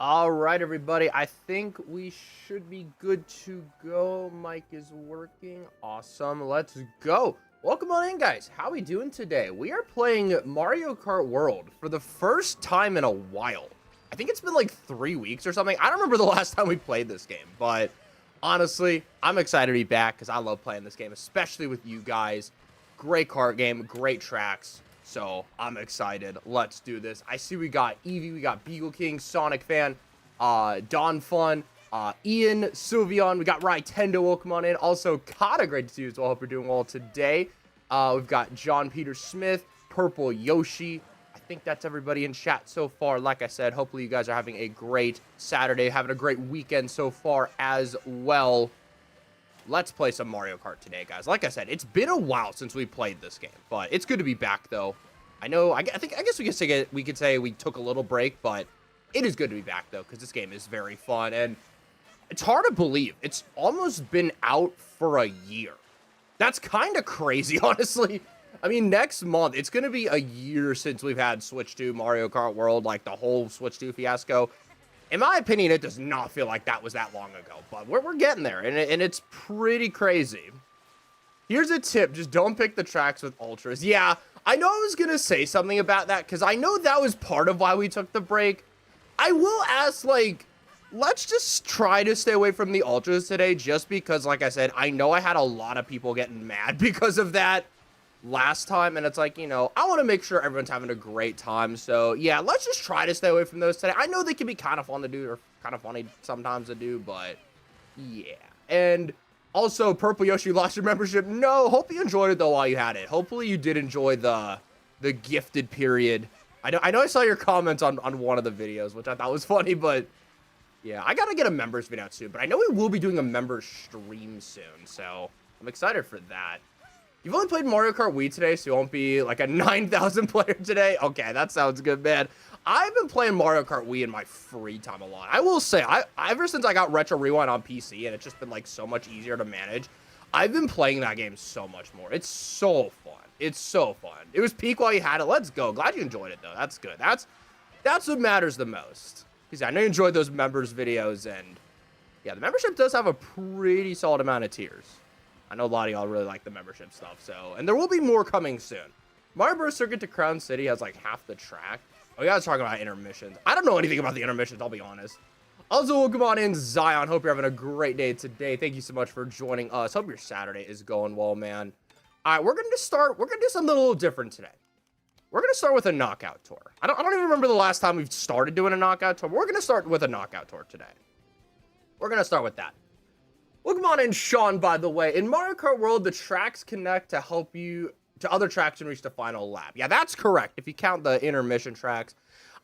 All right, everybody. I think we should be good to go. Mic is working. Awesome. Let's go. Welcome on in, guys. How we doing today? We are playing Mario Kart World for the first time in a while. I think it's been like 3 weeks or something. I don't remember the last time we played this game, but honestly, I'm excited to be back because I love playing this game, especially with you guys. Great kart game, great tracks. So I'm excited. Let's do this. I see we got Evie, we got Beagle King, Sonic Fan, Don Fun, Ian, Sylveon, we got Rytendo, welcome on in. Also, Kata, great to see you as well. Hope you're doing well today. We've got John Peter Smith, Purple Yoshi. I think that's everybody in chat so far. Like I said, hopefully you guys are having a great Saturday, having a great weekend so far as well. Let's play some Mario Kart today, guys. Like I said, it's been a while since we played this game, but it's good to be back, though. I know, I guess we could say we took a little break, but it is good to be back, though, because this game is very fun, and it's hard to believe. It's almost been out for a year. That's kind of crazy, honestly. I mean, next month, it's going to be a year since we've had Switch 2 Mario Kart World, like the whole Switch 2 fiasco. In my opinion, it does not feel like that was that long ago, but we're getting there, and it's pretty crazy. Here's a tip. Just don't pick the tracks with ultras. Yeah, I know I was going to say something about that, because I know that was part of why we took the break. I will ask, like, let's just try to stay away from the ultras today, just because, like I said, I know I had a lot of people getting mad because of that last time, and it's like, you know, I want to make sure everyone's having a great time. So yeah, let's just try to stay away from those today. I know they can be kind of fun to do, or kind of funny sometimes to do, but yeah. And also, Purple Yoshi, lost your membership. No, hope you enjoyed it though while you had it. Hopefully you did enjoy the gifted period. I know I saw your comments on one of the videos, which I thought was funny, but yeah, I gotta get a members video out soon. But I know we will be doing a members stream soon, so I'm excited for that. You've only played Mario Kart Wii today, so you won't be like a 9,000 player today? Okay, that sounds good, man. I've been playing Mario Kart Wii in my free time a lot. I will say, ever since I got Retro Rewind on PC, and it's just been like so much easier to manage, I've been playing that game so much more. It's so fun. It's so fun. It was peak while you had it. Let's go. Glad you enjoyed it, though. That's good. That's what matters the most. Because I know you enjoyed those members videos, and yeah, the membership does have a pretty solid amount of tiers. I know a lot of y'all really like the membership stuff, so, and there will be more coming soon. Mario Bros. Circuit to Crown City has like half the track. Oh, you guys talking about intermissions. I don't know anything about the intermissions, I'll be honest. Also, welcome on in, Zion. Hope you're having a great day today. Thank you so much for joining us. Hope your Saturday is going well, man. All right, we're gonna do something a little different today. We're gonna start with a knockout tour. I don't even remember the last time we've started doing a knockout tour. We're gonna start with a knockout tour today. We're gonna start with that. Welcome on in, Sean, by the way. In Mario Kart World, the tracks connect to help you to other tracks and reach the final lap. Yeah, that's correct, if you count the intermission tracks.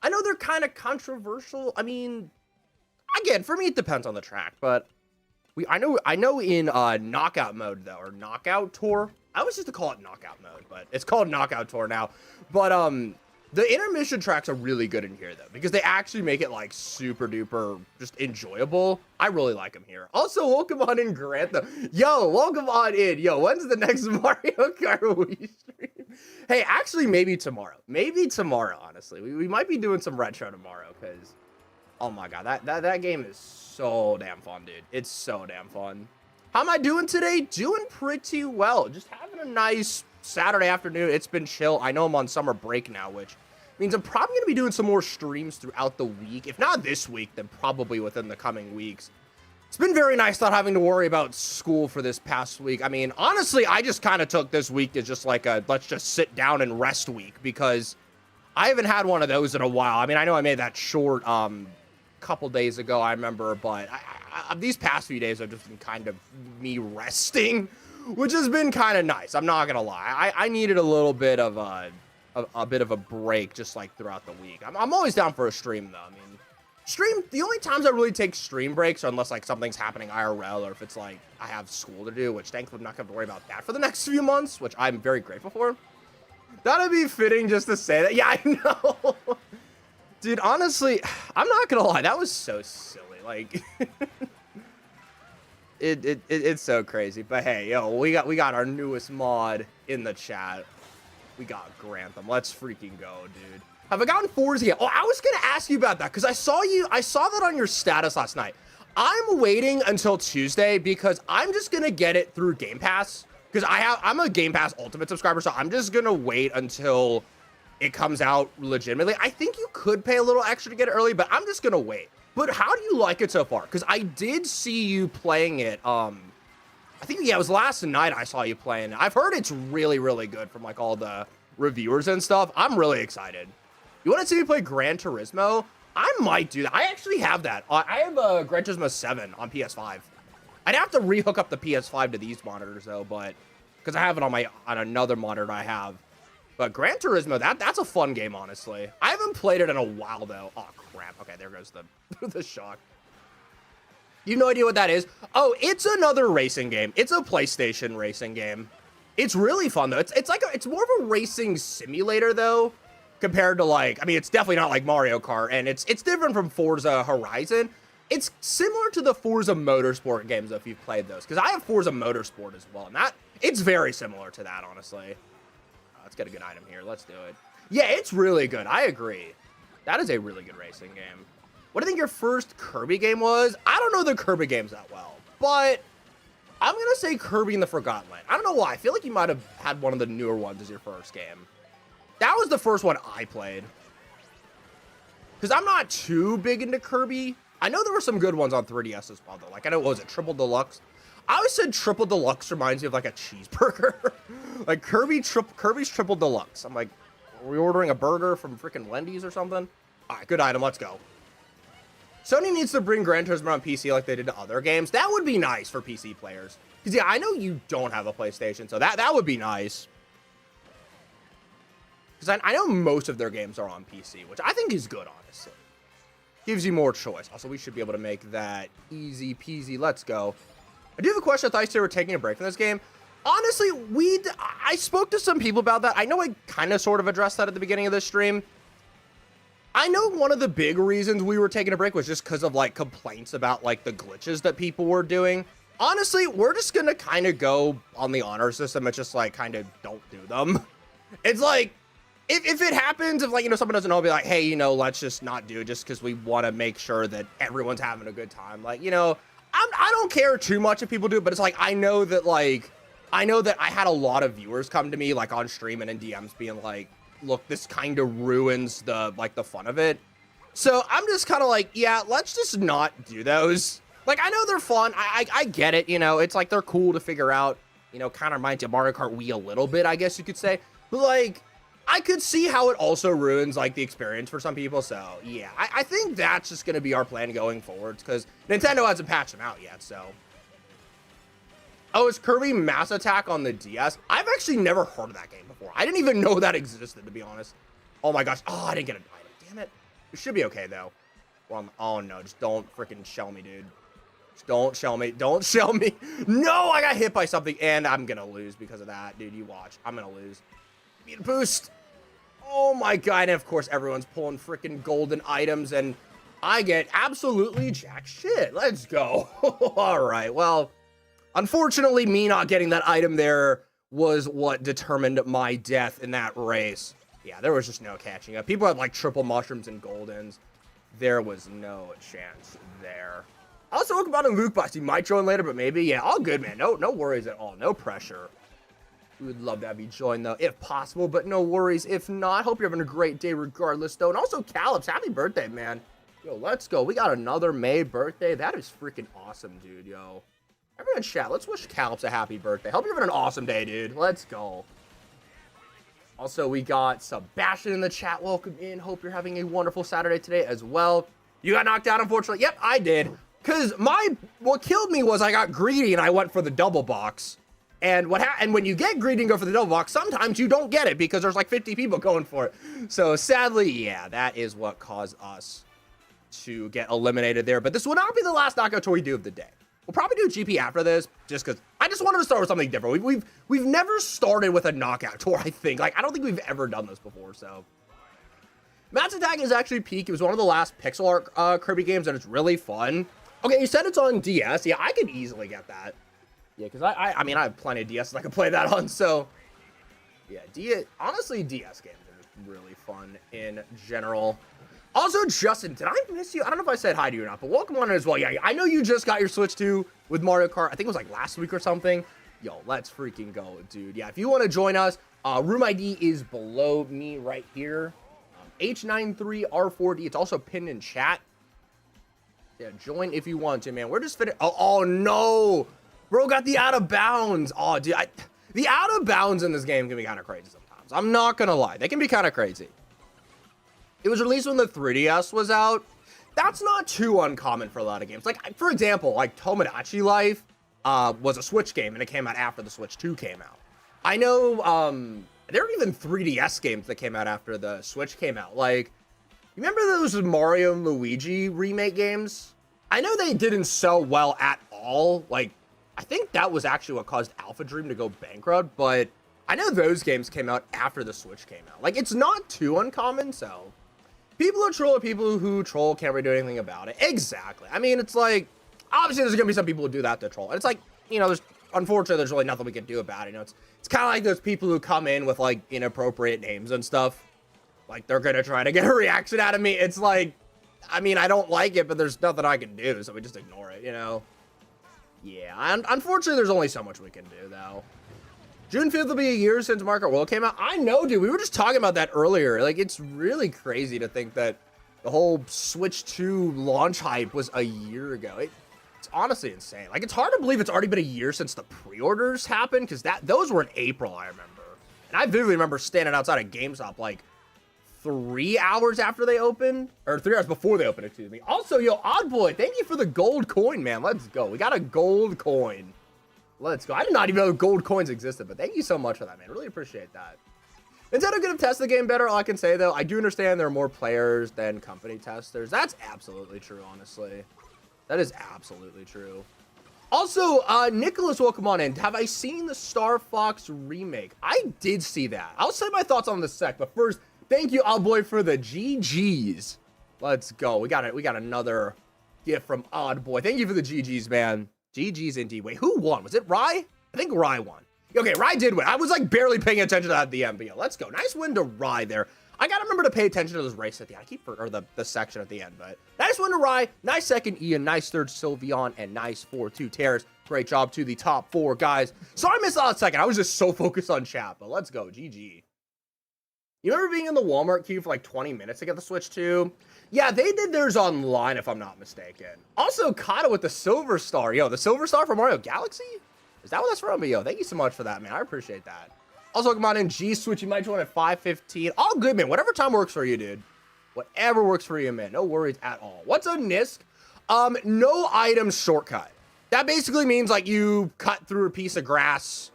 I know they're kind of controversial. I mean, again, for me, it depends on the track, but I know in knockout mode, though, or knockout tour. I always used to call it knockout mode, but it's called knockout tour now. But the intermission tracks are really good in here, though, because they actually make it, like, super duper just enjoyable. I really like them here. Also, welcome on in, Grant, though. Yo, welcome on in. Yo, when's the next Mario Kart Wii stream? Hey, actually, maybe tomorrow. Maybe tomorrow, honestly. We might be doing some retro tomorrow, because, oh my god, that game is so damn fun, dude. It's so damn fun. How am I doing today? Doing pretty well. Just having a nice Saturday afternoon. It's been chill. I know I'm on summer break now, which means I'm probably going to be doing some more streams throughout the week. If not this week, then probably within the coming weeks. It's been very nice not having to worry about school for this past week. I mean, honestly, I just kind of took this week as just like a let's just sit down and rest week, because I haven't had one of those in a while. I mean, I know I made that short couple days ago, I remember, but these past few days have just been kind of me resting, which has been kind of nice. I'm not gonna lie. I needed a little bit of a bit of a break, just like throughout the week. I'm always down for a stream, though. I mean, the only times I really take stream breaks are unless like something's happening IRL, or if it's like I have school to do, which thankfully I'm not gonna have to worry about that for the next few months, which I'm very grateful for. That'd be fitting just to say that. Yeah, I know. Dude, honestly, I'm not gonna lie, that was so silly. Like, it's so crazy. But hey, yo, we got our newest mod in the chat. We got Grantham. Let's freaking go, dude. Have I gotten Forza yet? Oh, I was going to ask you about that because I saw that on your status last night. I'm waiting until Tuesday because I'm just going to get it through Game Pass because I'm a Game Pass Ultimate subscriber, so I'm just going to wait until it comes out legitimately. I think you could pay a little extra to get it early, but I'm just going to wait. But how do you like it so far? Because I did see you playing it. I think, yeah, it was last night I saw you playing it. I've heard it's really, really good from like all the reviewers and stuff. I'm really excited. You want to see me play Gran Turismo? I might do that. I actually have that. I have a Gran Turismo 7 on PS5. I'd have to rehook up the PS5 to these monitors though, but because I have it on another monitor I have. But Gran Turismo, that's a fun game, honestly. I haven't played it in a while though. Oh crap. Okay, there goes the the shock. You have no idea what that is? Oh, it's another racing game. It's a PlayStation racing game. It's really fun though. It's more of a racing simulator though. Compared to like, I mean, it's definitely not like Mario Kart, and it's different from Forza Horizon. It's similar to the Forza Motorsport games if you've played those, because I have Forza Motorsport as well, and it's very similar to that, honestly. Let's get a good item here. Let's do it. Yeah, it's really good. I agree. That is a really good racing game. What do you think your first Kirby game was? I don't know the Kirby games that well, but I'm gonna say Kirby in the Forgotten Land. I don't know why. I feel like you might have had one of the newer ones as your first game. That was the first one I played. Because I'm not too big into Kirby. I know there were some good ones on 3DS as well, though. Like, I know, what was it? Triple Deluxe? I always said Triple Deluxe reminds me of, like, a cheeseburger. Like, Kirby's Triple Deluxe. I'm like, are we ordering a burger from freaking Wendy's or something? All right, good item. Let's go. Sony needs to bring Gran Turismo on PC like they did to other games. That would be nice for PC players. Because, yeah, I know you don't have a PlayStation, so that would be nice. Because I know most of their games are on PC, which I think is good, honestly. Gives you more choice. Also, we should be able to make that easy peasy. Let's go. I do have a question. I thought you said we were taking a break from this game. Honestly, I spoke to some people about that. I know I kind of sort of addressed that at the beginning of this stream. I know one of the big reasons we were taking a break was just because of, like, complaints about, like, the glitches that people were doing. Honestly, we're just going to kind of go on the honor system and just, like, kind of don't do them. It's like, if it happens, if, like, you know, someone doesn't know, be like, hey, you know, let's just not do it just because we want to make sure that everyone's having a good time. Like, you know, I don't care too much if people do it, but it's like, I know that I had a lot of viewers come to me, like, on stream and in DMs being like, look, this kind of ruins the fun of it. So I'm just kind of like, yeah, let's just not do those. Like, I know they're fun. I get it. You know, it's like, they're cool to figure out, you know, kind of reminds you of Mario Kart Wii a little bit, I guess you could say. But, like, I could see how it also ruins, like, the experience for some people. So, yeah, I think that's just going to be our plan going forwards because Nintendo hasn't patched them out yet, so. Oh, is Kirby Mass Attack on the DS? I've actually never heard of that game before. I didn't even know that existed, to be honest. Oh, my gosh. Oh, I didn't get an item. Damn it. It should be okay, though. Oh, no. Just don't freaking shell me, dude. Just don't shell me. Don't shell me. No, I got hit by something, and I'm going to lose because of that. Dude, you watch. I'm going to lose. Give me a boost. Oh my god, and of course everyone's pulling freaking golden items, and I get absolutely jack shit. Let's go. Alright, well, unfortunately, me not getting that item there was what determined my death in that race. Yeah, there was just no catching up. People had, like, triple mushrooms and goldens. There was no chance there. I also spoke about in Luke Box. He might join later, but maybe. Yeah, all good, man. No worries at all. No pressure. We would love to have you join, though, if possible, but no worries. If not, hope you're having a great day regardless, though. And also, Calypso, happy birthday, man. Yo, let's go. We got another May birthday. That is freaking awesome, dude, yo. Everyone in chat, let's wish Calypso a happy birthday. Hope you're having an awesome day, dude. Let's go. Also, we got Sebastian in the chat. Welcome in. Hope you're having a wonderful Saturday today as well. You got knocked out, unfortunately. Yep, I did. Because what killed me was I got greedy and I went for the double box. And when you get greedy and go for the double box, sometimes you don't get it because there's like 50 people going for it. So sadly, yeah, that is what caused us to get eliminated there. But this will not be the last knockout tour we do of the day. We'll probably do a GP after this, just because I just wanted to start with something different. We've never started with a knockout tour, I think. Like, I don't think we've ever done this before, so. Mass Attack is actually peak. It was one of the last pixel art Kirby games, and it's really fun. Okay, you said it's on DS. Yeah, I could easily get that. Yeah, because I mean, I have plenty of DSs I can play that on, so. Yeah, honestly, DS games are really fun in general. Also, Justin, did I miss you? I don't know if I said hi to you or not, but welcome on as well. Yeah, I know you just got your Switch 2 with Mario Kart. I think it was like last week or something. Yo, let's freaking go, dude. Yeah, if you want to join us, room ID is below me right here. H93R4D. It's also pinned in chat. Yeah, join if you want to, man. We're just fitting. Oh, no. Bro got the out of bounds. Oh, dude. The out of bounds in this game can be kind of crazy sometimes. I'm not going to lie. They can be kind of crazy. It was released when the 3DS was out. That's not too uncommon for a lot of games. Like, for example, like Tomodachi Life was a Switch game, and it came out after the Switch 2 came out. I know there were even 3DS games that came out after the Switch came out. Like, you remember those Mario and Luigi remake games? I know they didn't sell well at all. Like, I think that was actually what caused Alpha Dream to go bankrupt, but I know those games came out after the Switch came out. Like, it's not too uncommon, so people who troll are people who troll, can't really do anything about it. Exactly. I mean, it's like, obviously there's gonna be some people who do that to troll. And it's like, you know, unfortunately, there's really nothing we can do about it. You know, it's kind of like those people who come in with like inappropriate names and stuff. Like, they're gonna try to get a reaction out of me. It's like, I mean, I don't like it, but there's nothing I can do, so we just ignore it, you know? Yeah, unfortunately, there's only so much we can do, though. June 5th will be a year since Mario Kart World came out. I know, dude. We were just talking about that earlier. Like, it's really crazy to think that the whole Switch 2 launch hype was a year ago. It's honestly insane. Like, it's hard to believe it's already been a year since the pre-orders happened, because those were in April, I remember. And I vividly remember standing outside of GameStop, like, 3 hours after they opened, or 3 hours before they opened, excuse me. Also, yo, Oddboy, thank you for the gold coin, man. Let's go. We got a gold coin. Let's go. I did not even know gold coins existed, but thank you so much for that, man. Really appreciate that. Nintendo could have tested the game better. All I can say, though, I do understand there are more players than company testers. That's absolutely true, honestly. That is absolutely true. Also, Nicholas, welcome on in. Have I seen the Star Fox remake? I did see that. I'll say my thoughts on this sec, but first, thank you, Oddboy, for the GGs. Let's go. We got another gift from Oddboy. Thank you for the GGs, man. GGs indeed. Wait, who won? Was it Rye? I think Rye won. Okay, Rye did win. I was like barely paying attention to that at the end, but yeah, let's go. Nice win to Rye there. I gotta remember to pay attention to those races at the end. I keep or the section at the end, but nice win to Rye. Nice second Ian. Nice third Sylveon, and nice 4-2 Terrace. Great job to the top 4 guys. Sorry I missed out second. I was just so focused on chat, but let's go. GG. You remember being in the Walmart queue for like 20 minutes to get the Switch 2? Yeah, they did theirs online, if I'm not mistaken. Also, Kata with the Silver Star. Yo, the Silver Star from Mario Galaxy? Is that what that's from? But yo, thank you so much for that, man. I appreciate that. Also, come on in. G-Switch, you might join at 5:15. All good, man. Whatever time works for you, dude. Whatever works for you, man. No worries at all. What's a NISC? No item shortcut. That basically means, like, you cut through a piece of grass,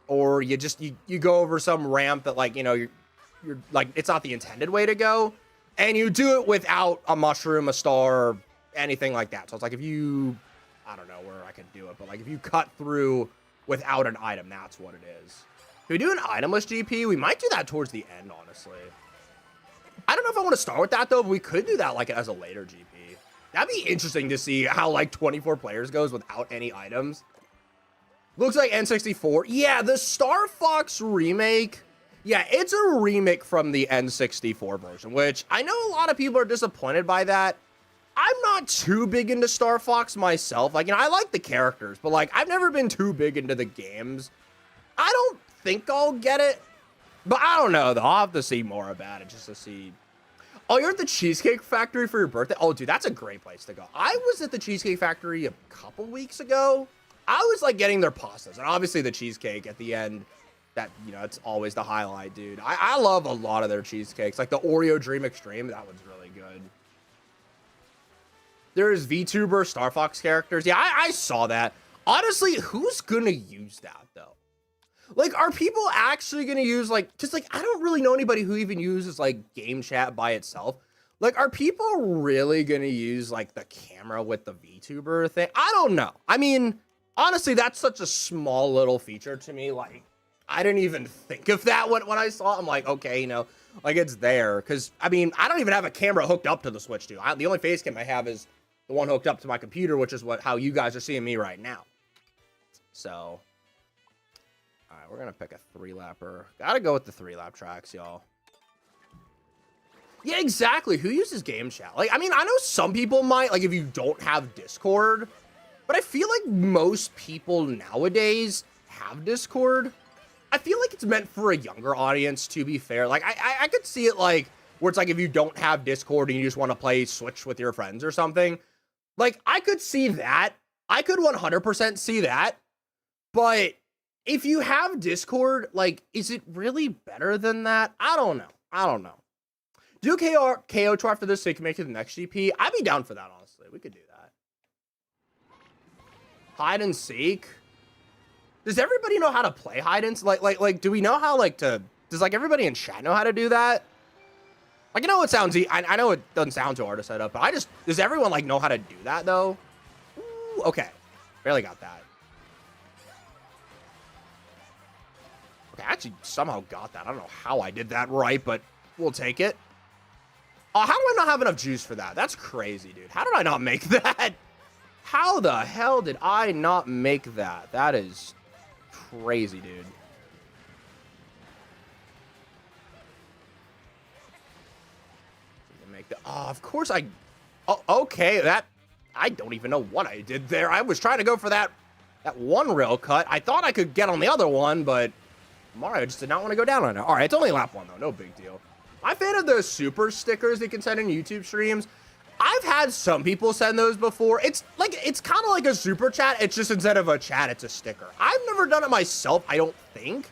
or you just, you go over some ramp that, like, you know, you're like, it's not the intended way to go, and you do it without a mushroom, a star, anything like that. So it's like, if you, I don't know where I can do it, but like if you cut through without an item, that's what it is. Can we do an itemless GP? We might do that towards the end, honestly. I don't know if I want to start with that though, but we could do that like as a later GP. That'd be interesting to see how like 24 players goes without any items. Looks like N64. Yeah, the Star Fox remake. Yeah, it's a remake from the N64 version, which I know a lot of people are disappointed by that. I'm not too big into Star Fox myself. Like, you know, I like the characters, but like, I've never been too big into the games. I don't think I'll get it, but I don't know, though. I'll have to see more about it just to see. Oh, you're at the Cheesecake Factory for your birthday? Oh, dude, that's a great place to go. I was at the Cheesecake Factory a couple weeks ago. I was like getting their pastas, and obviously the cheesecake at the end. That, you know, it's always the highlight, dude. I love a lot of their cheesecakes. Like the Oreo Dream Extreme, that one's really good. There's VTuber Star Fox characters. Yeah, I saw that. Honestly, who's gonna use that, though? Like, are people actually gonna use, like, just, like, I don't really know anybody who even uses, like, game chat by itself. Like, are people really gonna use, like, the camera with the VTuber thing? I don't know. I mean, honestly, that's such a small little feature to me, like, I didn't even think of that when I saw it. I'm like, okay, you know, like it's there. Because, I mean, I don't even have a camera hooked up to the Switch 2. The only face cam I have is the one hooked up to my computer, which is how you guys are seeing me right now. So, all right, we're going to pick a 3-lapper. Got to go with the 3-lap tracks, y'all. Yeah, exactly. Who uses game chat? Like, I mean, I know some people might, like, if you don't have Discord, but I feel like most people nowadays have Discord. I feel like it's meant for a younger audience, to be fair. Like, I could see it, like, where it's like if you don't have Discord and you just want to play Switch with your friends or something. Like, I could see that. I could 100% see that. But if you have Discord, like, is it really better than that? I don't know. I don't know. Do KO tour after this so you can make it to the next GP. I'd be down for that, honestly. We could do that. Hide and seek. Does everybody know how to play hide and like do we know how does like everybody in chat know how to do that? Like, I know it sounds I know it doesn't sound too hard to set up, but does everyone like know how to do that though? Ooh, okay. Barely got that. Okay, I actually somehow got that. I don't know how I did that right, but we'll take it. Oh, how do I not have enough juice for that? That's crazy, dude. How did I not make that? How the hell did I not make that? That is crazy, dude. Make that. Oh, of course I. Oh, okay. That I don't even know what I did there. I was trying to go for that one rail cut. I thought I could get on the other one, but Mario just did not want to go down on it. All right, it's only lap 1 though. No big deal. I'm a fan of those super stickers they can send in YouTube streams. I've had some people send those before. It's kind of like a super chat. It's just instead of a chat, it's a sticker. I've never done it myself, I don't think.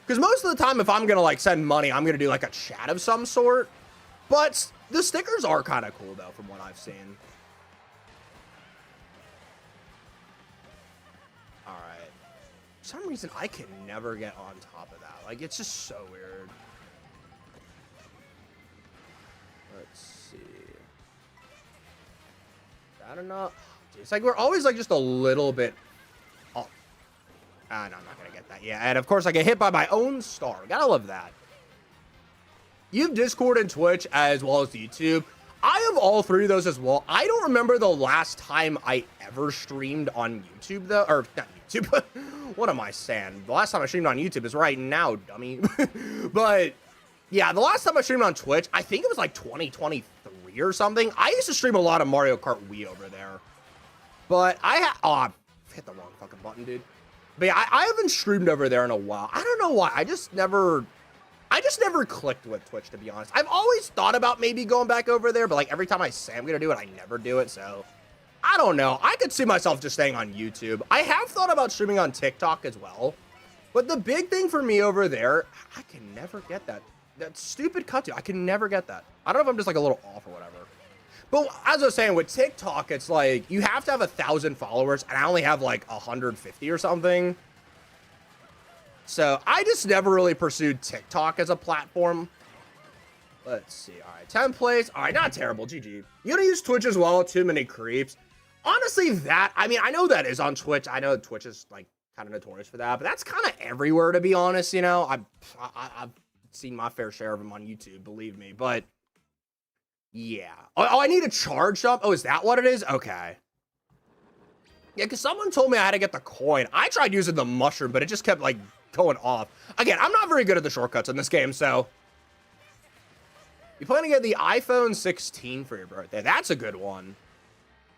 Because most of the time, if I'm going to like send money, I'm going to do like a chat of some sort. But the stickers are kind of cool though, from what I've seen. All right. For some reason, I can never get on top of that. Like, it's just so weird. Let's see. That enough? It's like we're always like just a little bit off. No, I'm not gonna get that. Yeah, and of course I get hit by my own star. Gotta love that. You have Discord and Twitch as well as YouTube. I have all 3 of those as well. I don't remember the last time I ever streamed on YouTube though, or not YouTube. What am I saying? The last time I streamed on YouTube is right now, dummy. But yeah, the last time I streamed on Twitch, I think it was like 2023 or something. I used to stream a lot of Mario Kart Wii over there. But I hit the wrong fucking button, dude. But yeah, I haven't streamed over there in a while. I don't know why. I just never clicked with Twitch, to be honest. I've always thought about maybe going back over there, but like every time I say I'm gonna do it, I never do it. So I don't know. I could see myself just staying on YouTube. I have thought about streaming on TikTok as well. But the big thing for me over there, I can never get that stupid cut to. I can never get that. I don't know if I'm just like a little off or whatever. But as I was saying, with TikTok, it's like you have to have 1,000 followers, and I only have like 150 or something. So I just never really pursued TikTok as a platform. Let's see. All right, 10th place. All right, not terrible. GG. You gonna use Twitch as well? Too many creeps. Honestly, I mean, I know that is on Twitch. I know Twitch is like kind of notorious for that, but that's kind of everywhere, to be honest. You know, I've seen my fair share of them on YouTube, believe me. But yeah. Oh, I need a charge up. Oh, is that what it is? Okay. Yeah, because someone told me I had to get the coin. I tried using the mushroom, but it just kept like going off. Again, I'm not very good at the shortcuts in this game, so. You plan to get the iPhone 16 for your birthday. That's a good one.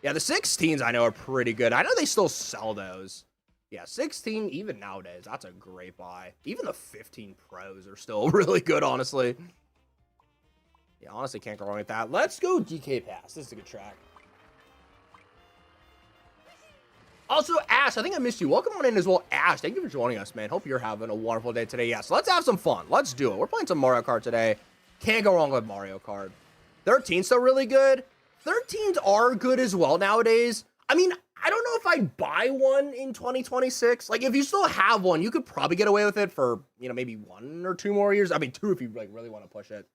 Yeah, the 16s I know are pretty good. I know they still sell those. Yeah, 16, even nowadays, that's a great buy. Even the 15 Pros are still really good, honestly. Yeah, honestly, can't go wrong with that. Let's go DK Pass. This is a good track. Also, Ash, I think I missed you. Welcome on in as well, Ash. Thank you for joining us, man. Hope you're having a wonderful day today. Yeah, so let's have some fun. Let's do it. We're playing some Mario Kart today. Can't go wrong with Mario Kart. 13's still really good. 13s are good as well nowadays. I mean, I don't know if I'd buy one in 2026. Like, if you still have one, you could probably get away with it for, you know, maybe 1 or 2 more years. I mean, 2 if you like really want to push it.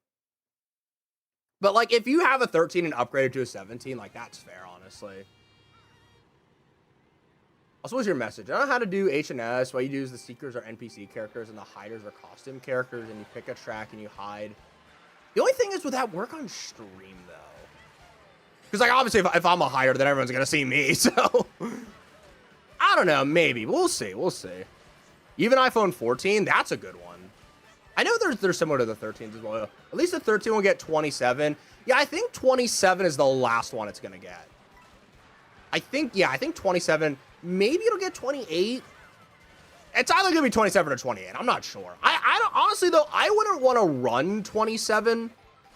But, like, if you have a 13 and upgraded to a 17, like, that's fair, honestly. Also, what's your message? I don't know how to do H&S. What you do is the seekers are NPC characters and the hiders are costume characters, and you pick a track and you hide. The only thing is, would that work on stream, though? Because, like, obviously, if I'm a hider, then everyone's going to see me, so. I don't know, maybe. We'll see, we'll see. Even iPhone 14, that's a good one. I know they're similar to the 13s as well. At least the 13 will get 27. Yeah, I think 27 is the last one it's going to get. I think 27. Maybe it'll get 28. It's either going to be 27 or 28. I'm not sure. I don't, honestly, though, I wouldn't want to run 27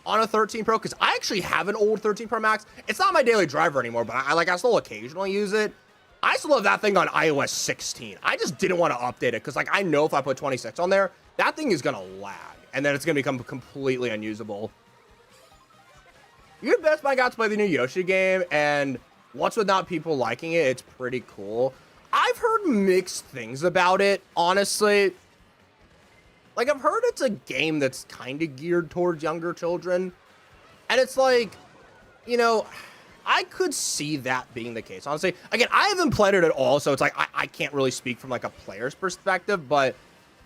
on a 13 Pro because I actually have an old 13 Pro Max. It's not my daily driver anymore, but I still occasionally use it. I still have that thing on iOS 16. I just didn't want to update it because, like, I know if I put 26 on there, that thing is going to lag, and then it's going to become completely unusable. You're the best I got to play the new Yoshi game, and what's with not people liking it, it's pretty cool. I've heard mixed things about it, honestly. Like, I've heard it's a game that's kind of geared towards younger children, and it's like, you know, I could see that being the case, honestly. Again, I haven't played it at all, so it's like, I can't really speak from, like, a player's perspective, but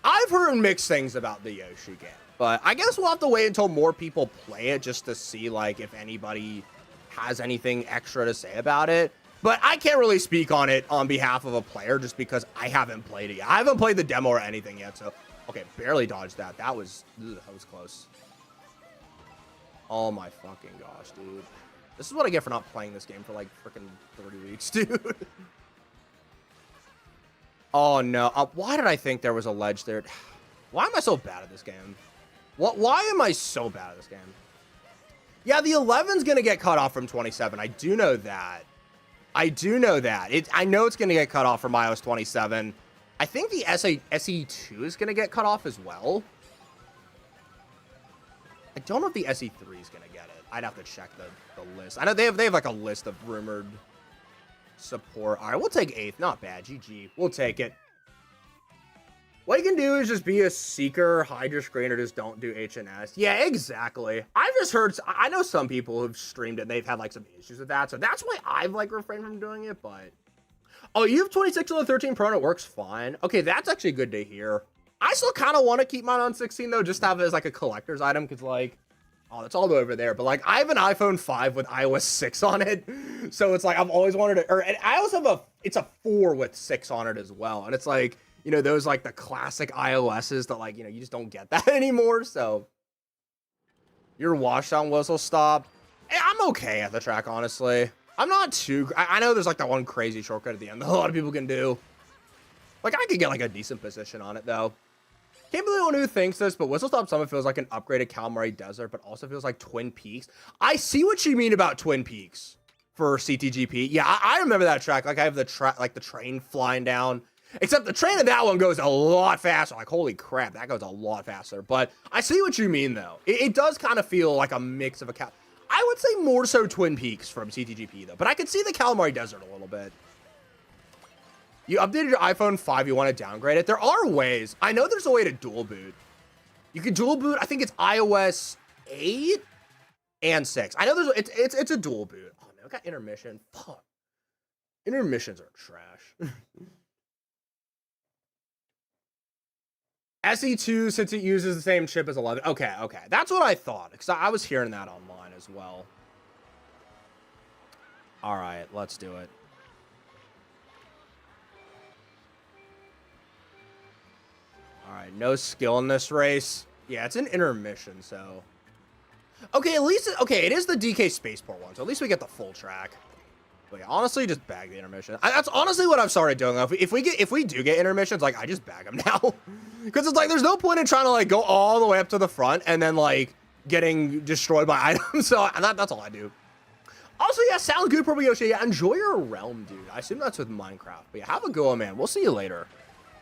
I've heard mixed things about the Yoshi game. But I guess we'll have to wait until more people play it just to see, like, if anybody has anything extra to say about it. But I can't really speak on it on behalf of a player just because I haven't played it yet. I haven't played the demo or anything yet, so... Okay, barely dodged that. That was close. Oh my fucking gosh, dude. This is what I get for not playing this game for like freaking 30 weeks, dude. Oh no. Why did I think there was a ledge there? Why am I so bad at this game? Why am I so bad at this game? Yeah, the 11's going to get cut off from 27. I do know that. I know it's going to get cut off from iOS 27. I think the SE2 is going to get cut off as well. I don't know if the SE3 is going to get it. I'd have to check the list. I know they have like a list of rumored support. All right, we'll take 8th. Not bad. GG. We'll take it. What you can do is just be a seeker, hide your screen, or just don't do HNS. Yeah, exactly. I've just heard, I know some people who've streamed it and they've had like some issues with that. So that's why I've like refrained from doing it, but... Oh, you have 26 on the 13 Pro and it works fine. Okay, that's actually good to hear. I still kind of want to keep mine on 16 though, just to have it as like a collector's item, because like, oh, that's all the way over there. But like, I have an iPhone 5 with iOS 6 on it, so it's like I've always wanted to. And I also have it's a 4 with 6 on it as well, and it's like, you know, those like the classic iOSs that like, you know, you just don't get that anymore. So your wash down whistle stop. I'm okay at the track, honestly. I'm not too... I know there's, like, that one crazy shortcut at the end that a lot of people can do. Like, I could get, like, a decent position on it, though. Can't believe anyone who thinks this, but Whistle Stop Summit feels like an upgraded Calamari Desert, but also feels like Twin Peaks. I see what you mean about Twin Peaks for CTGP. Yeah, I remember that track. Like, I have the train flying down. Except the train in that one goes a lot faster. Like, holy crap, that goes a lot faster. But I see what you mean, though. It does kind of feel like a mix of a... I would say more so Twin Peaks from CTGP, though. But I could see the Calamari Desert a little bit. You updated your iPhone 5. You want to downgrade it? There are ways. I know there's a way to dual boot. You can dual boot. I think it's iOS 8 and 6. I know there's... It's a dual boot. Oh, man. We got intermission. Fuck. Intermissions are trash. SE2, since it uses the same chip as 11. Okay. That's what I thought, because I was hearing that online as well. All right, let's do it. All right, no skill in this race. Yeah, it's an intermission, so... Okay, at least... Okay, it is the DK Spaceport one, so at least we get the full track. But yeah, honestly, just bag the intermission. That's honestly what I've started doing. If we do get intermissions, like, I just bag them now. Because it's like, there's no point in trying to, like, go all the way up to the front and then, like, getting destroyed by items. So that's all I do. Also, yeah, sounds good, Purple Yoshi. Yeah, enjoy your realm, dude. I assume that's with Minecraft. But yeah, have a go, man. We'll see you later.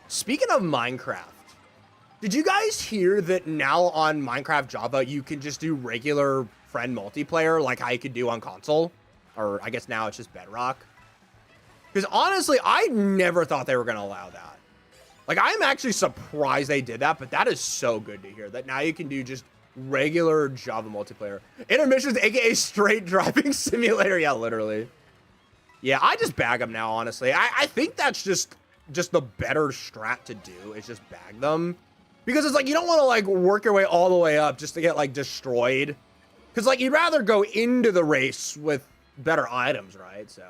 Speaking of Minecraft, did you guys hear that now on Minecraft Java, you can just do regular friend multiplayer like how you could do on console? Or I guess now it's just Bedrock. Because honestly, I never thought they were going to allow that. Like, I'm actually surprised they did that, but that is so good to hear. That now you can do just regular Java multiplayer. Intermissions, aka straight driving simulator. Yeah, literally. Yeah, I just bag them now, honestly. I think that's just the better strat to do, is just bag them. Because it's like, you don't want to, like, work your way all the way up just to get, like, destroyed. Because, like, you'd rather go into the race with better items, right? So,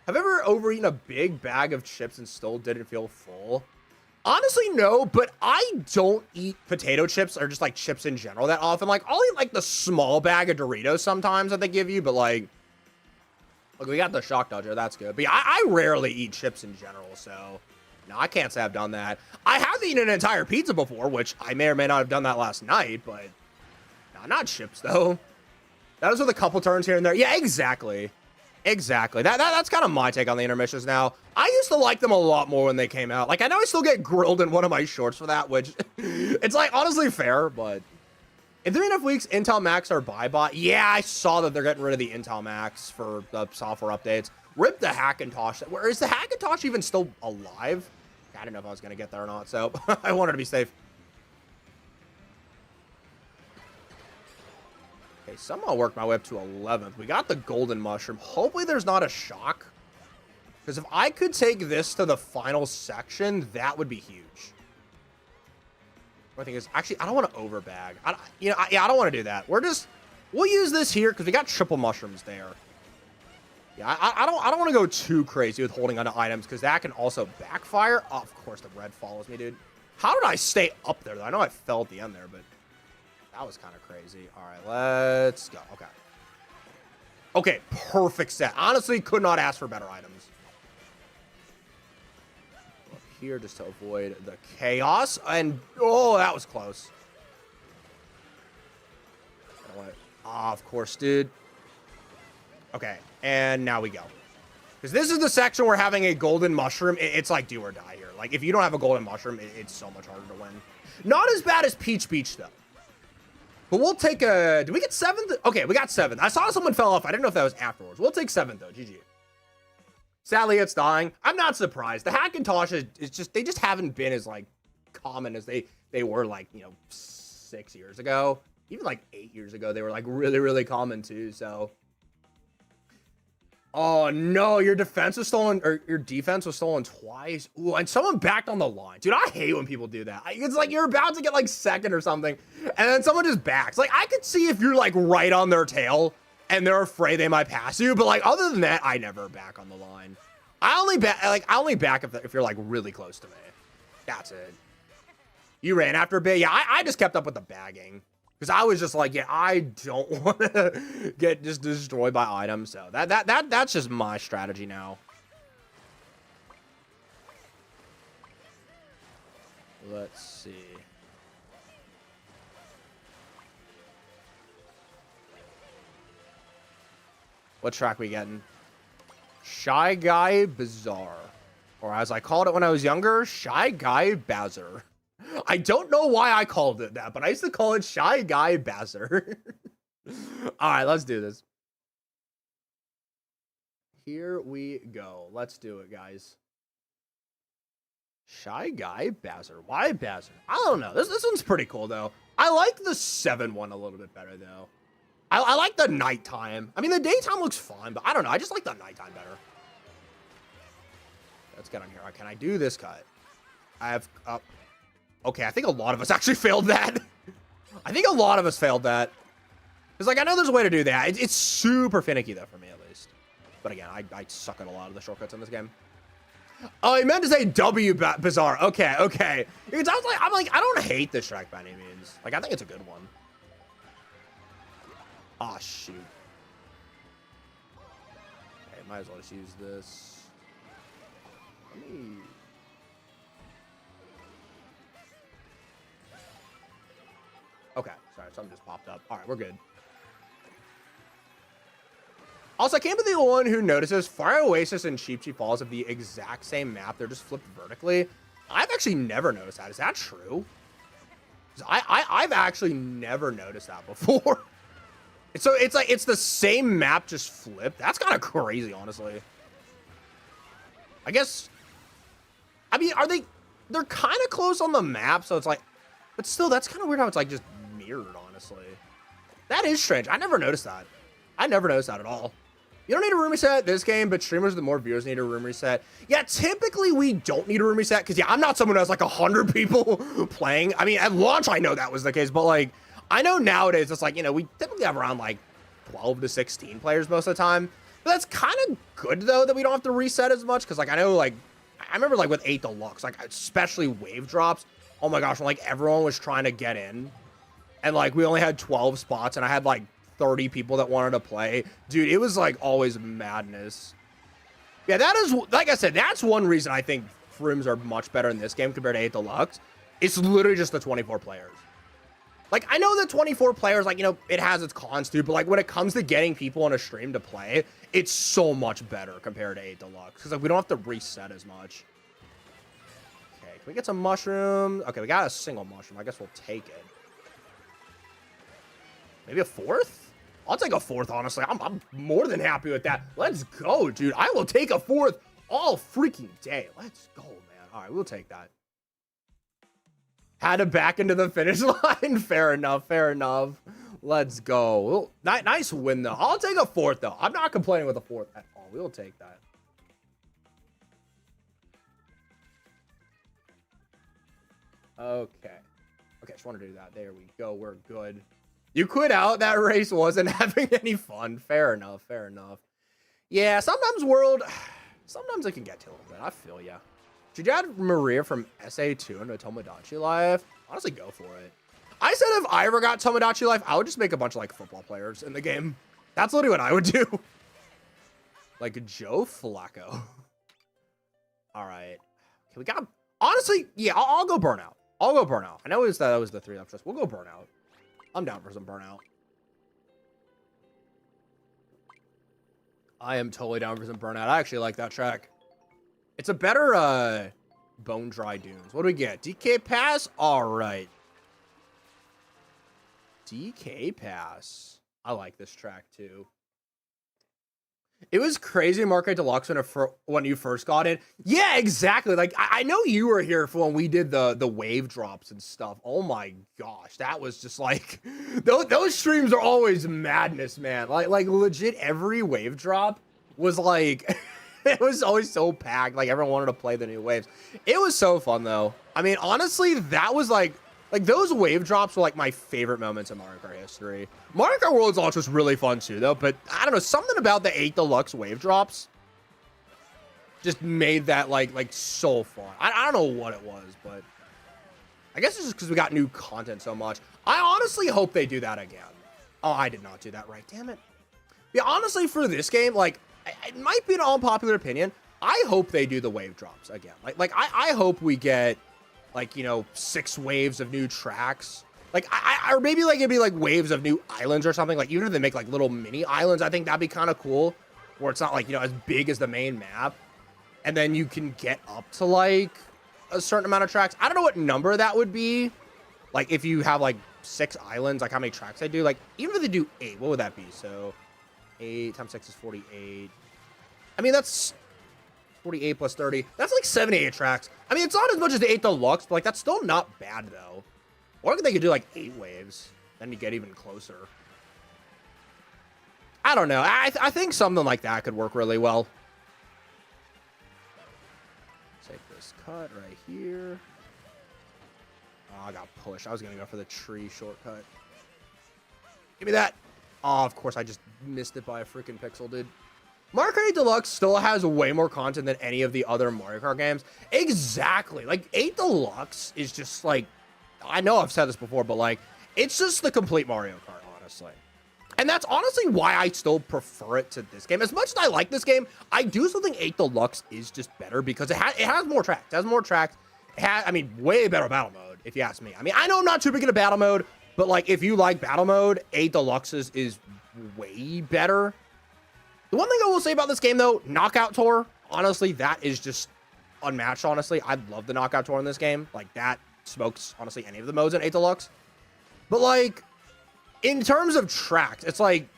have you ever overeaten a big bag of chips and still didn't feel full? Honestly, no, but I don't eat potato chips or just like chips in general that often. Like, I'll eat like the small bag of Doritos sometimes that they give you, but like, look, we got the shock dodger. That's good. But yeah, I rarely eat chips in general, so no, I can't say I've done that. I have eaten an entire pizza before, which I may or may not have done that last night, but no, not chips though. That was with a couple turns here and there. Yeah, exactly. Exactly. That's kind of my take on the intermissions now. I used to like them a lot more when they came out. Like, I know I still get grilled in one of my shorts for that, which it's like honestly fair, but in 3.5 weeks, Intel Macs are buy-bot. Yeah, I saw that they're getting rid of the Intel Macs for the software updates. Rip the Hackintosh. Where is the Hackintosh even still alive? I didn't know if I was going to get there or not, so I wanted to be safe. Okay, somehow worked my way up to 11th. We got the golden mushroom. Hopefully there's not a shock. Because if I could take this to the final section, that would be huge. What I think is, actually, I don't want to overbag. I don't want to do that. We'll use this here because we got triple mushrooms there. Yeah, I don't want to go too crazy with holding onto items because that can also backfire. Oh, of course, the red follows me, dude. How did I stay up there, though? I know I fell at the end there, but that was kind of crazy. All right, let's go. Okay. Okay, perfect set. Honestly, could not ask for better items. Up here just to avoid the chaos. And, oh, that was close. Oh, of course, dude. Okay, and now we go. Because this is the section where having a golden mushroom, it's like do or die here. Like, if you don't have a golden mushroom, it's so much harder to win. Not as bad as Peach Beach, though. But we'll take a... Did we get 7th? Okay, we got 7th. I saw someone fell off. I didn't know if that was afterwards. We'll take 7th, though. GG. Sadly, it's dying. I'm not surprised. The Hackintosh is just... They just haven't been as, like, common as they were, like, 6 years ago. Even, like, 8 years ago, they were, like, really, really common, too, so... Oh, no, your defense was stolen, or your defense was stolen twice. Ooh, and someone backed on the line. Dude, I hate when people do that. It's like you're about to get, like, second or something, and then someone just backs. Like, I could see if you're, like, right on their tail, and they're afraid they might pass you, but, like, other than that, I never back on the line. I only back if you're, like, really close to me. That's it. You ran after a bit. Yeah, I just kept up with the bagging. Because I was just like, yeah, I don't want to get just destroyed by items. So that's just my strategy now. Let's see. What track we getting? Shy Guy Bazaar. Or as I called it when I was younger, Shy Guy Bazaar. I don't know why I called it that, but I used to call it Shy Guy Bazaar. All right, let's do this. Here we go. Let's do it, guys. Shy Guy Bazaar. Why Bazaar? I don't know. This one's pretty cool, though. I like the 7 one a little bit better, though. I like the nighttime. I mean, the daytime looks fun, but I don't know. I just like the nighttime better. Let's get on here. Can I do this cut? I have... Okay, I think a lot of us actually failed that. I think a lot of us failed that. Because, like, I know there's a way to do that. It's super finicky, though, for me, at least. But, again, I suck at a lot of the shortcuts in this game. Oh, I meant to say W Bazaar. Okay, okay. Because I'm like, I don't hate this track by any means. Like, I think it's a good one. Ah, shoot. Okay, might as well just use this. Let me... Okay, sorry, something just popped up. All right, we're good. Also, I can't be the one who notices Fire Oasis and Cheep Cheep Falls have the exact same map. They're just flipped vertically. I've actually never noticed that. Is that true? I've actually never noticed that before. So it's like it's the same map just flipped. That's kind of crazy, honestly. I guess. I mean, they're kind of close on the map, so it's like, but still, that's kind of weird how it's like just mirrored, honestly. That is strange. I never noticed that. I never noticed that at all. You don't need a room reset this game, but streamers with more viewers need a room reset. Yeah, typically we don't need a room reset because, yeah, I'm not someone who has like 100 people playing. I mean, at launch, I know that was the case, but like, I know nowadays it's like, we typically have around like 12 to 16 players most of the time. But that's kind of good, though, that we don't have to reset as much because, like, I know, like, I remember like with 8 Deluxe, like especially wave drops. Oh my gosh, when like everyone was trying to get in and like we only had 12 spots and I had like 30 people that wanted to play. Dude, it was like always madness. Yeah, that is, like I said, that's one reason I think Frims are much better in this game compared to 8 Deluxe. It's literally just the 24 players. Like, I know that 24 players, like, you know, it has its cons too, but like when it comes to getting people on a stream to play, it's so much better compared to 8 Deluxe. Because like we don't have to reset as much. Okay, can we get some mushrooms? Okay, we got a single mushroom. I guess we'll take it. Maybe a 4th? I'll take a 4th, honestly. I'm more than happy with that. Let's go, dude. I will take a 4th all freaking day. Let's go, man. All right, we'll take that. Had to back into the finish line. Fair enough. Fair enough. Let's go. Well, nice win, though. I'll take a 4th, though. I'm not complaining with a 4th at all. We'll take that. Okay. Okay, just want to do that. There we go. We're good. You quit out. That race wasn't having any fun. Fair enough. Fair enough. Yeah, sometimes sometimes it can get to a little bit. I feel ya. Should you add Maria from SA2 into Tomodachi Life? Honestly, go for it. I said if I ever got Tomodachi Life, I would just make a bunch of like football players in the game. That's literally what I would do. Like Joe Flacco. All right. Okay, we got, honestly, yeah, I'll go Burnout. I'll go Burnout. I know that was the 3 options. We'll go Burnout. I'm down for some Burnout. I am totally down for some Burnout. I actually like that track. It's a better Bone Dry Dunes. What do we get? DK Pass? All right. DK Pass. I like this track too. It was crazy, Market Deluxe, when you first got it. Yeah, exactly. Like, I know you were here for when we did the wave drops and stuff. Oh my gosh, that was just like, those streams are always madness, man. Like legit, every wave drop was like, it was always so packed. Like, everyone wanted to play the new waves. It was so fun, though. I mean, honestly, that was like those wave drops were like my favorite moments in Mario Kart history. Mario Kart World's launch was really fun too, though. But I don't know, something about the 8 Deluxe wave drops just made that like so fun. I don't know what it was, but I guess it's just because we got new content so much. I honestly hope they do that again. Oh, I did not do that right. Damn it. Yeah, honestly, for this game, like, it might be an unpopular opinion. I hope they do the wave drops again. Like I hope we get, like, you know, 6 waves of new tracks. Like, or maybe, like, it'd be, like, waves of new islands or something. Like, even if they make, like, little mini islands, I think that'd be kind of cool. Where it's not, like, you know, as big as the main map. And then you can get up to, like, a certain amount of tracks. I don't know what number that would be. Like, if you have, like, 6 islands, like, how many tracks they do. Like, even if they do 8, what would that be? So, 8 times 6 is 48. I mean, that's 48 plus 30. That's like 78 tracks. I mean, it's not as much as the 8 Deluxe, but like that's still not bad though. Or they could do like 8 waves, then you get even closer. I don't know. I think something like that could work really well. Take this cut right here. Oh, I got pushed. I was gonna go for the tree shortcut. Give me that. Oh, of course I just missed it by a freaking pixel, dude. Mario Kart 8 Deluxe still has way more content than any of the other Mario Kart games. Exactly. Like, 8 Deluxe is just, like, I know I've said this before, but, like, it's just the complete Mario Kart, honestly. And that's honestly why I still prefer it to this game. As much as I like this game, I do still think 8 Deluxe is just better because it has more tracks. It has more tracks. It has, I mean, way better battle mode, if you ask me. I mean, I know I'm not too big into battle mode, but, like, if you like battle mode, 8 Deluxe is way better. The one thing I will say about this game, though, Knockout Tour, honestly, that is just unmatched, honestly. I love the Knockout Tour in this game. Like, that smokes, honestly, any of the modes in 8 Deluxe. But, like, in terms of tracks, it's, like,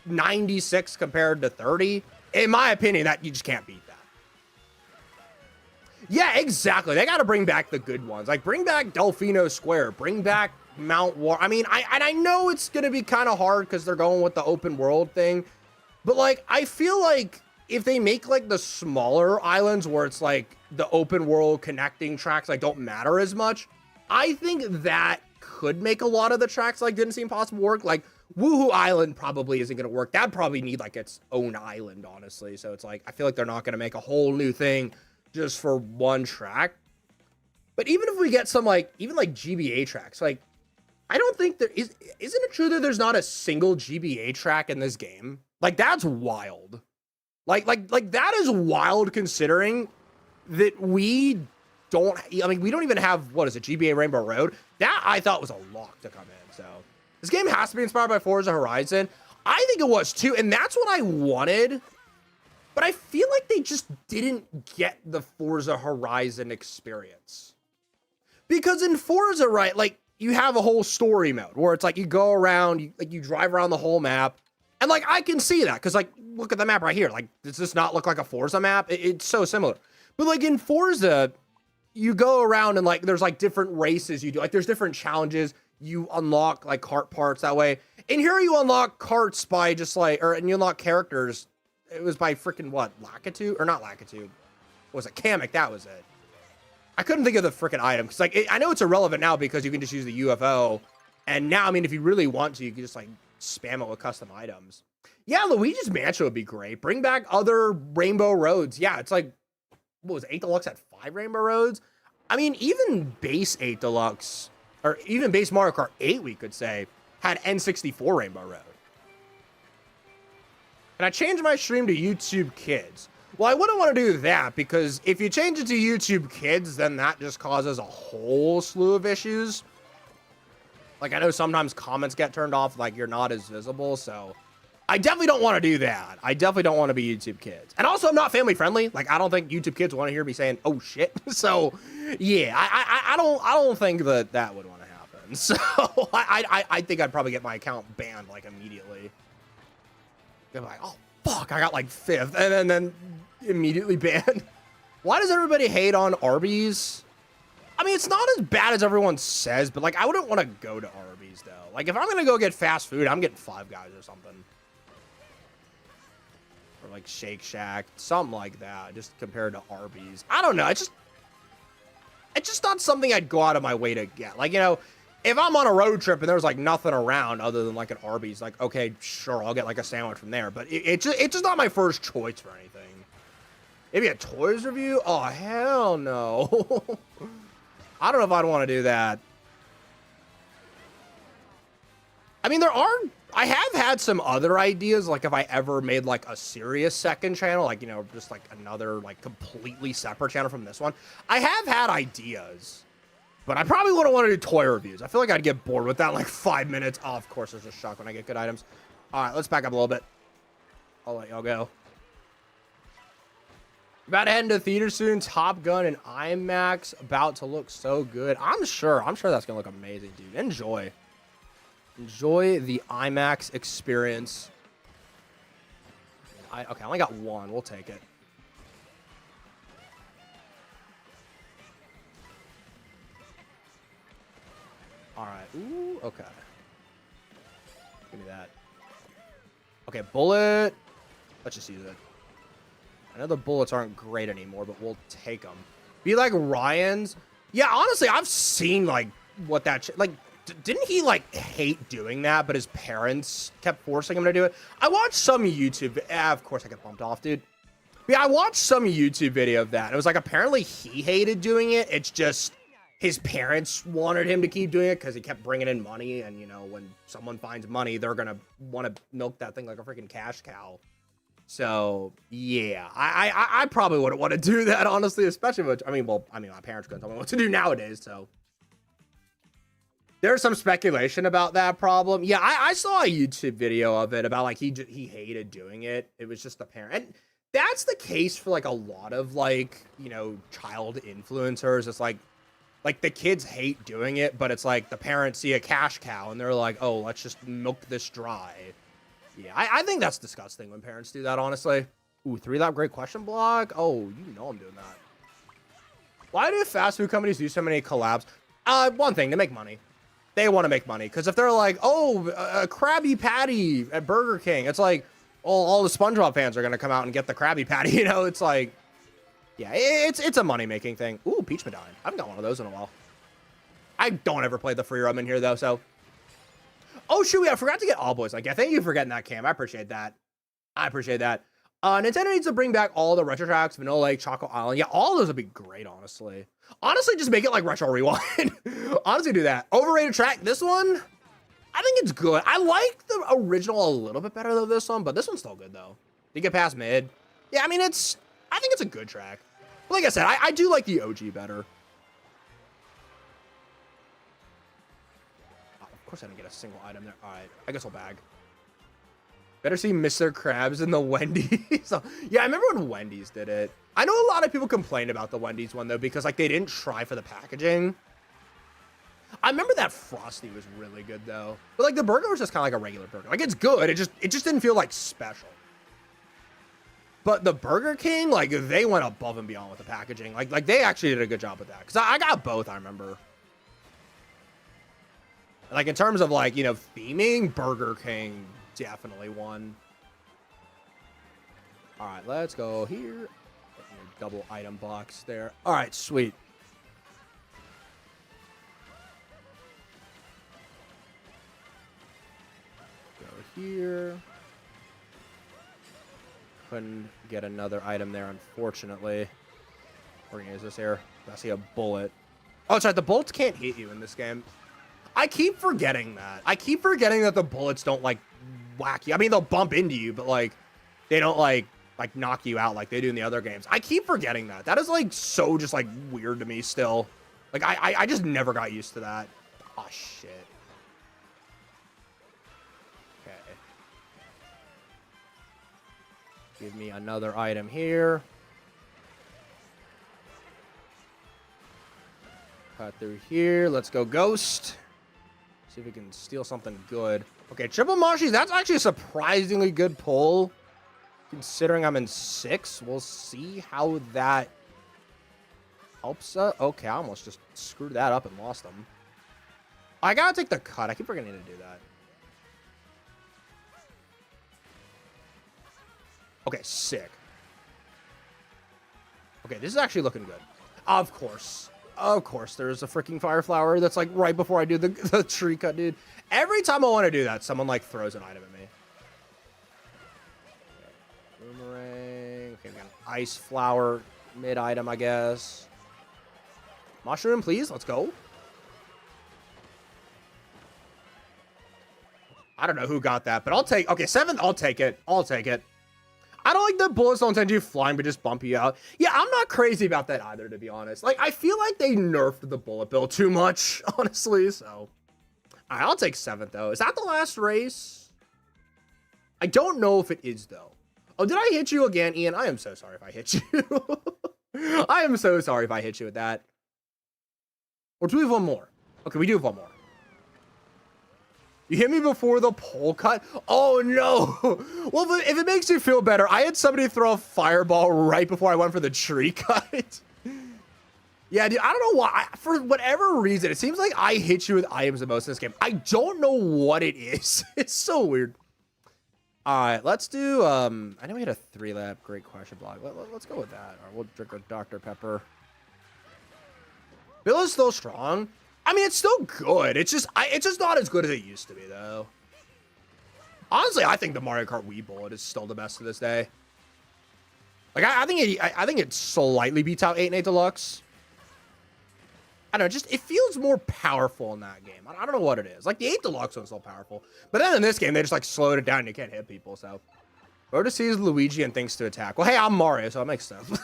96 compared to 30. In my opinion, that you just can't beat that. Yeah, exactly. They got to bring back the good ones. Like, bring back Delfino Square. Bring back Mount War. I mean, I know it's going to be kind of hard because they're going with the open world thing. But, like, I feel like if they make, like, the smaller islands where it's, like, the open world connecting tracks, like, don't matter as much, I think that could make a lot of the tracks, like, didn't seem possible work. Like, Woohoo Island probably isn't going to work. That'd probably need, like, its own island, honestly. So it's, like, I feel like they're not going to make a whole new thing just for one track. But even if we get some like even like GBA tracks, like I don't think there isn't it true that there's not a single GBA track in this game? Like that's wild. Like that is wild considering that we don't, I mean, we don't even have, what is it, GBA Rainbow Road? That I thought was a lock to come in. So this game has to be inspired by Forza Horizon. I think it was too, and that's what I wanted. But I feel like they just didn't get the Forza Horizon experience. Because in Forza, right, like, you have a whole story mode where it's like you go around, you drive around the whole map. And, like, I can see that because, like, look at the map right here. Like, does this not look like a Forza map? It's so similar. But, like, in Forza, you go around and, like, there's, like, different races you do. Like, there's different challenges. You unlock, like, kart parts that way. And here you unlock karts by just, like, and you unlock characters. It was by freaking what? Lakitu? Or not Lakitu. What was it? Kamek, that was it. I couldn't think of the freaking item. Because, like, I know it's irrelevant now because you can just use the UFO. And now, I mean, if you really want to, you can just, like, spam it with custom items. Yeah, Luigi's Mansion would be great. Bring back other Rainbow Roads. Yeah, it's like, what was it, 8 Deluxe had 5 Rainbow Roads? I mean, even base 8 Deluxe, or even base Mario Kart 8, we could say, had N64 Rainbow Road. And I changed my stream to YouTube Kids. Well, I wouldn't want to do that because if you change it to YouTube Kids, then that just causes a whole slew of issues. Like, I know sometimes comments get turned off, like, you're not as visible, so I definitely don't want to do that. I definitely don't want to be YouTube Kids. And also, I'm not family friendly. Like, I don't think YouTube Kids want to hear me saying, oh, shit. So, yeah, I don't think that would want to happen. So, I think I'd probably get my account banned, like, immediately. They're like, oh, fuck, I got, like, 5th, and then immediately banned. Why does everybody hate on Arby's? I mean, it's not as bad as everyone says, but, like, I wouldn't want to go to Arby's, though. Like, if I'm going to go get fast food, I'm getting Five Guys or something. Or, like, Shake Shack, something like that, just compared to Arby's. I don't know. It's just not something I'd go out of my way to get. Like, you know, if I'm on a road trip and there's, like, nothing around other than, like, an Arby's, like, okay, sure, I'll get, like, a sandwich from there. But it's just not my first choice for anything. Maybe a Toys review? Oh, hell no. I don't know if I'd want to do that. I mean, I have had some other ideas, like if I ever made like a serious second channel, like, you know, just like another like completely separate channel from this one. I have had ideas, but I probably wouldn't want to do toy reviews. I feel like I'd get bored with that in like 5 minutes. Oh, of course, there's a shock when I get good items. All right, let's back up a little bit. I'll let y'all go. About to head into theater soon. Top Gun and IMAX about to look so good. I'm sure that's gonna look amazing, dude. Enjoy the IMAX experience. Okay, I only got one. We'll take it. All right. Ooh. Okay. Give me that. Okay, bullet. Let's just use it. I know the bullets aren't great anymore, but we'll take them. Be like Ryan's. Yeah, honestly, I've seen, like, what that... Like, didn't he, like, hate doing that, but his parents kept forcing him to do it? I watched some YouTube... of course I get bumped off, dude. Yeah, I watched some YouTube video of that. It was like, apparently he hated doing it. It's just his parents wanted him to keep doing it because he kept bringing in money. And, you know, when someone finds money, they're going to want to milk that thing like a freaking cash cow. So, yeah, I probably wouldn't want to do that, honestly, especially with, I mean, my parents couldn't tell me what to do nowadays, so. There's some speculation about that problem. Yeah, I saw a YouTube video of it about, like, he hated doing it. It was just the parent. And that's the case for, like, a lot of, like, you know, child influencers. It's like the kids hate doing it, but it's like the parents see a cash cow and they're like, oh, let's just milk this dry. Yeah, I think that's disgusting when parents do that, honestly. Ooh, 3-lap great question block. Oh, you know I'm doing that. Why do fast food companies do so many collabs? One thing, to make money. They want to make money. Because if they're like, oh, a Krabby Patty at Burger King, it's like, oh, all the SpongeBob fans are going to come out and get the Krabby Patty. You know, it's like, yeah, it's a money-making thing. Ooh, Peach Medallion. I haven't got one of those in a while. I don't ever play the free roam in here, though, so... Oh, shoot, I forgot to get All Boys. Like, yeah, thank you for getting that, Cam. I appreciate that. Nintendo needs to bring back all the retro tracks, Vanilla Lake, Choco Island. Yeah, all those would be great, honestly. Honestly, just make it like Retro Rewind. Honestly, do that. Overrated track. This one, I think it's good. I like the original a little bit better than this one, but this one's still good, though. You get past mid. Yeah, I mean, I think it's a good track. But like I said, I do like the OG better. Oh, of course I didn't get a single item there. All right, I guess I'll bag. Better see Mr. Krabs in the Wendy's. So, yeah, I remember when Wendy's did it. I know a lot of people complained about the Wendy's one, though, because, like, they didn't try for the packaging. I remember that Frosty was really good, though. But, like, the burger was just kind of like a regular burger. Like, it's good. It just didn't feel, like, special. But the Burger King, like, they went above and beyond with the packaging. Like they actually did a good job with that. Because I got both, I remember. Like, in terms of, like, you know, theming, Burger King definitely won. All right, let's go here. Double item box there. All right, sweet. Go here. Couldn't get another item there, unfortunately. We're gonna use this here. I see a bullet. Oh, sorry, the bullets can't hit you in this game. I keep forgetting that. I keep forgetting that the bullets don't, like, whack you. I mean, they'll bump into you, but, like, they don't, like knock you out like they do in the other games. I keep forgetting that. That is, like, so just, like, weird to me still. Like, I just never got used to that. Oh, shit. Okay. Give me another item here. Cut through here. Let's go Ghost. See if we can steal something good. Okay, triple Mashis. That's actually a surprisingly good pull. Considering I'm in 6, we'll see how that helps us. Okay, I almost just screwed that up and lost them. I gotta take the cut. I keep forgetting to do that. Okay, sick. Okay, this is actually looking good. Of course. Of course, there's a freaking fire flower that's, like, right before I do the tree cut, dude. Every time I want to do that, someone, like, throws an item at me. Okay. Boomerang. Okay, we got an ice flower mid-item, I guess. Mushroom, please. Let's go. I don't know who got that, but I'll take... Okay, 7th, I'll take it. I'll take it. I don't like the bullets don't send you flying, but just bump you out. Yeah, I'm not crazy about that either, to be honest. Like, I feel like they nerfed the bullet bill too much, honestly, so. All right, I'll take 7th, though. Is that the last race? I don't know if it is, though. Oh, did I hit you again, Ian? I am so sorry if I hit you. I am so sorry if I hit you with that. Or do we have one more? Okay, we do have one more. You hit me before the pole cut? Oh, no. Well, if it makes you feel better, I had somebody throw a fireball right before I went for the tree cut. Yeah, dude, I don't know why. For whatever reason, it seems like I hit you with items the most in this game. I don't know what it is. It's so weird. All right, let's do... I know we had a 3-lap great question block. Let's go with that. All right, we'll drink our Dr. Pepper. Bill is still strong. I mean, it's still good. It's just not as good as it used to be, though. Honestly, I think the Mario Kart Wii Bullet is still the best to this day. Like, I think it slightly beats out 8 and 8 Deluxe. I don't know, just it feels more powerful in that game. I don't know what it is. Like, the 8 Deluxe one's still powerful, but then in this game they just, like, slowed it down and you can't hit people. So, Rhoda sees Luigi and thinks to attack. Well, hey, I'm Mario, so it makes sense.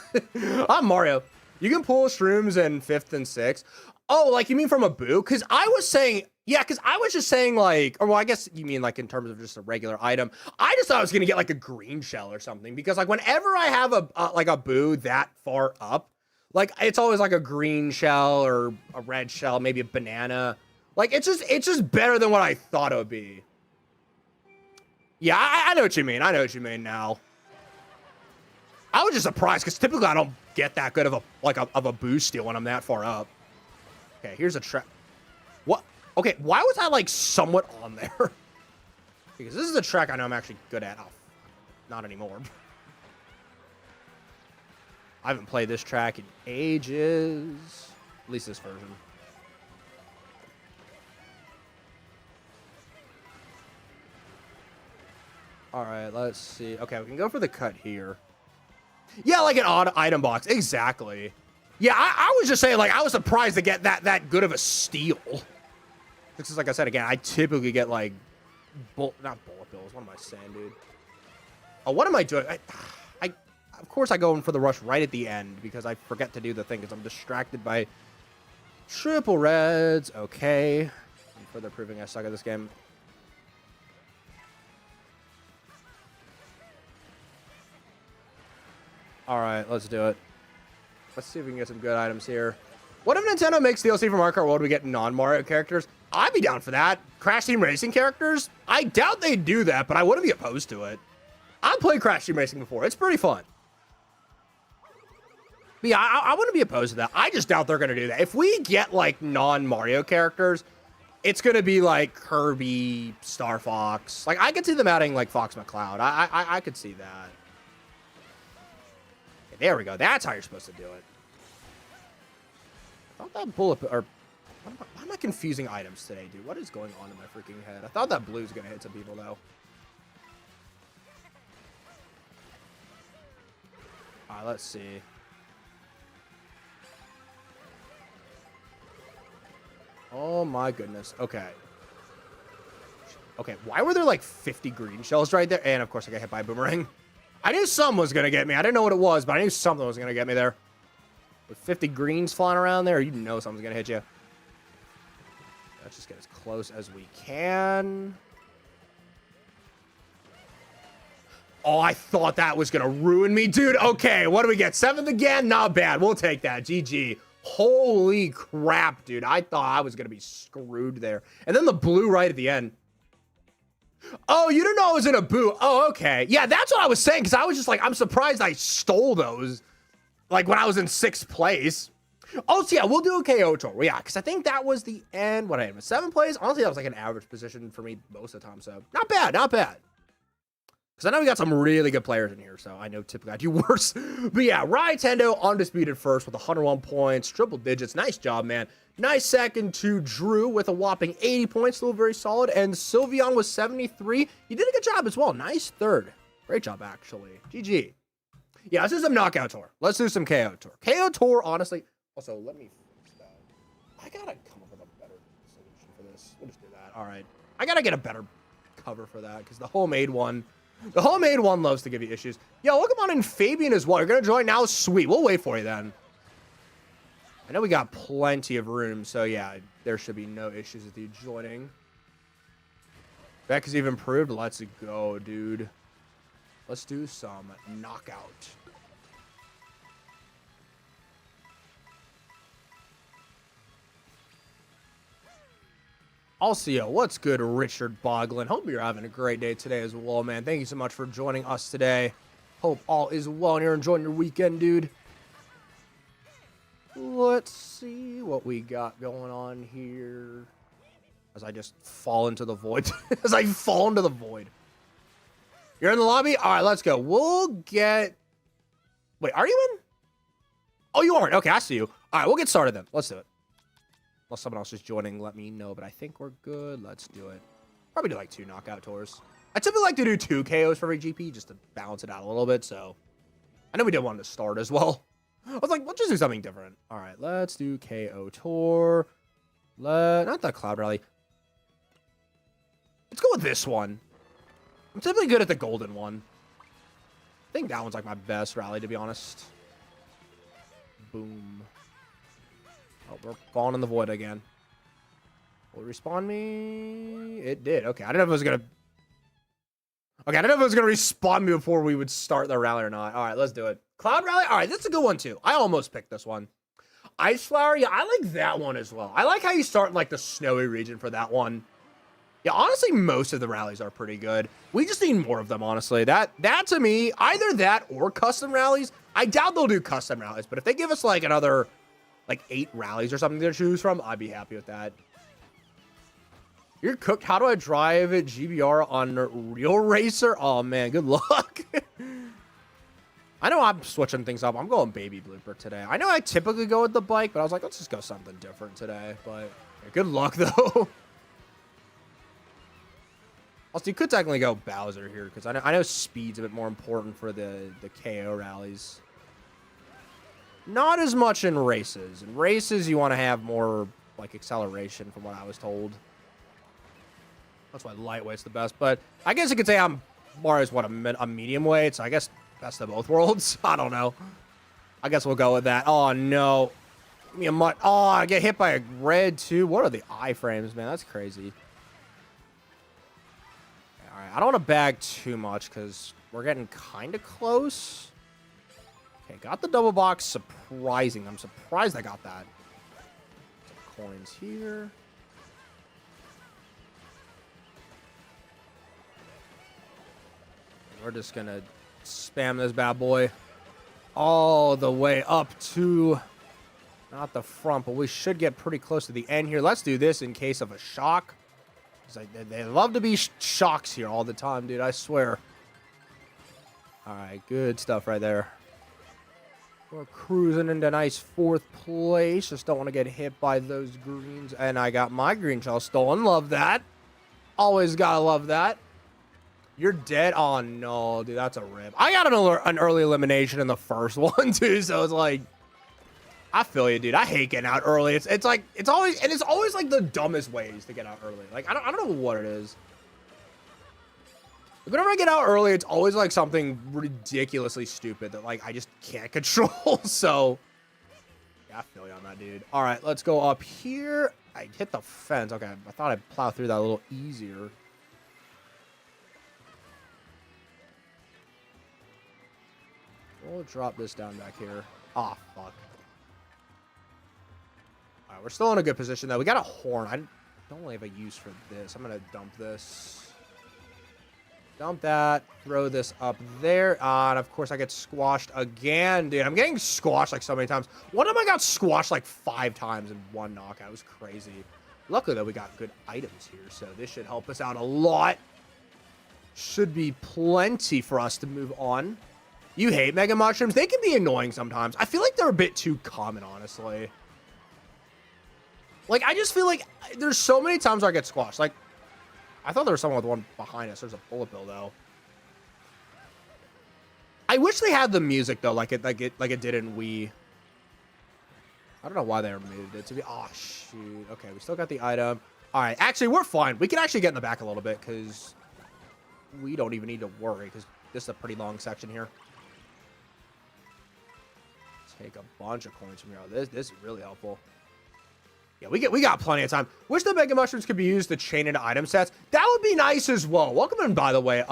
I'm Mario. You can pull shrooms in 5th and 6th. Oh, like, you mean from a boo? Because I was saying, yeah, because I was just saying, like, or well, I guess you mean, like, in terms of just a regular item. I just thought I was going to get, like, a green shell or something. Because, like, whenever I have like, a boo that far up, like, it's always, like, a green shell or a red shell, maybe a banana. Like, it's just better than what I thought it would be. Yeah, I know what you mean. I know what you mean now. I was just surprised, because typically I don't get that good of a boo steal when I'm that far up. Okay, here's a track. What? Okay, why was I, like, somewhat on there? Because this is a track I know I'm actually good at. Oh, not anymore. I haven't played this track in ages. At least this version. All right, let's see. Okay, we can go for the cut here. Yeah, like an odd item box. Exactly. Yeah, I was just saying, like, I was surprised to get that good of a steal. This is, like I said, again, I typically get, like, not bullet bills. What am I saying, dude? Oh, what am I doing? Of course, I go in for the rush right at the end because I forget to do the thing because I'm distracted by triple reds. Okay. I'm further proving I suck at this game. All right, let's do it. Let's see if we can get some good items here. What if Nintendo makes DLC for Mario Kart World we get non-Mario characters? I'd be down for that. Crash Team Racing characters? I doubt they'd do that, but I wouldn't be opposed to it. I've played Crash Team Racing before. It's pretty fun. But yeah, I wouldn't be opposed to that. I just doubt they're going to do that. If we get, like, non-Mario characters, it's going to be, like, Kirby, Star Fox. Like, I could see them adding, like, Fox McCloud. I could see that. Okay, there we go. That's how you're supposed to do it. I thought that bullet... Or, why am I confusing items today, dude? What is going on in my freaking head? I thought that blue's going to hit some people, though. All right, let's see. Oh my goodness. Okay. Okay, why were there like 50 green shells right there? And of course I got hit by a boomerang. I knew some was gonna get me. I didn't know what it was, but I knew something was gonna get me there. With 50 greens flying around there, you know something's gonna hit you. Let's just get as close as we can. Oh, I thought that was gonna ruin me, dude. Okay, what do we get? 7th again? Not bad. We'll take that. GG. Holy crap, dude. I thought I was going to be screwed there. And then the blue right at the end. Oh, you didn't know I was in a boot. Oh, okay. Yeah, that's what I was saying, because I was just like, I'm surprised I stole those, like, when I was in 6th place. Oh, so yeah, we'll do a KO tour. Yeah, because I think that was the end. What I had, 7th place? Honestly, that was like an average position for me most of the time, so not bad, not bad. Because I know we got some really good players in here, so I know typically I do worse. But yeah, Rytendo undisputed first with 101 points, triple digits. Nice job, man. Nice second to Drew with a whopping 80 points, still very solid. And Sylveon with 73. You did a good job as well. Nice third. Great job, actually. GG. Yeah, let's do some knockout tour. Let's do some KO tour. KO tour, honestly. Also, let me fix that. I gotta come up with a better solution for this. We'll just do that. All right. I gotta get a better cover for that because the homemade one. The homemade one loves to give you issues. Yo, welcome on in Fabian as well. You're going to join now? Sweet. We'll wait for you then. I know we got plenty of room, so yeah, there should be no issues with you joining. Beck has even improved. Let's go, dude. Let's do some knockout. Also, what's good, Richard Boglin? Hope you're having a great day today as well, man. Thank you so much for joining us today. Hope all is well and you're enjoying your weekend, dude. Let's see what we got going on here. As I just fall into the void. As I fall into the void. You're in the lobby? All right, let's go. We'll get... Wait, are you in? Oh, you aren't. Okay, I see you. All right, we'll get started then. Let's do it. Unless someone else is joining, let me know. But I think we're good. Let's do it. Probably do like 2 knockout tours. I typically like to do 2 KOs for every GP just to balance it out a little bit. So I know we did one to start as well. I was like, let's just do something different. All right, let's do KO tour. Not the Cloud Rally. Let's go with this one. I'm typically good at the golden one. I think that one's like my best rally, to be honest. Boom. Oh, we're falling in the void again. Will it respawn me? It did. Okay, I don't know if it was going to... Okay, I don't know if it was going to respawn me before we would start the rally or not. All right, let's do it. Cloud Rally? All right, that's a good one, too. I almost picked this one. Ice Flower? Yeah, I like that one as well. I like how you start in, like, the snowy region for that one. Yeah, honestly, most of the rallies are pretty good. We just need more of them, honestly. That to me, either that or custom rallies. I doubt they'll do custom rallies, but if they give us, like, another... like 8 rallies or something to choose from, I'd be happy with that. You're cooked. How do I drive it GBR on Real Racer? Oh, man, good luck. I know I'm switching things up. I'm going baby blooper today. I know I typically go with the bike, but I was like, let's just go something different today. But yeah, good luck, though. Also, you could technically go Bowser here, because I know speed's a bit more important for the KO rallies. Not as much in races. In races, you want to have more, like, acceleration, from what I was told. That's why lightweight's the best. But I guess you could say Mario's, what, a medium weight, so I guess best of both worlds. I don't know. I guess we'll go with that. Oh, no. Give me a mutt. Oh, I get hit by a red, too. What are the iframes, man? That's crazy. All right, I don't want to bag too much, because we're getting kind of close. Okay, got the double box. Surprising. I'm surprised I got that. Some coins here. We're just going to spam this bad boy all the way up to, not the front, but we should get pretty close to the end here. Let's do this in case of a shock. They love to be shocks here all the time, dude. I swear. All right, good stuff right there. We're cruising into nice 4th place. Just don't want to get hit by those greens. And I got my green shell stolen. Love that. Always gotta love that. You're dead. Oh, no, dude. That's a rip. I got an early elimination in the first one, too. So it's like, I feel you, dude. I hate getting out early. It's always like the dumbest ways to get out early. Like, I don't know what it is. Whenever I get out early, it's always like something ridiculously stupid that, like, I just can't control. So, yeah, I feel you on that, dude. All right, let's go up here. I hit the fence. Okay, I thought I'd plow through that a little easier. We'll drop this down back here. Ah, fuck. All right, we're still in a good position, though. We got a horn. I don't really have a use for this. I'm going to dump this. Dump that. Throw this up there. And, of course, I get squashed again, dude. I'm getting squashed, like, so many times. One time I got squashed, like, 5 times in one knockout. It was crazy. Luckily, though, we got good items here, so this should help us out a lot. Should be plenty for us to move on. You hate Mega Mushrooms. They can be annoying sometimes. I feel like they're a bit too common, honestly. Like, I just feel like there's so many times where I get squashed. Like, I thought there was someone with one behind us. There's a bullet bill, though. I wish they had the music, though, like it did in Wii. I don't know why they removed it. Oh, shoot. Okay, we still got the item. All right, actually, we're fine. We can actually get in the back a little bit, because we don't even need to worry, because this is a pretty long section here. Take a bunch of coins from here. Oh, this is really helpful. Yeah, we got plenty of time. Wish the Mega Mushrooms could be used to chain into item sets. That would be nice as well. Welcome in, by the way,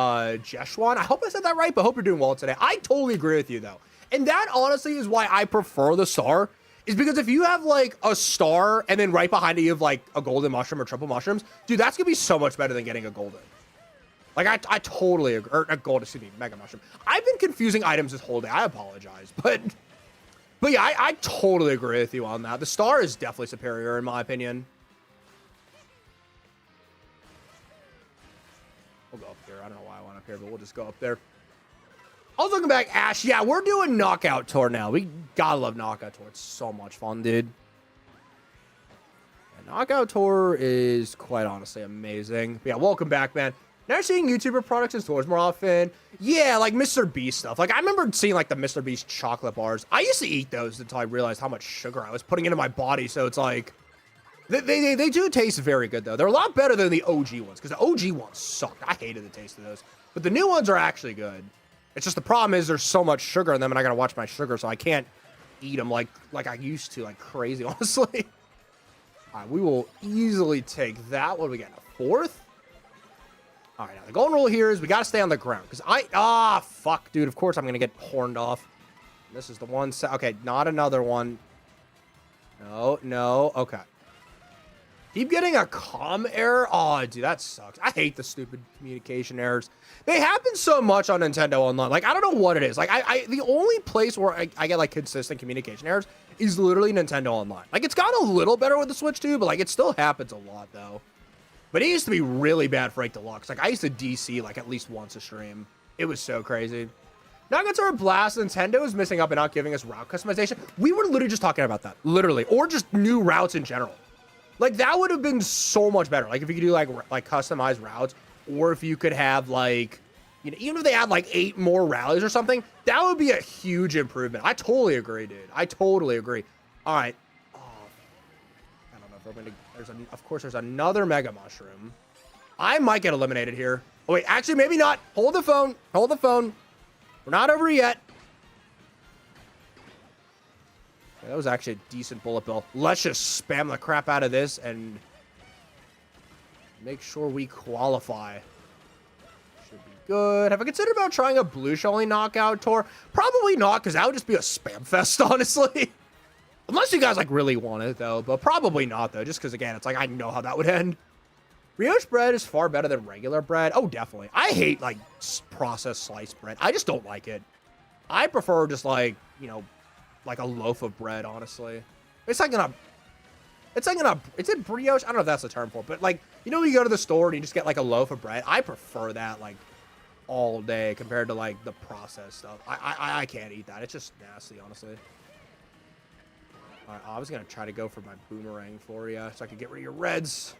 Jess. I hope I said that right, but hope you're doing well today. I totally agree with you, though. And that, honestly, is why I prefer the star. Is because if you have, like, a star, and then right behind it you have, like, a golden mushroom or triple mushrooms, dude, that's going to be so much better than getting a golden. Like, I totally agree. Or a gold, excuse me, Mega Mushroom. I've been confusing items this whole day. I apologize, But yeah, I totally agree with you on that. The star is definitely superior, in my opinion. We'll go up here. I don't know why I went up here, but we'll just go up there. I was looking back, Ash. Yeah, we're doing Knockout Tour now. We gotta love Knockout Tour. It's so much fun, dude. Yeah, Knockout Tour is quite honestly amazing. But yeah, welcome back, man. Now seeing YouTuber products in stores more often. Yeah, like Mr. Beast stuff. Like, I remember seeing, like, the Mr. Beast chocolate bars. I used to eat those until I realized how much sugar I was putting into my body. So it's like, they do taste very good, though. They're a lot better than the OG ones, because the OG ones sucked. I hated the taste of those. But the new ones are actually good. It's just the problem is there's so much sugar in them, and I gotta watch my sugar, so I can't eat them like I used to, like crazy, honestly. All right, we will easily take that. What do we get? A 4th? All right, now the golden rule here is we got to stay on the ground. Because fuck, dude. Of course I'm going to get horned off. This is the one. Okay, not another one. No. Okay. Keep getting a comm error. Oh, dude, that sucks. I hate the stupid communication errors. They happen so much on Nintendo Online. Like, I don't know what it is. Like, the only place where I get, like, consistent communication errors is literally Nintendo Online. Like, it's gotten a little better with the Switch, too, but, like, it still happens a lot, though. But it used to be really bad for Break Deluxe. Like, I used to DC, like, at least once a stream. It was so crazy. Nuggets are a blast. Nintendo is missing up and not giving us route customization. We were literally just talking about that. Literally. Or just new routes in general. Like, that would have been so much better. Like, if you could do, like customized routes. or if you could have like, you know, even if they had like 8 more rallies or something, that would be a huge improvement. I totally agree, dude. I totally agree. All right. Oh, I don't know if we're going to, of course, there's another Mega Mushroom. I might get eliminated here. Oh, wait, actually, maybe not. Hold the phone. Hold the phone. We're not over yet. Okay, that was actually a decent bullet bill. Let's just spam the crap out of this and make sure we qualify. Should be good. Have I considered about trying a blue shell knockout tour? Probably not, because that would just be a spam fest, honestly. Unless you guys, like, really want it, though. But probably not, though, just because, again, it's like I know how that would end. Brioche bread is far better than regular bread. Oh, definitely. I hate, like, processed sliced bread. I just don't like it. I prefer just, like, you know, like a loaf of bread, honestly. It's like it's in brioche? I don't know if that's the term for it, but, like, you know when you go to the store and you just get, like, a loaf of bread? I prefer that, like, all day compared to, like, the processed stuff. I can't eat that. It's just nasty, honestly. All right, I was going to try to go for my boomerang for you so I could get rid of your reds.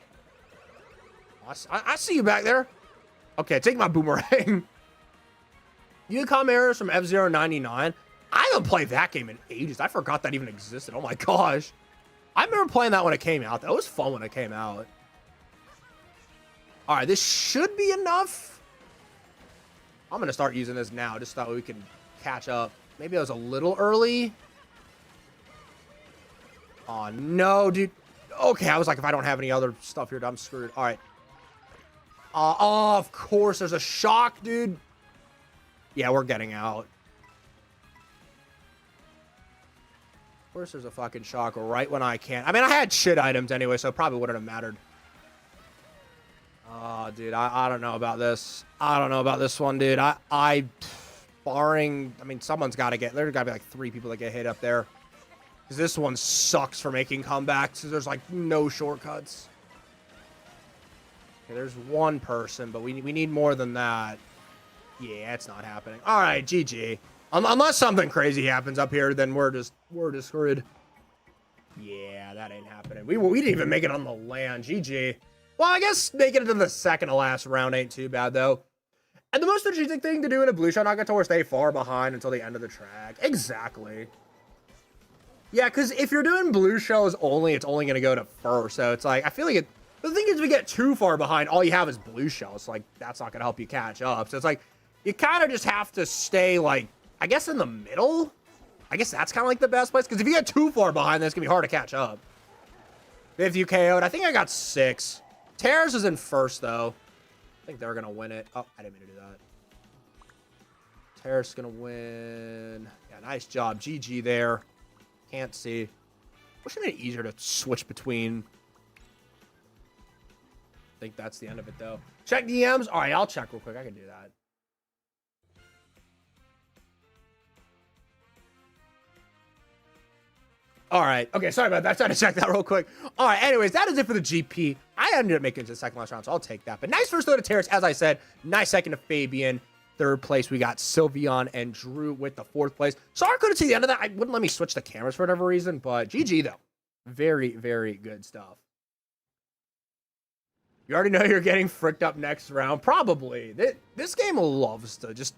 I see you back there. Okay, take my boomerang. Unicom errors from F-Zero 99. I haven't played that game in ages. I forgot that even existed. Oh my gosh. I remember playing that when it came out. That was fun when it came out. All right, this should be enough. I'm going to start using this now just so we can catch up. Maybe I was a little early. Oh, no, dude. Okay, I was like, if I don't have any other stuff here, I'm screwed. All right. Oh, of course, there's a shock, dude. Yeah, we're getting out. Of course, there's a fucking shock right when I can't. I mean, I had shit items anyway, so it probably wouldn't have mattered. Oh, dude, I don't know about this. I don't know about this one, dude. Barring, I mean, someone's got to get, there's got to be like 3 people that get hit up there. Because this one sucks for making comebacks. There's like no shortcuts. Okay, there's 1 person, but we need more than that. Yeah, it's not happening. All right, GG. Unless something crazy happens up here, then we're just screwed. Yeah, that ain't happening. We didn't even make it on the land. GG. Well, I guess making it to the second to last round ain't too bad, though. And the most strategic thing to do in a blue shot knockout tour is stay far behind until the end of the track. Exactly. Yeah, because if you're doing blue shells only, it's only going to go to first. So it's like, I feel like the thing is, if you get too far behind, all you have is blue shells. Like, that's not going to help you catch up. So it's like, you kind of just have to stay, like, I guess in the middle? I guess that's kind of like the best place. Because if you get too far behind, then it's going to be hard to catch up. If you KO'd, I think I got 6. Terrace is in first, though. I think they're going to win it. Oh, I didn't mean to do that. Terrace is going to win. Yeah, nice job. GG there. Can't see. Wish it made it easier to switch between. I think that's the end of it, though. Check DMs. All right, I'll check real quick. I can do that. All right. Okay, sorry about that. I tried to check that real quick. All right, anyways, that is it for the GP. I ended up making it to the second last round, so I'll take that. But nice first throw to Terrace, as I said. Nice second to Fabian. Third place, we got Sylveon and Drew with the 4th place. Sorry I couldn't see the end of that. I wouldn't let me switch the cameras for whatever reason, but GG, though. Very, very good stuff. You already know you're getting fricked up next round. Probably. This game loves to just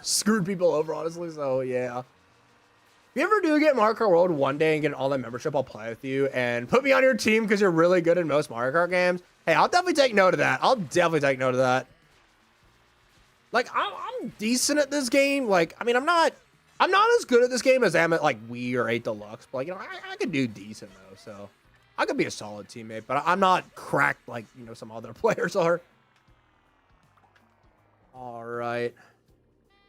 screw people over, honestly, so yeah. If you ever do get Mario Kart World one day and get an all-in membership, I'll play with you and put me on your team because you're really good in most Mario Kart games. Hey, I'll definitely take note of that. I'll definitely take note of that. Like, I'm decent at this game. Like, I mean, I'm not as good at this game as I am at, like, Wii or 8 Deluxe. But, like, you know, I could do decent, though. So, I could be a solid teammate. But I'm not cracked like, you know, some other players are. All right.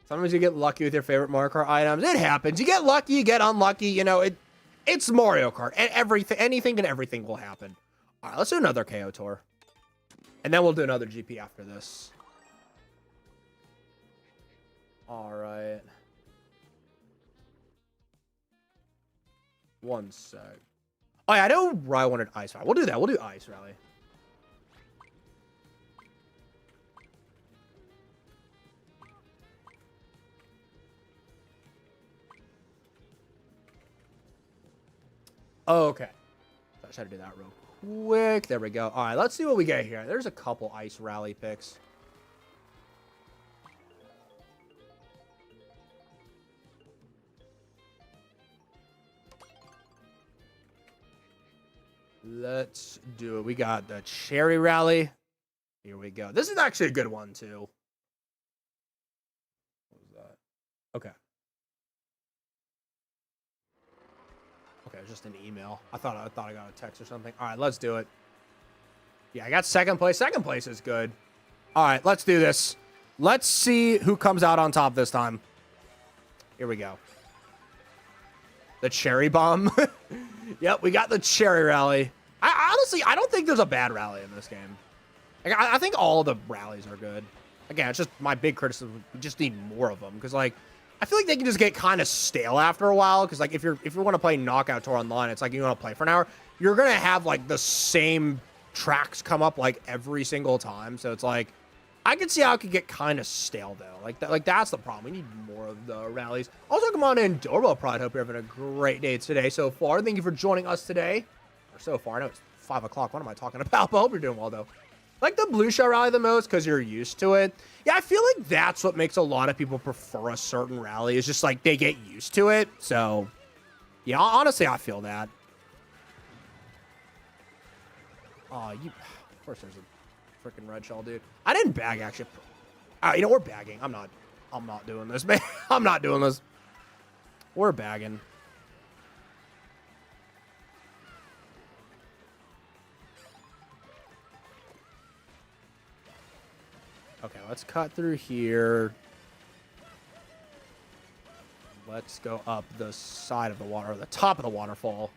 Sometimes you get lucky with your favorite Mario Kart items. It happens. You get lucky, you get unlucky. You know, it's Mario Kart. And anything and everything will happen. All right, let's do another KO tour. And then we'll do another GP after this. All right. One sec. Oh, yeah, I know where I wanted Ice Rally. We'll do that. We'll do Ice Rally. Okay. I tried to do that real quick. There we go. All right, let's see what we get here. There's a couple Ice Rally picks. Let's do it. We got the cherry rally. Here we go. This is actually a good one, too. What was that? Okay. Okay, it's just an email. I thought I got a text or something. All right, let's do it. Yeah, I got second place. Second place is good. All right, let's do this. Let's see who comes out on top this time. Here we go. The cherry bomb. Yep, we got the cherry rally. Honestly, I don't think there's a bad rally in this game. Like, I think all the rallies are good. Again, it's just my big criticism. We just need more of them because, like, I feel like they can just get kind of stale after a while. Because, like, if you want to play Knockout Tour online, it's like you want to play for an hour. You're gonna have like the same tracks come up like every single time. So it's like I can see how it could get kind of stale though. Like that's the problem. We need more of the rallies. Also, come on in, Dorbo Pride. Hope you're having a great day today so far. Thank you for joining us today. Or so far. I know it's 5 o'clock. What am I talking about? But I hope you're doing well though. Like the blue shell rally the most because you're used to it. Yeah, I feel like that's what makes a lot of people prefer a certain rally. Is just like they get used to it. So yeah, honestly, I feel that. Oh, of course there's a freaking red shell, dude. I didn't bag, actually. You know, we're bagging. I'm not doing this, man. I'm not doing this. We're bagging. Okay, let's cut through here. Let's go up the side of the water, or the top of the waterfall.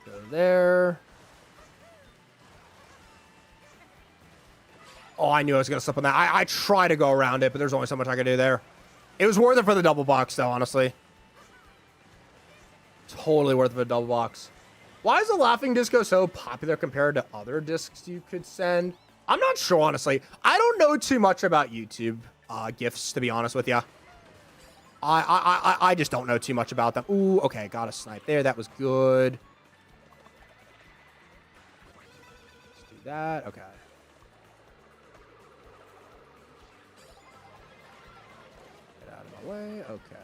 Go there. Oh, I knew I was going to slip on that. I try to go around it, but there's only so much I could do there. It was worth it for the double box, though, honestly. Totally worth it for the double box. Why is the laughing disco so popular compared to other discs you could send? I'm not sure, honestly. I don't know too much about YouTube GIFs, to be honest with you. I just don't know too much about them. Ooh, okay, got a snipe there. That was good. Let's do that. Okay. Way. Okay.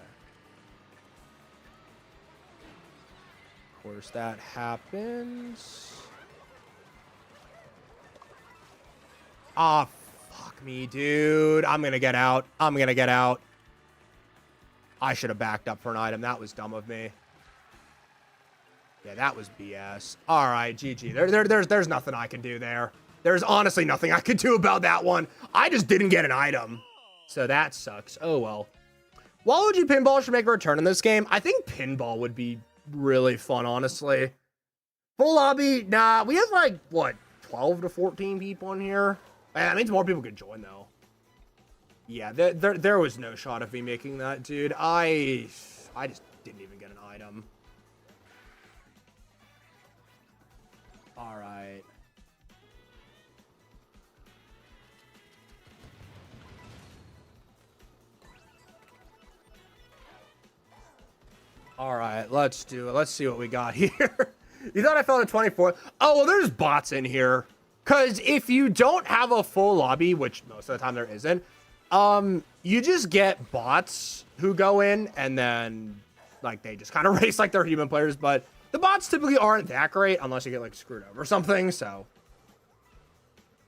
Of course, that happens. Ah, fuck me, dude. I'm gonna get out. I'm gonna get out. I should have backed up for an item. That was dumb of me. Yeah, that was BS. All right, GG. There's nothing I can do there. There's honestly nothing I could do about that one. I just didn't get an item. So that sucks. Oh, well. Waluigi Pinball should make a return in this game. I think Pinball would be really fun, honestly. Full lobby, nah. We have like, what, 12 to 14 people in here? That means more people could join, though. Yeah, there was no shot of me making that, dude. I just didn't even get an item. All right. All right, let's do it. Let's see what we got here. You thought I fell to 24? Oh, well, there's bots in here. Because if you don't have a full lobby, which most of the time there isn't, you just get bots who go in and then, like, they just kind of race like they're human players. But the bots typically aren't that great unless you get, like, screwed over or something, so.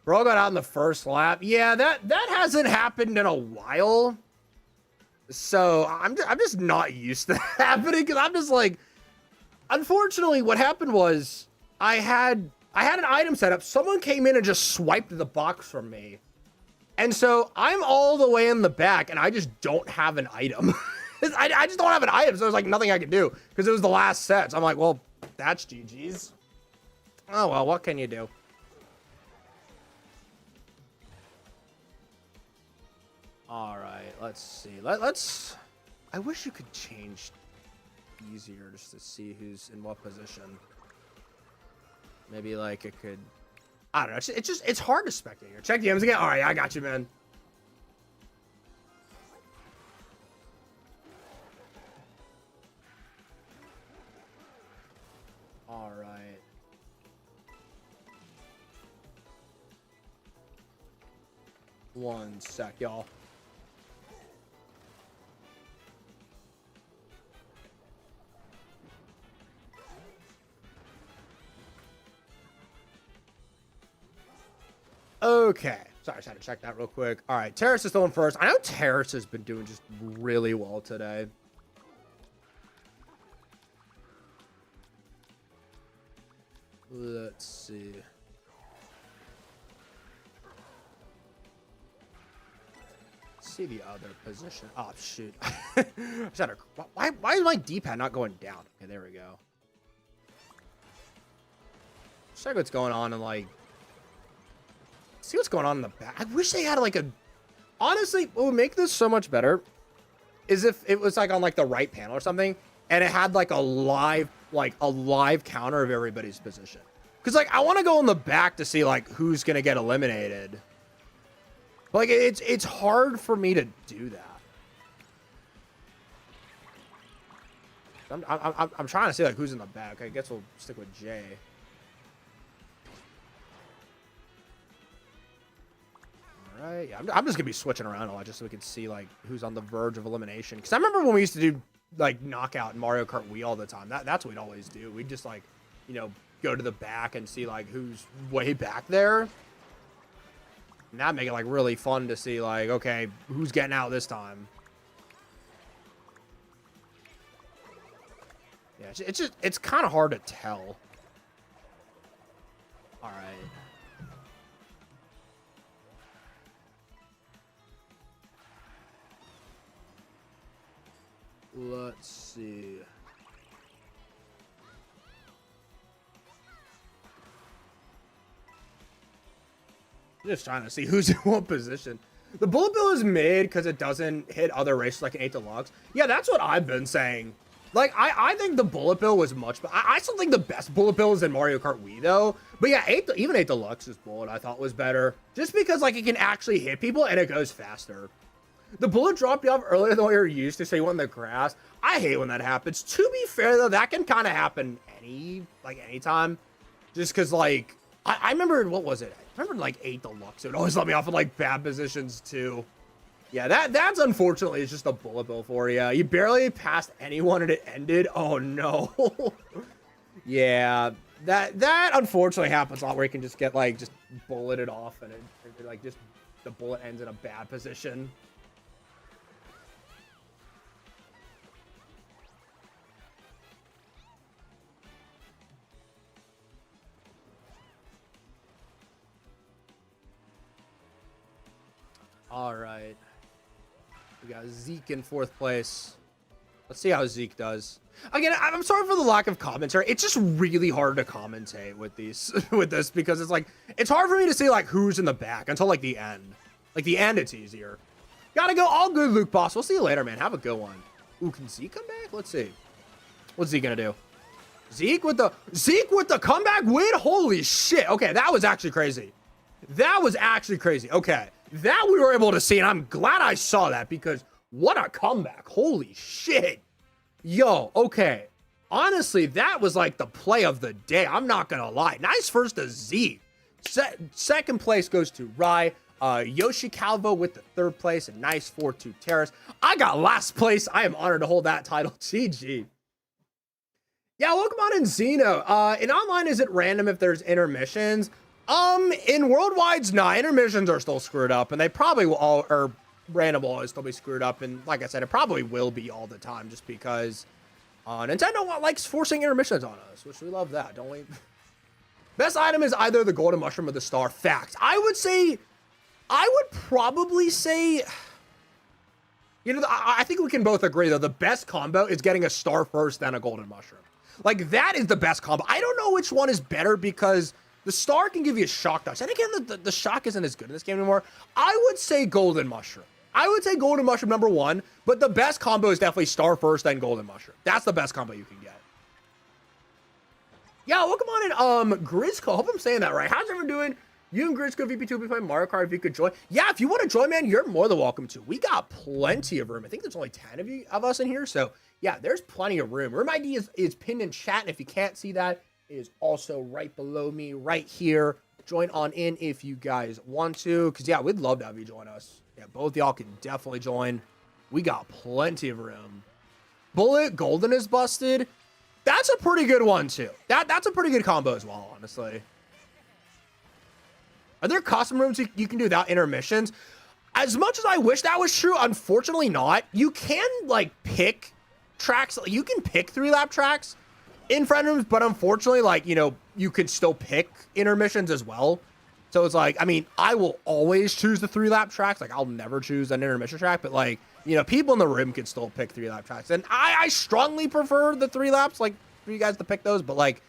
Bro got out in the first lap. Yeah, that hasn't happened in a while. So I'm just not used to that happening because I'm just like, unfortunately, what happened was I had an item set up. Someone came in and just swiped the box from me. And so I'm all the way in the back and I just don't have an item. I just don't have an item. So there's like nothing I can do because it was the last set. So I'm like, well, that's GG's. Oh, well, what can you do? All right, let's see. Let's. I wish you could change easier just to see who's in what position. Maybe like it could. I don't know. It's hard to spectate here. Check DMs again. All right, I got you, man. All right. One sec, y'all. Okay. Sorry, I just had to check that real quick. All right, Terrace is still in first. I know Terrace has been doing just really well today. Let's see. Let's see the other position. Oh, shoot. Why is my D-pad not going down? Okay, there we go. Check what's going on and, like... See what's going on in the back. I wish they had, like, a... Honestly, what would make this so much better is if it was, like, on, like, the right panel or something, and it had, like, a live counter of everybody's position. Because, like, I want to go in the back to see, like, who's going to get eliminated. But, like, it's hard for me to do that. I'm trying to see, like, who's in the back. I guess we'll stick with Jay. All right. Yeah, I'm just going to be switching around a lot just so we can see, like, who's on the verge of elimination. Because I remember when we used to do, like, knockout in Mario Kart Wii all the time. That's what we'd always do. We'd just, like, you know, go to the back and see, like, who's way back there. And that'd make it, like, really fun to see, like, okay, who's getting out this time. Yeah, it's kind of hard to tell. All right. Let's see. Just trying to see who's in what position. The bullet bill is mid because it doesn't hit other races like an 8 Deluxe. Yeah, that's what I've been saying. Like, I think the bullet bill was much better. I still think the best bullet bill is in Mario Kart Wii, though. But yeah, even 8 Deluxe's bullet I thought was better. Just because, like, it can actually hit people and it goes faster. The bullet dropped you off earlier than what you're used to, so you went in the grass. I hate when that happens. To be fair, though, that can kind of happen anytime. Just because, like... I remember, what was it? I remember, like, 8 Deluxe. It would always let me off in, like, bad positions, too. Yeah, that's unfortunately is just a bullet bill for you. You barely passed anyone and it ended. Oh, no. Yeah, that unfortunately happens a lot where you can just get, like, just bulleted off and it like, just the bullet ends in a bad position. All right. We got Zeke in 4th place. Let's see how Zeke does. Again, I'm sorry for the lack of commentary. It's just really hard to commentate with these, with this, because it's like, it's hard for me to see, like, who's in the back until, like, the end. Like, the end, it's easier. Gotta go. All good, Luke Boss. We'll see you later, man. Have a good one. Ooh, can Zeke come back? Let's see. What's Zeke gonna do? Zeke with the comeback win? Holy shit. Okay, that was actually crazy. That was actually crazy. Okay. That we were able to see, and I'm glad I saw that because what a comeback. Holy shit. Yo, okay. Honestly, that was like the play of the day. I'm not going to lie. Nice first to Zeke. Second place goes to Rai. Yoshi Calvo with the 3rd place. A nice 4-2 Terrace. I got last place. I am honored to hold that title. GG. Yeah, welcome on in Xeno. In online, is it random if there's intermissions? In Worldwide's, nah, intermissions are still screwed up, and they probably will all, or random will always still be screwed up, and like I said, it probably will be all the time, just because, Nintendo likes forcing intermissions on us, which we love that, don't we? Best item is either the golden mushroom or the star. Fact. I would probably say, you know, I think we can both agree, though, the best combo is getting a star first, then a golden mushroom. Like, that is the best combo. I don't know which one is better, because the star can give you a shock dodge. And again, the shock isn't as good in this game anymore. I would say golden mushroom. I would say golden mushroom number 1, but the best combo is definitely star first, then golden mushroom. That's the best combo you can get. Yeah, welcome on in, Grizco. Hope I'm saying that right. How's everyone doing? You and Grizco VP2 will be playing Mario Kart if you could join. Yeah, if you want to join, man, you're more than welcome to. We got plenty of room. I think there's only 10 of us in here, so yeah, there's plenty of room. Room ID is pinned in chat, and if you can't see that, it is also right below me, right here. Join on in if you guys want to, because, yeah, we'd love to have you join us. Yeah, both y'all can definitely join. We got plenty of room. Bullet Golden is busted. That's a pretty good one, too. That's a pretty good combo as well, honestly. Are there custom rooms you can do without intermissions? As much as I wish that was true, unfortunately not. You can like pick tracks. You can pick 3-lap tracks in friend rooms, but unfortunately, like, you know, you could still pick intermissions as well. So it's like, I mean, I will always choose the 3-lap tracks. Like, I'll never choose an intermission track, but like, you know, people in the room could still pick 3-lap tracks. And I strongly prefer the 3 laps, like, for you guys to pick those, but like,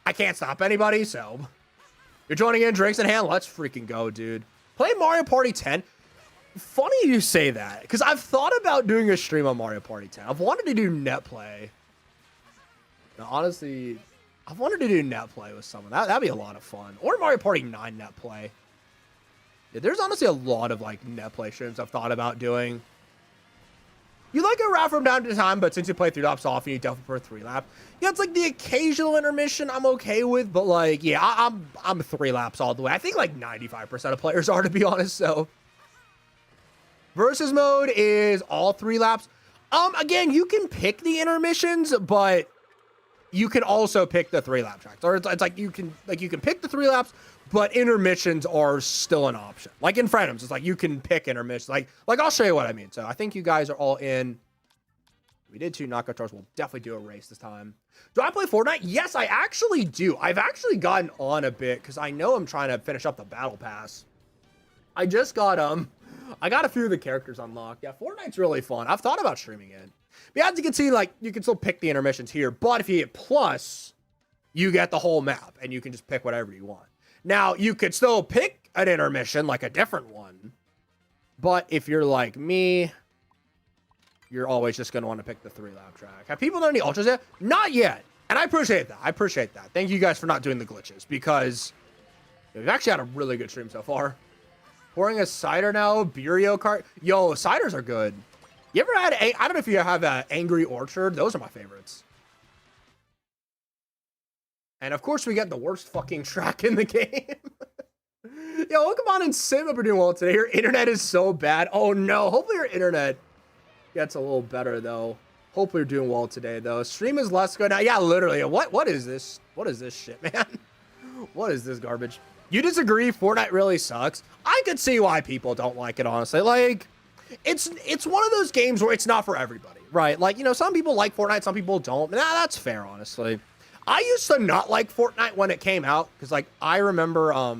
I can't stop anybody, so. You're joining in, drinks in hand. Let's freaking go, dude. Play Mario Party 10. Funny you say that, because I've thought about doing a stream on Mario Party 10. I've wanted to do net play. Now, honestly, I've wanted to do net play with someone. That'd be a lot of fun. Or Mario Party 9 net play. Yeah, there's honestly a lot of like net play streams I've thought about doing. You like a wrap from time to time, but since you play 3 laps often, you definitely prefer 3-lap. Yeah, it's like the occasional intermission I'm okay with, but like, yeah, I'm 3 laps all the way. I think like 95% of players are, to be honest, so. Versus mode is all 3 laps. Again, you can pick the intermissions, but you can also pick the 3-lap tracks. Or it's like you can pick the 3 laps, but intermissions are still an option. Like in Friendoms, it's like you can pick intermissions. Like I'll show you what I mean. So I think you guys are all in. We did 2 knockout tours. We'll definitely do a race this time. Do I play Fortnite? Yes, I actually do. I've actually gotten on a bit because I know I'm trying to finish up the battle pass. I just got I got a few of the characters unlocked. Yeah, Fortnite's really fun. I've thought about streaming it. But as you can see, like, you can still pick the intermissions here, but if you hit plus, you get the whole map, and you can just pick whatever you want. Now, you could still pick an intermission, like a different one, but if you're like me, you're always just going to want to pick the 3-lap track. Have people done any ultras yet? Not yet, and I appreciate that. I appreciate that. Thank you guys for not doing the glitches, because we've actually had a really good stream so far. Pouring a cider now, Burio Kart. Yo, ciders are good. You ever had, I don't know if you have an Angry Orchard. Those are my favorites. And of course, we get the worst fucking track in the game. Yo, welcome on and Sim. Hope you're doing well today. Your internet is so bad. Oh no, hopefully your internet gets a little better though. Hopefully you're doing well today though. Stream is less good now. Yeah, literally. What is this? What is this shit, man? What is this garbage? You disagree? Fortnite really sucks. I could see why people don't like it, honestly. Like, it's one of those games where it's not for everybody, right? Like, you know, some people like Fortnite, some people don't. Nah, that's fair, honestly. I used to not like Fortnite when it came out, because, like, I remember, how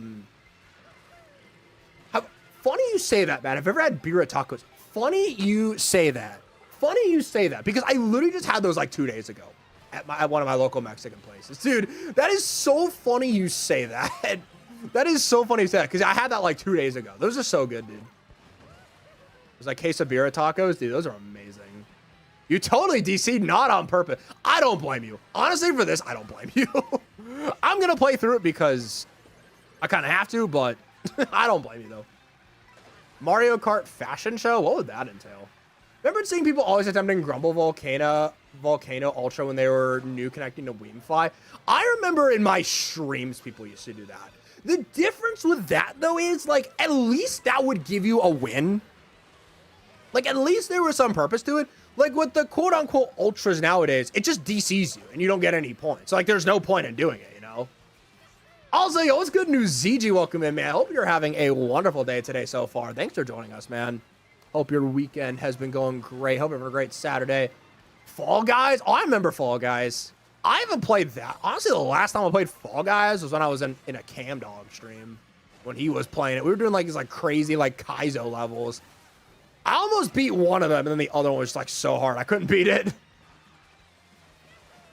funny you say that, man. I've ever had beer at tacos. Funny you say that. Funny you say that, because I literally just had those, like, 2 days ago at one of my local Mexican places. Dude, that is so funny you say that. That is so funny you say that, because I had that, like, 2 days ago. Those are so good, dude. There's like quesadilla tacos. Dude, those are amazing. You totally DC'd, not on purpose. I don't blame you. Honestly, for this, I don't blame you. I'm going to play through it because I kind of have to, but I don't blame you, though. Mario Kart fashion show? What would that entail? Remember seeing people always attempting Grumble Volcano Ultra when they were new connecting to Weemfly? I remember in my streams, people used to do that. The difference with that, though, is, like, at least that would give you a win. Like, at least there was some purpose to it. Like, with the quote-unquote ultras nowadays, it just DCs you, and you don't get any points. Like, there's no point in doing it, you know? Also, yo, what's good, New ZG? Welcome in, man. I hope you're having a wonderful day today so far. Thanks for joining us, man. Hope your weekend has been going great. Hope you're having a great Saturday. Fall Guys? Oh, I remember Fall Guys. I haven't played that. Honestly, the last time I played Fall Guys was when I was in a Cam Dog stream. When he was playing it. We were doing, like, these, like, crazy, like, Kaizo levels. I almost beat one of them, and then the other one was just, like, so hard. I couldn't beat it.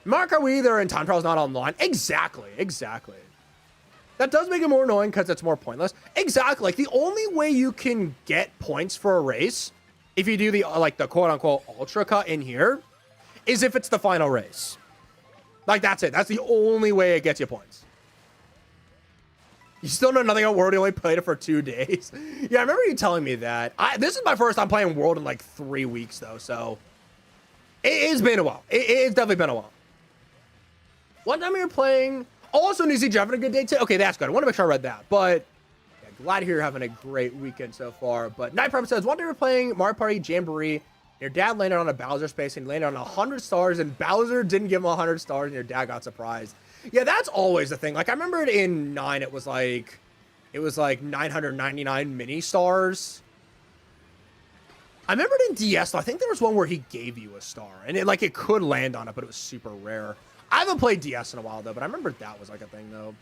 Mark, are we either in time trials not online? Exactly. Exactly. That does make it more annoying because it's more pointless. Exactly. Like, the only way you can get points for a race, if you do the, like, the quote-unquote ultra cut in here, is if it's the final race. Like, that's it. That's the only way it gets you points. You still know nothing about World. You only played it for 2 days. Yeah, I remember you telling me that. This is my first time playing World in like 3 weeks, though, so it's been a while. It's definitely been a while. What time are you playing? Also, New Zealand, having a good day too? Okay, that's good. I want to make sure I read that. But yeah, glad to hear you're having a great weekend so far. But Night Prep says, one day we're playing Mario Party Jamboree. Your dad landed on a Bowser space and landed on 100 stars, and Bowser didn't give him 100 stars, and your dad got surprised. Yeah, that's always the thing. Like, I remember it in 9, it was like, It was like 999 mini stars. I remember in DS, though, I think there was one where he gave you a star, and it could land on it, but it was super rare. I haven't played DS in a while, though, but I remember that was like a thing, though.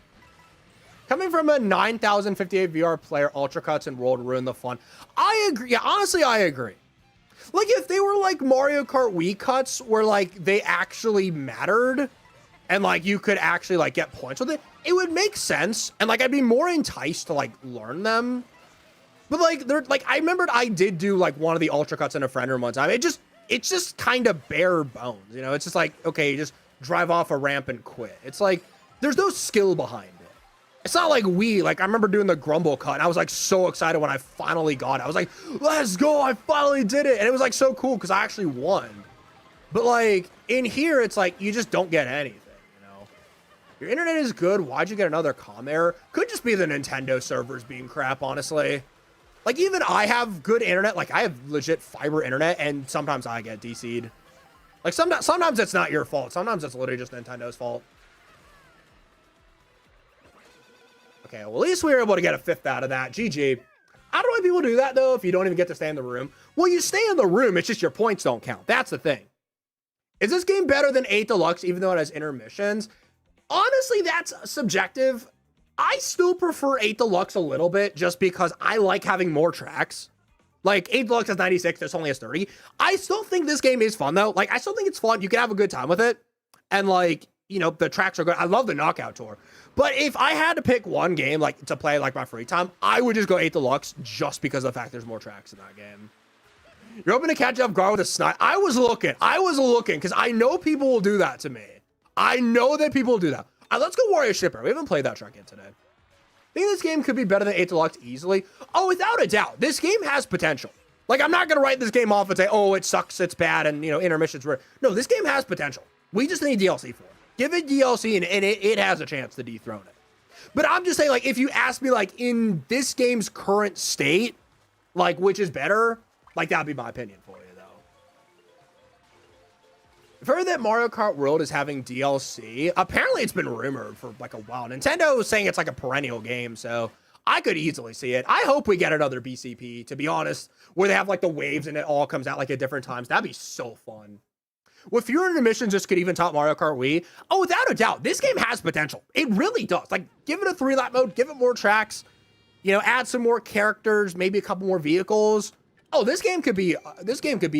Coming from a 9,058 VR player, Ultra Cuts and World ruin the fun. I agree. Yeah, honestly, I agree. Like, if they were like Mario Kart Wii Cuts, where like they actually mattered, and like you could actually like get points with it, it would make sense, and like I'd be more enticed to like learn them. But like they're like, I remembered I did do like one of the Ultra Cuts in a friend room one time. It's just kind of bare bones, you know. It's just like, okay, you just drive off a ramp and quit. It's like there's no skill behind it. It's not like Wii. Like I remember doing the Grumble Cut, and I was like so excited when I finally got it. I was like, let's go, I finally did it. And it was like so cool because I actually won. But like in here, it's like you just don't get anything, you know. Your internet is good. Why'd you get another comm error? Could just be the Nintendo servers being crap, honestly. Like even I have good internet. Like I have legit fiber internet, and sometimes I get DC'd. Like sometimes it's not your fault. Sometimes it's literally just Nintendo's fault. Okay, well, at least we were able to get a 5th out of that. GG. How do people do that, though, if you don't even get to stay in the room? Well, you stay in the room. It's just your points don't count. That's the thing. Is this game better than 8 Deluxe, even though it has intermissions? Honestly, that's subjective. I still prefer 8 Deluxe a little bit, just because I like having more tracks. Like, 8 Deluxe has 96. This only has 30. I still think this game is fun, though. Like, I still think it's fun. You can have a good time with it. And, like, you know, the tracks are good. I love the Knockout Tour. But if I had to pick one game, like, to play, like, my free time, I would just go 8 Deluxe just because of the fact there's more tracks in that game. You're hoping to catch up guard with a snipe. I was looking, because I know people will do that to me. I know that people will do that. Let's go Warrior Shipper. We haven't played that track yet today. I think this game could be better than 8 Deluxe easily. Oh, without a doubt. This game has potential. Like, I'm not going to write this game off and say, oh, it sucks, it's bad, and, you know, intermissions were... No, this game has potential. We just need DLC for it. Give it DLC, and it has a chance to dethrone it. But I'm just saying, like, if you ask me, like, in this game's current state, like, which is better, like, that'd be my opinion for you, though. I've heard that Mario Kart World is having DLC. Apparently, it's been rumored for, like, a while. Nintendo is saying it's, like, a perennial game, so I could easily see it. I hope we get another BCP, to be honest, where they have, like, the waves and it all comes out, like, at different times. That'd be so fun. With fewer intermissions, this could even top Mario Kart Wii. Oh, without a doubt, this game has potential. It really does. Like, give it a 3-lap mode, give it more tracks, you know, add some more characters, maybe a couple more vehicles. Oh, this game could be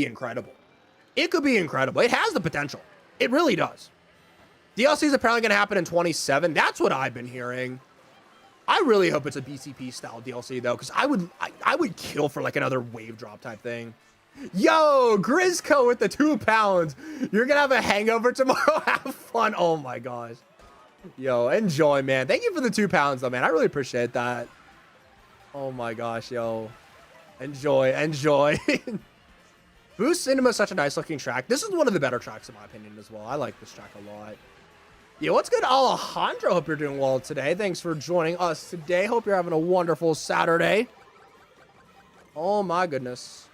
incredible. It could be incredible. It has the potential. It really does. DLC is apparently going to happen in 27. That's what I've been hearing. I really hope it's a BCP style DLC though, because I would kill for like another wave drop type thing. Yo, Grizco with the 2 pounds. You're gonna have a hangover tomorrow. Have fun. Oh my gosh. Yo, enjoy, man. Thank you for the 2 pounds though, man. I really appreciate that. Oh my gosh, yo. Enjoy. Boost Cinema is such a nice looking track. This is one of the better tracks in my opinion as well. I like this track a lot. Yo, what's good, Alejandro? Hope you're doing well today. Thanks for joining us today. Hope you're having a wonderful Saturday. Oh my goodness.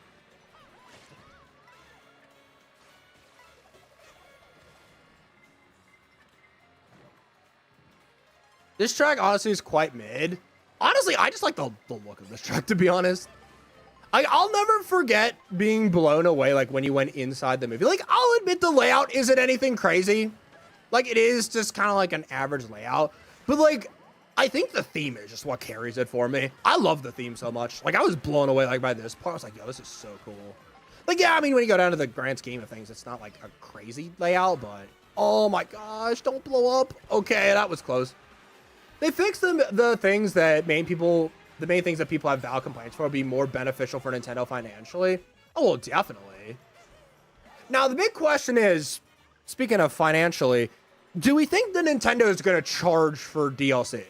This track honestly is quite mid. Honestly, I just like the look of this track, to be honest. I'll never forget being blown away like when you went inside the movie. Like, I'll admit the layout isn't anything crazy. Like, it is just kind of like an average layout. But like, I think the theme is just what carries it for me. I love the theme so much. Like, I was blown away like by this part. I was like, yo, this is so cool. Like, yeah, I mean, when you go down to the grand scheme of things, it's not like a crazy layout, but oh my gosh, don't blow up. Okay, that was close. They fixed the things that the main things that people have valid complaints for, be more beneficial for Nintendo financially. Oh, well, definitely. Now, the big question is, speaking of financially, do we think the Nintendo is going to charge for DLC?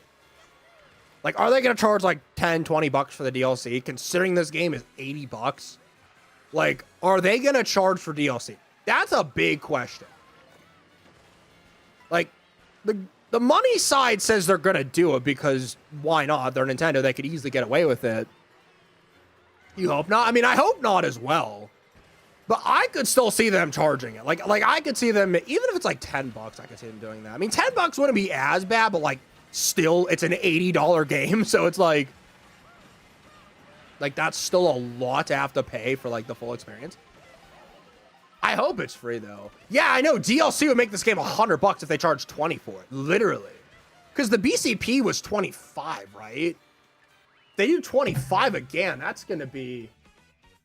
Like, are they going to charge like 10, 20 bucks for the DLC, considering this game is 80 bucks? Like, are they going to charge for DLC? That's a big question. Like, the money side says they're going to do it because why not? They're Nintendo. They could easily get away with it. You hope not? I mean, I hope not as well. But I could still see them charging it. Like I could see them, even if it's like 10 bucks, I could see them doing that. I mean, 10 bucks wouldn't be as bad, but like still, it's an $80 game. So it's like that's still a lot to have to pay for like the full experience. I hope it's free though. Yeah, I know DLC would make this game $100 if they charged 20 for it, literally. Because the BCP was 25, right? They do 25 again. That's gonna be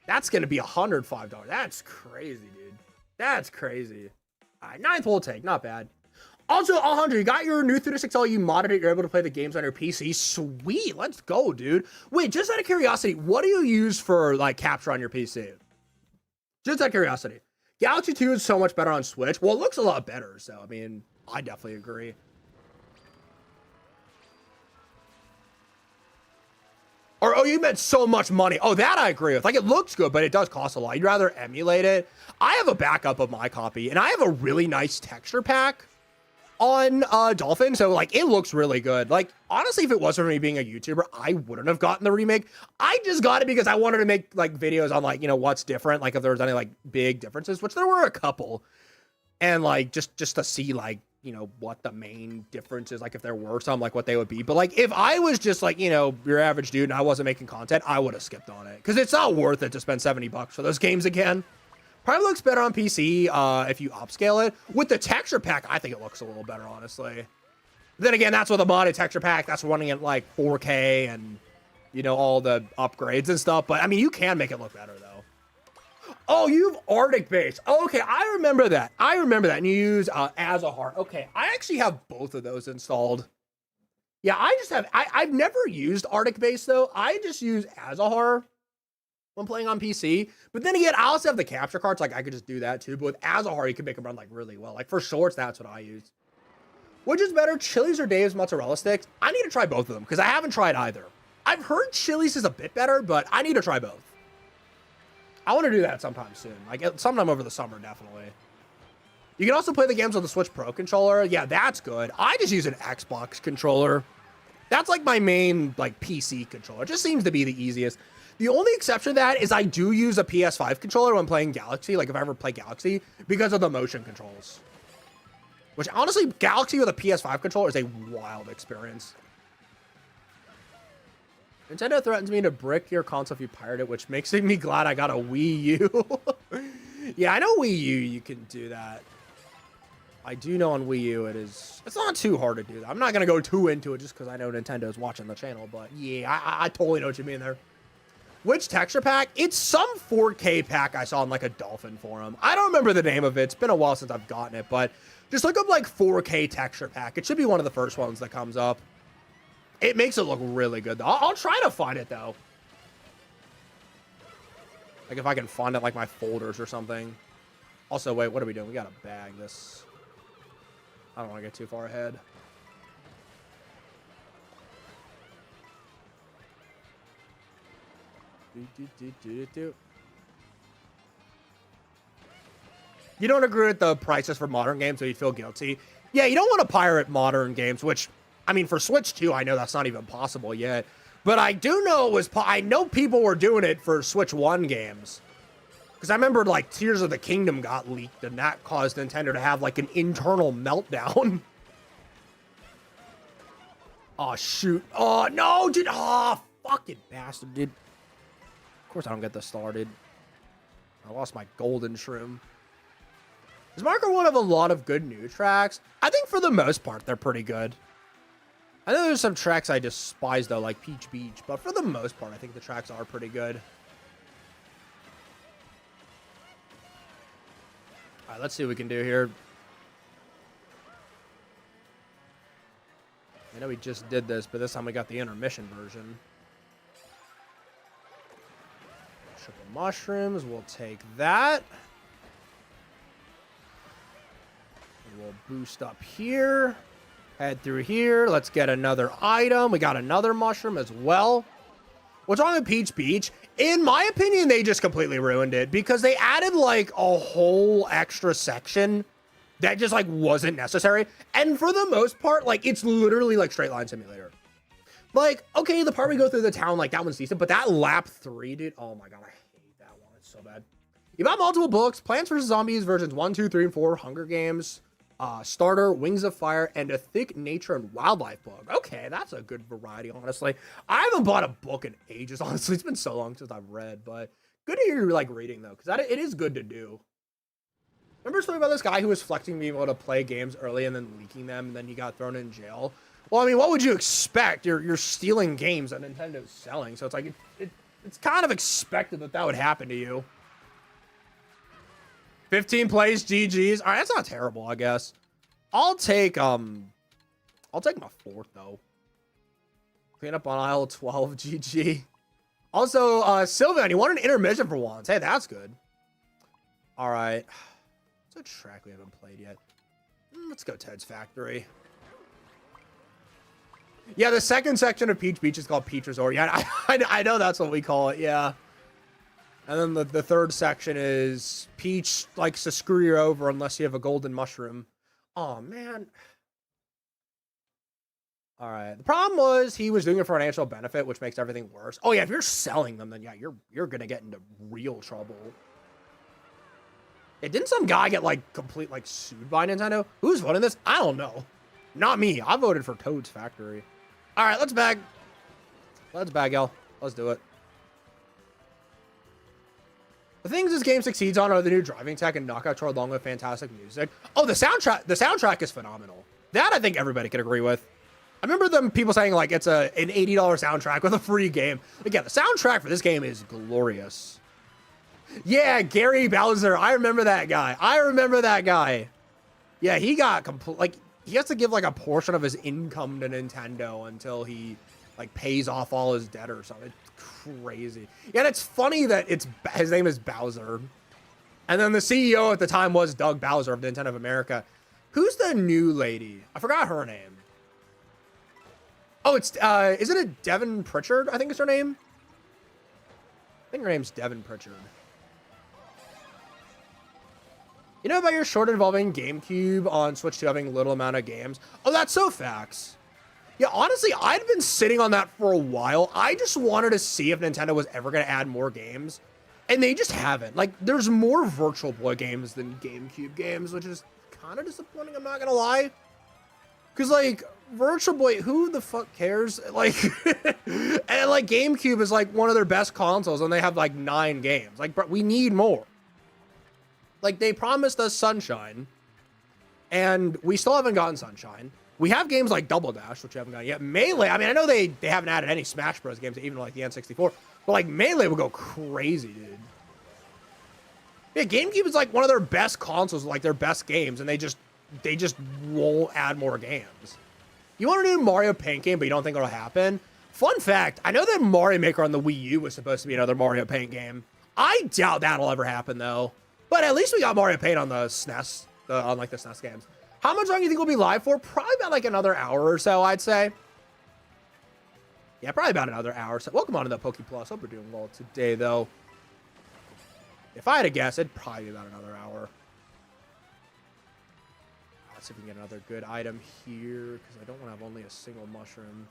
$105. That's crazy, dude. That's crazy. All right, 9th we'll take, not bad. Also, Alejandro, you got your new 36L, you modded it, you're able to play the games on your PC. Sweet, let's go, dude. Wait, just out of curiosity, what do you use for like capture on your PC? Just out of curiosity. Galaxy 2 is so much better on Switch. Well, it looks a lot better, so I mean, I definitely agree. Or, oh, you meant so much money. Oh, that I agree with. Like, it looks good, but it does cost a lot. You'd rather emulate it. I have a backup of my copy, and I have a really nice texture pack on Dolphin, so, like, it looks really good. Like, honestly, if it wasn't for me being a YouTuber, I wouldn't have gotten the remake. I just got it because I wanted to make, like, videos on, like, you know, what's different, like, if there was any, like, big differences, which there were a couple. And, like, just to see, like, you know, what the main difference is, like, if there were some, like, what they would be. But, like, if I was just, like, you know, your average dude and I wasn't making content, I would have skipped on it. Because it's not worth it to spend $70 for those games again. Probably looks better on PC if you upscale it. With the texture pack, I think it looks a little better, honestly. Then again, that's with a modded texture pack. That's running at, like, 4K and, you know, all the upgrades and stuff. But, I mean, you can make it look better, though. Oh, you have Arctic base. Oh, okay, I remember that. And you use Azahar. Okay, I actually have both of those installed. Yeah, I just have... I've never used Arctic base, though. I just use Azahar when playing on PC. But then again, I also have the capture cards. Like, I could just do that, too. But with Azahar, you can make them run, like, really well. Like, for shorts, that's what I use. Which is better, Chili's or Dave's mozzarella sticks? I need to try both of them, because I haven't tried either. I've heard Chili's is a bit better, but I need to try both. I want to do that sometime soon. Like, sometime over the summer, definitely. You can also play the games on the Switch Pro controller. Yeah, that's good. I just use an Xbox controller. That's, like, my main, like, PC controller. It just seems to be the easiest. The only exception to that is I do use a PS5 controller when playing Galaxy, like, if I ever play Galaxy, because of the motion controls. Which, honestly, Galaxy with a PS5 controller is a wild experience. Nintendo threatens me to brick your console if you pirate it, which makes me glad I got a Wii U. Yeah, I know Wii U, you can do that. I do know on Wii U it's not too hard to do that. I'm not going to go too into it just because I know Nintendo's watching the channel, but yeah, I totally know what you mean there. Which texture pack? It's some 4K pack I saw in like a Dolphin forum. I don't remember the name of it. It's been a while since I've gotten it, but just look up like 4K texture pack. It should be one of the first ones that comes up. It makes it look really good, though. I'll try to find it, though. Like, if I can find it, like, my folders or something. Also, wait, what are we doing? We gotta bag this. I don't want to get too far ahead. You don't agree with the prices for modern games, so you feel guilty? Yeah, you don't want to pirate modern games, which... I mean, for Switch 2, I know that's not even possible yet. But I do know it was... I know people were doing it for Switch 1 games. Because I remember, like, Tears of the Kingdom got leaked, and that caused Nintendo to have, like, an internal meltdown. Oh, shoot. Oh, no, dude. Oh, fucking bastard, dude. Of course I don't get this started. I lost my golden shroom. Is Marker one of a lot of good new tracks? I think for the most part, they're pretty good. I know there's some tracks I despise, though, like Peach Beach, but for the most part, I think the tracks are pretty good. All right, let's see what we can do here. I know we just did this, but this time we got the intermission version. Triple mushrooms, we'll take that. We'll boost up here. Head through here. Let's get another item. We got another mushroom as well. What's wrong with Peach Beach? In my opinion, they just completely ruined it because they added like a whole extra section that just like wasn't necessary. And for the most part, like it's literally like Straight Line Simulator. Like, okay, the part we go through the town, like that one's decent, but that lap 3, dude, oh my God, I hate that one. It's so bad. You bought multiple books, Plants vs. Zombies versions 1, 2, 3, and 4, Hunger Games. Starter, Wings of Fire, and a thick nature and wildlife book. Okay, that's a good variety, honestly. I haven't bought a book in ages, honestly. It's been so long since I've read, but good to hear you like reading, though, because it is good to do. Remember a story about this guy who was flexing being able to play games early and then leaking them, and then he got thrown in jail? Well, I mean, what would you expect? You're stealing games that Nintendo's selling, so it's like it's kind of expected that would happen to you. 15 plays, GG's. All right, that's not terrible, I guess. I'll take my 4th though. Clean up on aisle 12, GG. Also, Sylvan, you want an intermission for once? Hey, that's good. All right. It's a track we haven't played yet. Let's go Ted's Factory. Yeah, the second section of Peach Beach is called Peach Resort. Yeah, I know that's what we call it. Yeah. And then the third section is Peach likes to screw you over unless you have a golden mushroom. Oh, man. All right. The problem was he was doing it for financial benefit, which makes everything worse. Oh, yeah, if you're selling them, then yeah, you're going to get into real trouble. Yeah, didn't some guy get, like, sued by Nintendo? Who's voting this? I don't know. Not me. I voted for Toad's Factory. All right, let's bag. Let's bag, y'all. Let's do it. The things this game succeeds on are the new driving tech and knockout tour along with fantastic music. Oh, the soundtrack is phenomenal. That I think everybody could agree with. I remember people saying, like, it's an $80 soundtrack with a free game. Again, the soundtrack for this game is glorious. Yeah, Gary Bowser. I remember that guy. Yeah, he got he has to give like a portion of his income to Nintendo until he like pays off all his debt or something. It's crazy. Yeah, and it's funny that his name is Bowser. And then the CEO at the time was Doug Bowser of Nintendo of America. Who's the new lady? I forgot her name. Oh, it's isn't it Devin Pritchard? I think is her name. I think her name's Devin Pritchard. You know about your short involving GameCube on Switch 2 having little amount of games? Oh, that's so facts. Yeah, honestly, I'd been sitting on that for a while. I just wanted to see if Nintendo was ever going to add more games. And they just haven't. Like, there's more Virtual Boy games than GameCube games, which is kind of disappointing, I'm not going to lie. Because, like, Virtual Boy, who the fuck cares? Like, and, like, GameCube is, like, one of their best consoles, and they have, like, 9 games. Like, we need more. Like, they promised us Sunshine, and we still haven't gotten Sunshine. We have games like Double Dash, which we haven't gotten yet. Melee, I mean, I know they haven't added any Smash Bros. Games, even like the N64, but like Melee would go crazy, dude. Yeah, GameCube is like one of their best consoles, like their best games, and they just won't add more games. You want to do a Mario Paint game, but you don't think it'll happen? Fun fact, I know that Mario Maker on the Wii U was supposed to be another Mario Paint game. I doubt that'll ever happen, though. But at least we got Mario Paint on the SNES, on like the SNES games. How much longer do you think we'll be live for? Probably about like another hour or so, I'd say. Yeah, probably about another hour or so. Welcome on to the Poke Plus. Hope we're doing well today, though. If I had to guess, it'd probably be about another hour. Let's see if we can get another good item here, because I don't want to have only a single mushroom.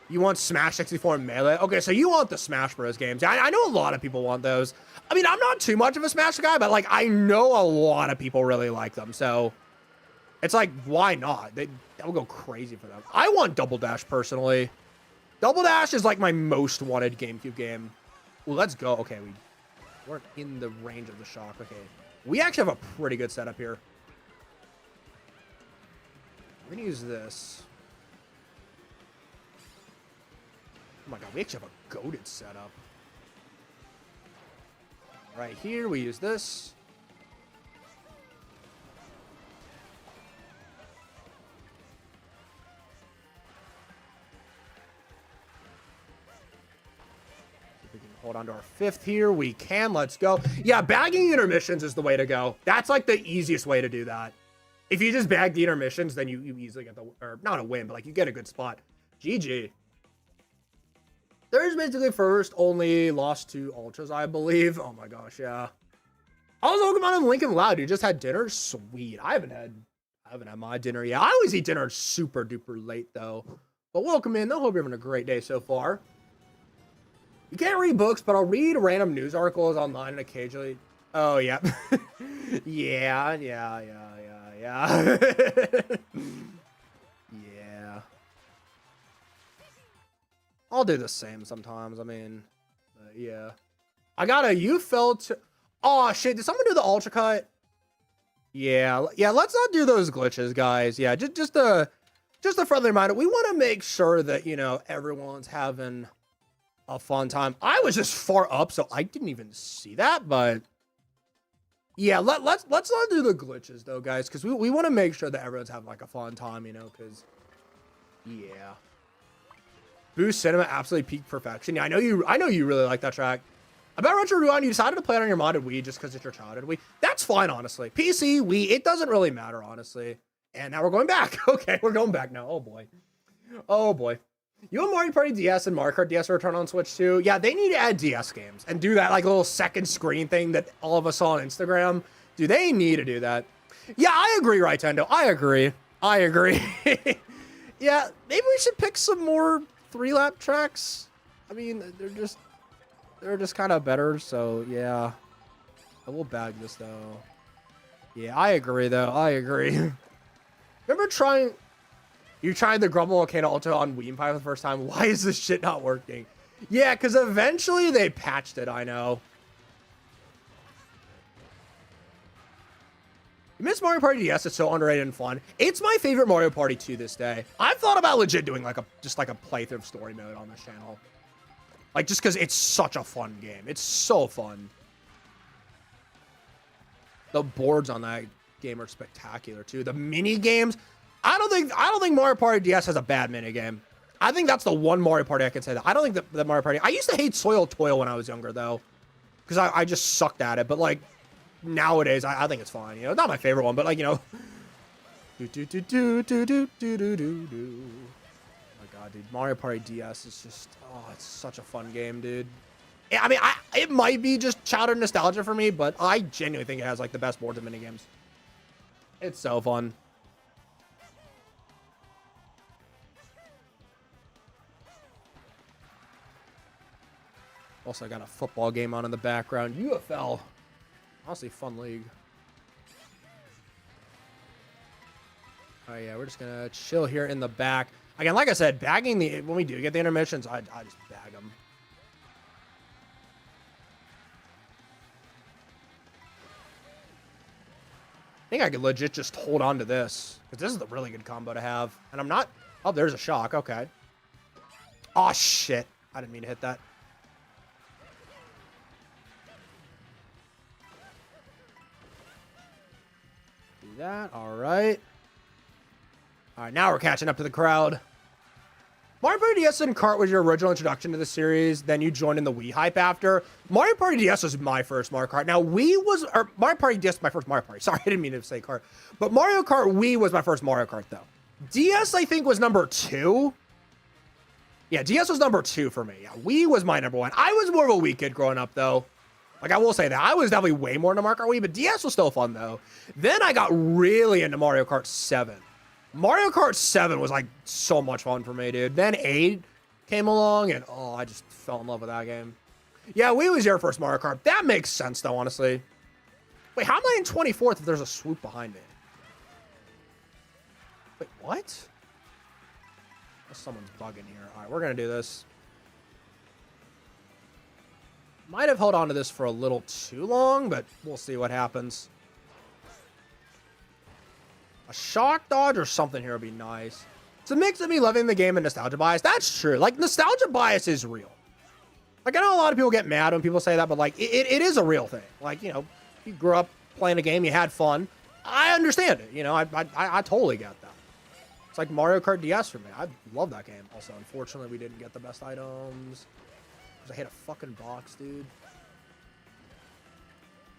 You want Smash 64 and Melee? Okay, so you want the Smash Bros. Games. I know a lot of people want those. I mean, I'm not too much of a Smash guy, but, like, I know a lot of people really like them, so it's like, why not? That'll go crazy for them. I want Double Dash, personally. Double Dash is, like, my most wanted GameCube game. Ooh, let's go. Okay, we weren't in the range of the shock. Okay, we actually have a pretty good setup here. I'm gonna use this. Oh my god, we actually have a goated setup. Right here, we use this. If we can hold on to our 5th here, we can. Let's go. Yeah, bagging intermissions is the way to go. That's like the easiest way to do that. If you just bag the intermissions, then you easily get the, or not a win, but like you get a good spot. GG. There's basically first, only lost to Ultras, I believe. Oh my gosh, yeah. Also, welcome on Lincoln Loud. You just had dinner? Sweet. I haven't had my dinner yet. I always eat dinner super duper late though. But welcome in. I hope you're having a great day so far. You can't read books, but I'll read random news articles online and occasionally. Oh yeah. Yeah. yeah. Yeah. I'll do the same sometimes. I mean, yeah. I got a you felt. Oh shit! Did someone do the ultra cut? Yeah, yeah. Let's not do those glitches, guys. Yeah, just a friendly reminder. We want to make sure that everyone's having a fun time. I was just far up, so I didn't even see that. But yeah, let's not do the glitches though, guys, because we want to make sure that everyone's having like a fun time, because yeah. Boost Cinema absolutely peak perfection. Yeah, I know you really like that track. About Retro Rewind, you decided to play it on your modded Wii just because it's your childhood Wii. That's fine, honestly. PC, Wii, it doesn't really matter, honestly. And now we're going back. Okay, we're going back now. Oh, boy. Oh, boy. You and Mario Party DS and Mario Kart DS return on Switch, too? Yeah, they need to add DS games and do that, like, little second screen thing that all of us saw on Instagram. Do they need to do that? Yeah, I agree, Rytendo. I agree. Yeah, maybe we should pick some more 3-lap tracks. I mean, they're just kind of better, so yeah. I will bag this though. Yeah, I agree though. I agree. Remember trying the Grumble Volcano Ultra on Wii Pie for the first time? Why is this shit not working? Yeah, because eventually they patched it, I know. Miss Mario Party DS is so underrated and fun. It's my favorite Mario Party to this day. I've thought about legit doing just a playthrough of story mode on this channel. Like, just because it's such a fun game. It's so fun. The boards on that game are spectacular too. The mini games. I don't think Mario Party DS has a bad mini game. I think that's the one Mario Party I can say that. I don't think that Mario Party. I used to hate Soil Toil when I was younger though, because I just sucked at it. But like nowadays, I think it's fine. Not my favorite one, but like do. God, dude, Mario Party DS is just, it's such a fun game, dude. I mean, it might be just childhood nostalgia for me, but I genuinely think it has like the best boards and minigames. It's so fun. Also, I got a football game on in the background. UFL. Honestly, fun league. Oh yeah, we're just gonna chill here in the back. Again, like I said, bagging when we do get the intermissions, I just bag them. I think I could legit just hold on to this, because this is a really good combo to have. And I'm not... Oh, there's a shock. Okay. Oh, shit. I didn't mean to hit that. Do that. All right. All right, now we're catching up to the crowd. Mario Party DS and Kart was your original introduction to the series. Then you joined in the Wii hype after. Mario Party DS was my first Mario Kart. Now, Mario Party DS was my first Mario Party. Sorry, I didn't mean to say Kart. But Mario Kart Wii was my first Mario Kart, though. DS, I think, was number 2. Yeah, DS was number 2 for me. Yeah, Wii was my number 1. I was more of a Wii kid growing up, though. Like, I will say that. I was definitely way more into Mario Kart Wii, but DS was still fun, though. Then I got really into Mario Kart 7. Mario Kart 7 was like so much fun for me, dude. Then 8 came along and I just fell in love with that game. Yeah, Wii was your first Mario Kart. That makes sense though, honestly. Wait, how am I in 24th if there's a swoop behind me? Wait, what? Someone's bugging here. All right, we're gonna do this. Might have held on to this for a little too long, but we'll see what happens. A shock dodge or something here would be nice. It's a mix of me loving the game and nostalgia bias. That's true. Like, nostalgia bias is real. Like, I know a lot of people get mad when people say that, but, like, it is a real thing. Like, you grew up playing a game, you had fun. I understand it. I totally get that. It's like Mario Kart DS for me. I love that game. Also, unfortunately, we didn't get the best items. Because I hit a fucking box, dude.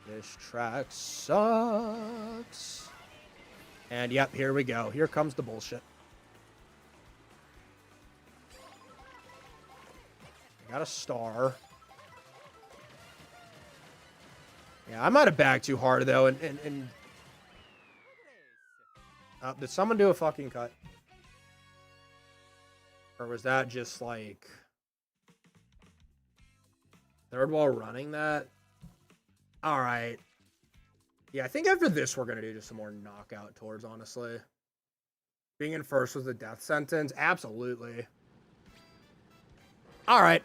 This track sucks. And yep, here we go. Here comes the bullshit. I got a star. Yeah, I might have bagged too hard though, and did someone do a fucking cut? Or was that just like third wall running that? All right. Yeah, I think after this, we're going to do just some more knockout tours, honestly. Being in first was a death sentence. Absolutely. All right.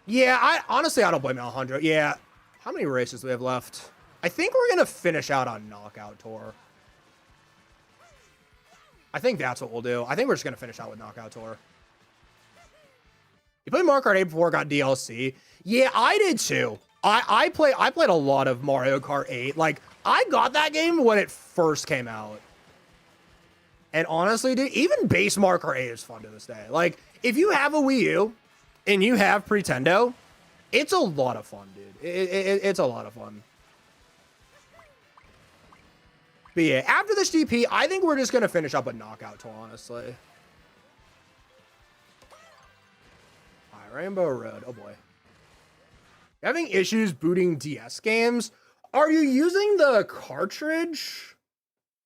Yeah, honestly, I don't blame Alejandro. Yeah. How many races do we have left? I think we're going to finish out on knockout tour. I think that's what we'll do. I think we're just going to finish out with knockout tour. You played Mario Kart 8 before it got DLC? Yeah, I did too. I played a lot of Mario Kart 8. Like, I got that game when it first came out. And honestly, dude, even base Mario Kart 8 is fun to this day. Like, if you have a Wii U and you have Pretendo, it's a lot of fun, dude. It's a lot of fun. But yeah, after this GP, I think we're just going to finish up a knockout tour, honestly. All right, Rainbow Road. Oh, boy. Having issues booting DS games? Are you using the cartridge?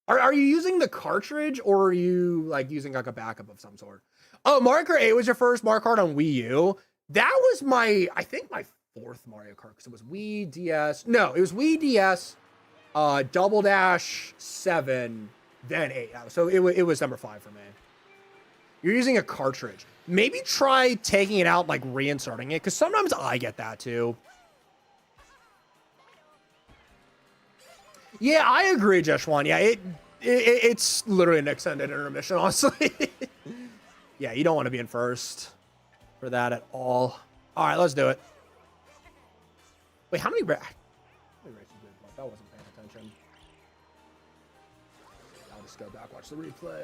Are you using the cartridge, or are you, like, using, like, a backup of some sort? Oh, Mario Kart 8 was your first Mario Kart on Wii U? That was my, I think, my fourth Mario Kart, because it was Wii, DS. No, it was Wii, DS, Double Dash 7, then 8. So it was number 5 for me. You're using a cartridge. Maybe try taking it out, like reinserting it, because sometimes I get that too. Yeah, I agree, Jeshwan. Yeah, it's literally an extended intermission, honestly. Yeah, you don't want to be in first for that at all. All right, let's do it. Wait, how many races did I? That wasn't paying attention. I'll just go back, watch the replay.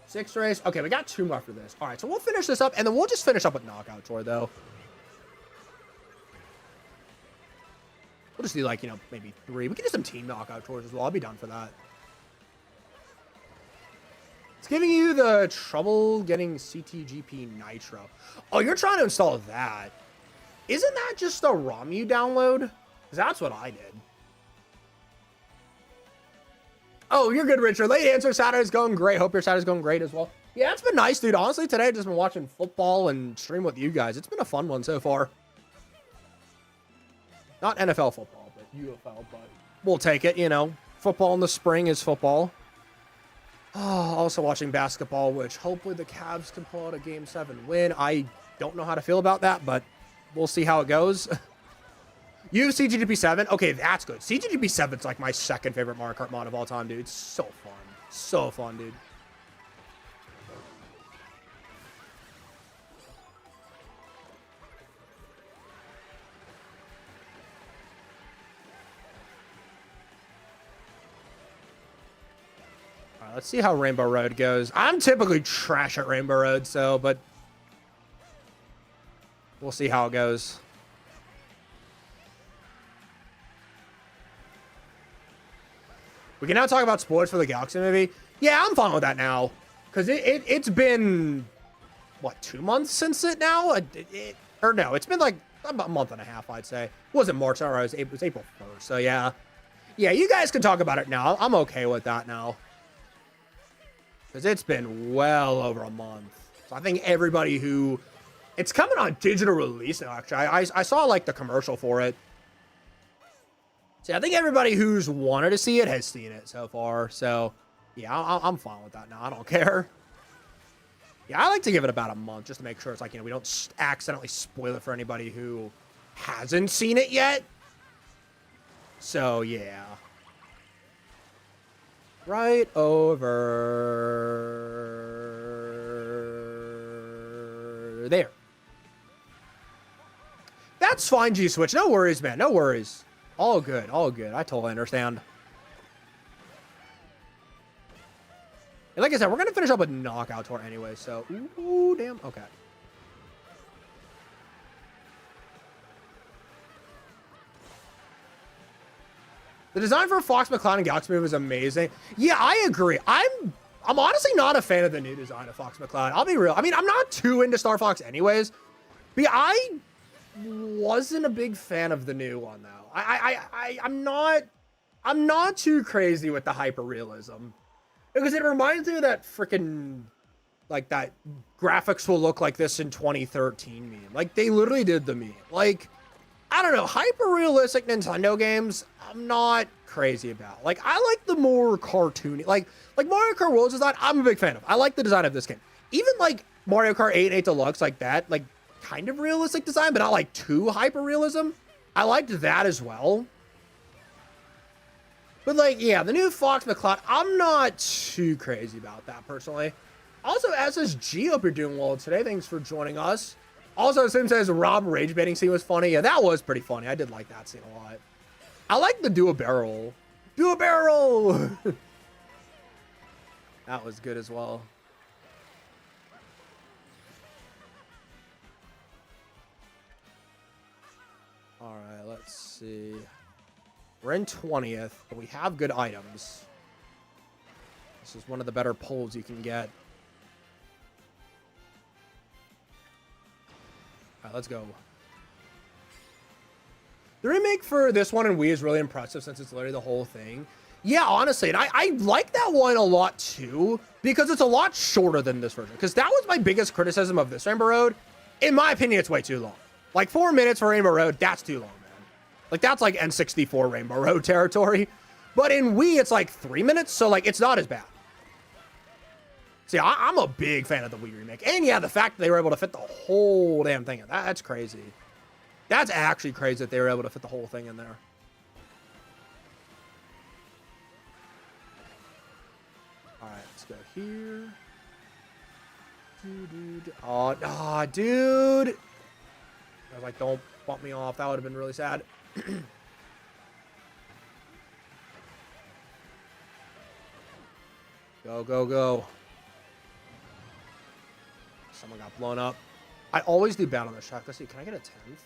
6 race. Okay, we got 2 more after this. All right, so we'll finish this up, and then we'll just finish up with knockout tour, though. We'll just do, like, you know, maybe 3. We can do some team knockout tours as well. I'll be done for that. It's giving you the trouble getting CTGP Nitro. Oh, you're trying to install that. Isn't that just a ROM you download? Because that's what I did. Oh, you're good, Richard. Late answer. Saturday's going great. Hope your Saturday's going great as well. Yeah, it's been nice, dude. Honestly, today I've just been watching football and stream with you guys. It's been a fun one so far. Not NFL football, but UFL, but we'll take it, you know. Football in the spring is football. Oh, also watching basketball, which hopefully the Cavs can pull out a Game 7 win. I don't know how to feel about that, but we'll see how it goes. You have CGGP 7? Okay, that's good. CGGP 7 is like my second favorite Mario Kart mod of all time, dude. It's so fun. So fun, dude. All right, let's see how Rainbow Road goes. I'm typically trash at Rainbow Road, so, but we'll see how it goes. We can now talk about spoilers for the Galaxy movie. Yeah, I'm fine with that now. Because it's been, what, 2 months since it now? Or no, it's been like about a month and a half, I'd say. It wasn't March, or it was April 1st. So yeah. Yeah, you guys can talk about it now. I'm okay with that now. Because it's been well over a month. So I think everybody who... It's coming on digital release now, actually. I saw, like, the commercial for it. See, I think everybody who's wanted to see it has seen it so far. So, yeah, I'm fine with that now. I don't care. Yeah, I like to give it about a month just to make sure it's like, you know, we don't accidentally spoil it for anybody who hasn't seen it yet. So, yeah. Right over there. That's fine, G-Switch. No worries, man. No worries. All good. All good. I totally understand. And like I said, we're going to finish up with knockout tour anyway, so... Ooh, damn. Okay. The design for Fox McCloud and Galaxy Move is amazing. Yeah, I agree. I'm honestly not a fan of the new design of Fox McCloud. I'll be real. I mean, I'm not too into Star Fox anyways. But yeah, I wasn't a big fan of the new one, though. I'm not too crazy with the hyper-realism. Because it reminds me of that freaking, like, that graphics will look like this in 2013 meme. Like, they literally did the meme. Like, I don't know, hyper-realistic Nintendo games, I'm not crazy about. Like, I like the more cartoony, like Mario Kart World's design, I'm a big fan of. I like the design of this game. Even like Mario Kart 8 and 8 Deluxe, like that, like kind of realistic design, but not like too hyper-realism. I liked that as well. But like, yeah, the new Fox McCloud, I'm not too crazy about that personally. Also, SSG, hope you're doing well today. Thanks for joining us. Also, Sim says Rob rage baiting scene was funny. Yeah, that was pretty funny. I did like that scene a lot. I like the do a barrel. Do a barrel! That was good as well. All right, let's see. We're in 20th, but we have good items. This is one of the better pulls you can get. All right, let's go. The remake for this one in Wii is really impressive since it's literally the whole thing. Yeah, honestly, and I like that one a lot too, because it's a lot shorter than this version. Because that was my biggest criticism of this Rainbow Road. In my opinion, it's way too long. Like 4 minutes for Rainbow Road, that's too long, man. Like that's like N64 Rainbow Road territory. But in Wii, it's like 3 minutes, so like it's not as bad. See, I'm a big fan of the Wii remake. And yeah, the fact that they were able to fit the whole damn thing in, that's crazy. That's actually crazy that they were able to fit the whole thing in there. All right, let's go here. Oh, dude. I was like, don't bump me off. That would have been really sad. Go, go, go. Someone got blown up. I always do bad on this track. Let's see. Can I get a 10th?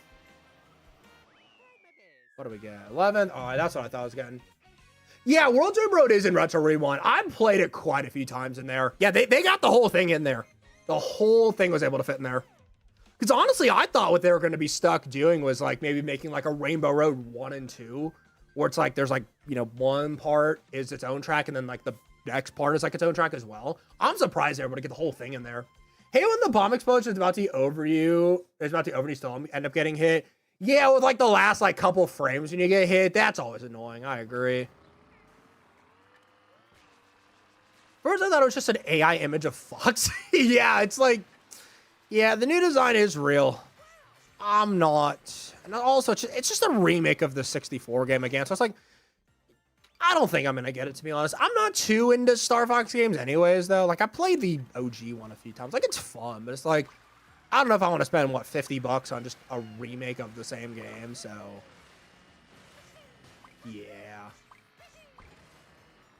What do we get? 11th? Oh, that's what I thought I was getting. Yeah, World Tour Road is in Retro Rewind. I've played it quite a few times in there. Yeah, they got the whole thing in there. The whole thing was able to fit in there. Because honestly, I thought what they were going to be stuck doing was like maybe making like a Rainbow Road 1 and 2. Where it's like there's like, you know, one part is its own track and then like the next part is like its own track as well. I'm surprised they were able to get the whole thing in there. Hey, when the bomb explosion is about to be over you, still end up getting hit. Yeah, with like the last like couple frames when you get hit, that's always annoying. I agree. First, I thought it was just an AI image of Fox. Yeah, it's like, yeah, the new design is real. I'm not. And also, it's just a remake of the 64 game again. So it's like, I don't think I'm going to get it, to be honest. I'm not too into Star Fox games anyways, though. Like, I played the OG one a few times. Like, it's fun, but it's like, I don't know if I want to spend, what, $50 on just a remake of the same game, so. Yeah.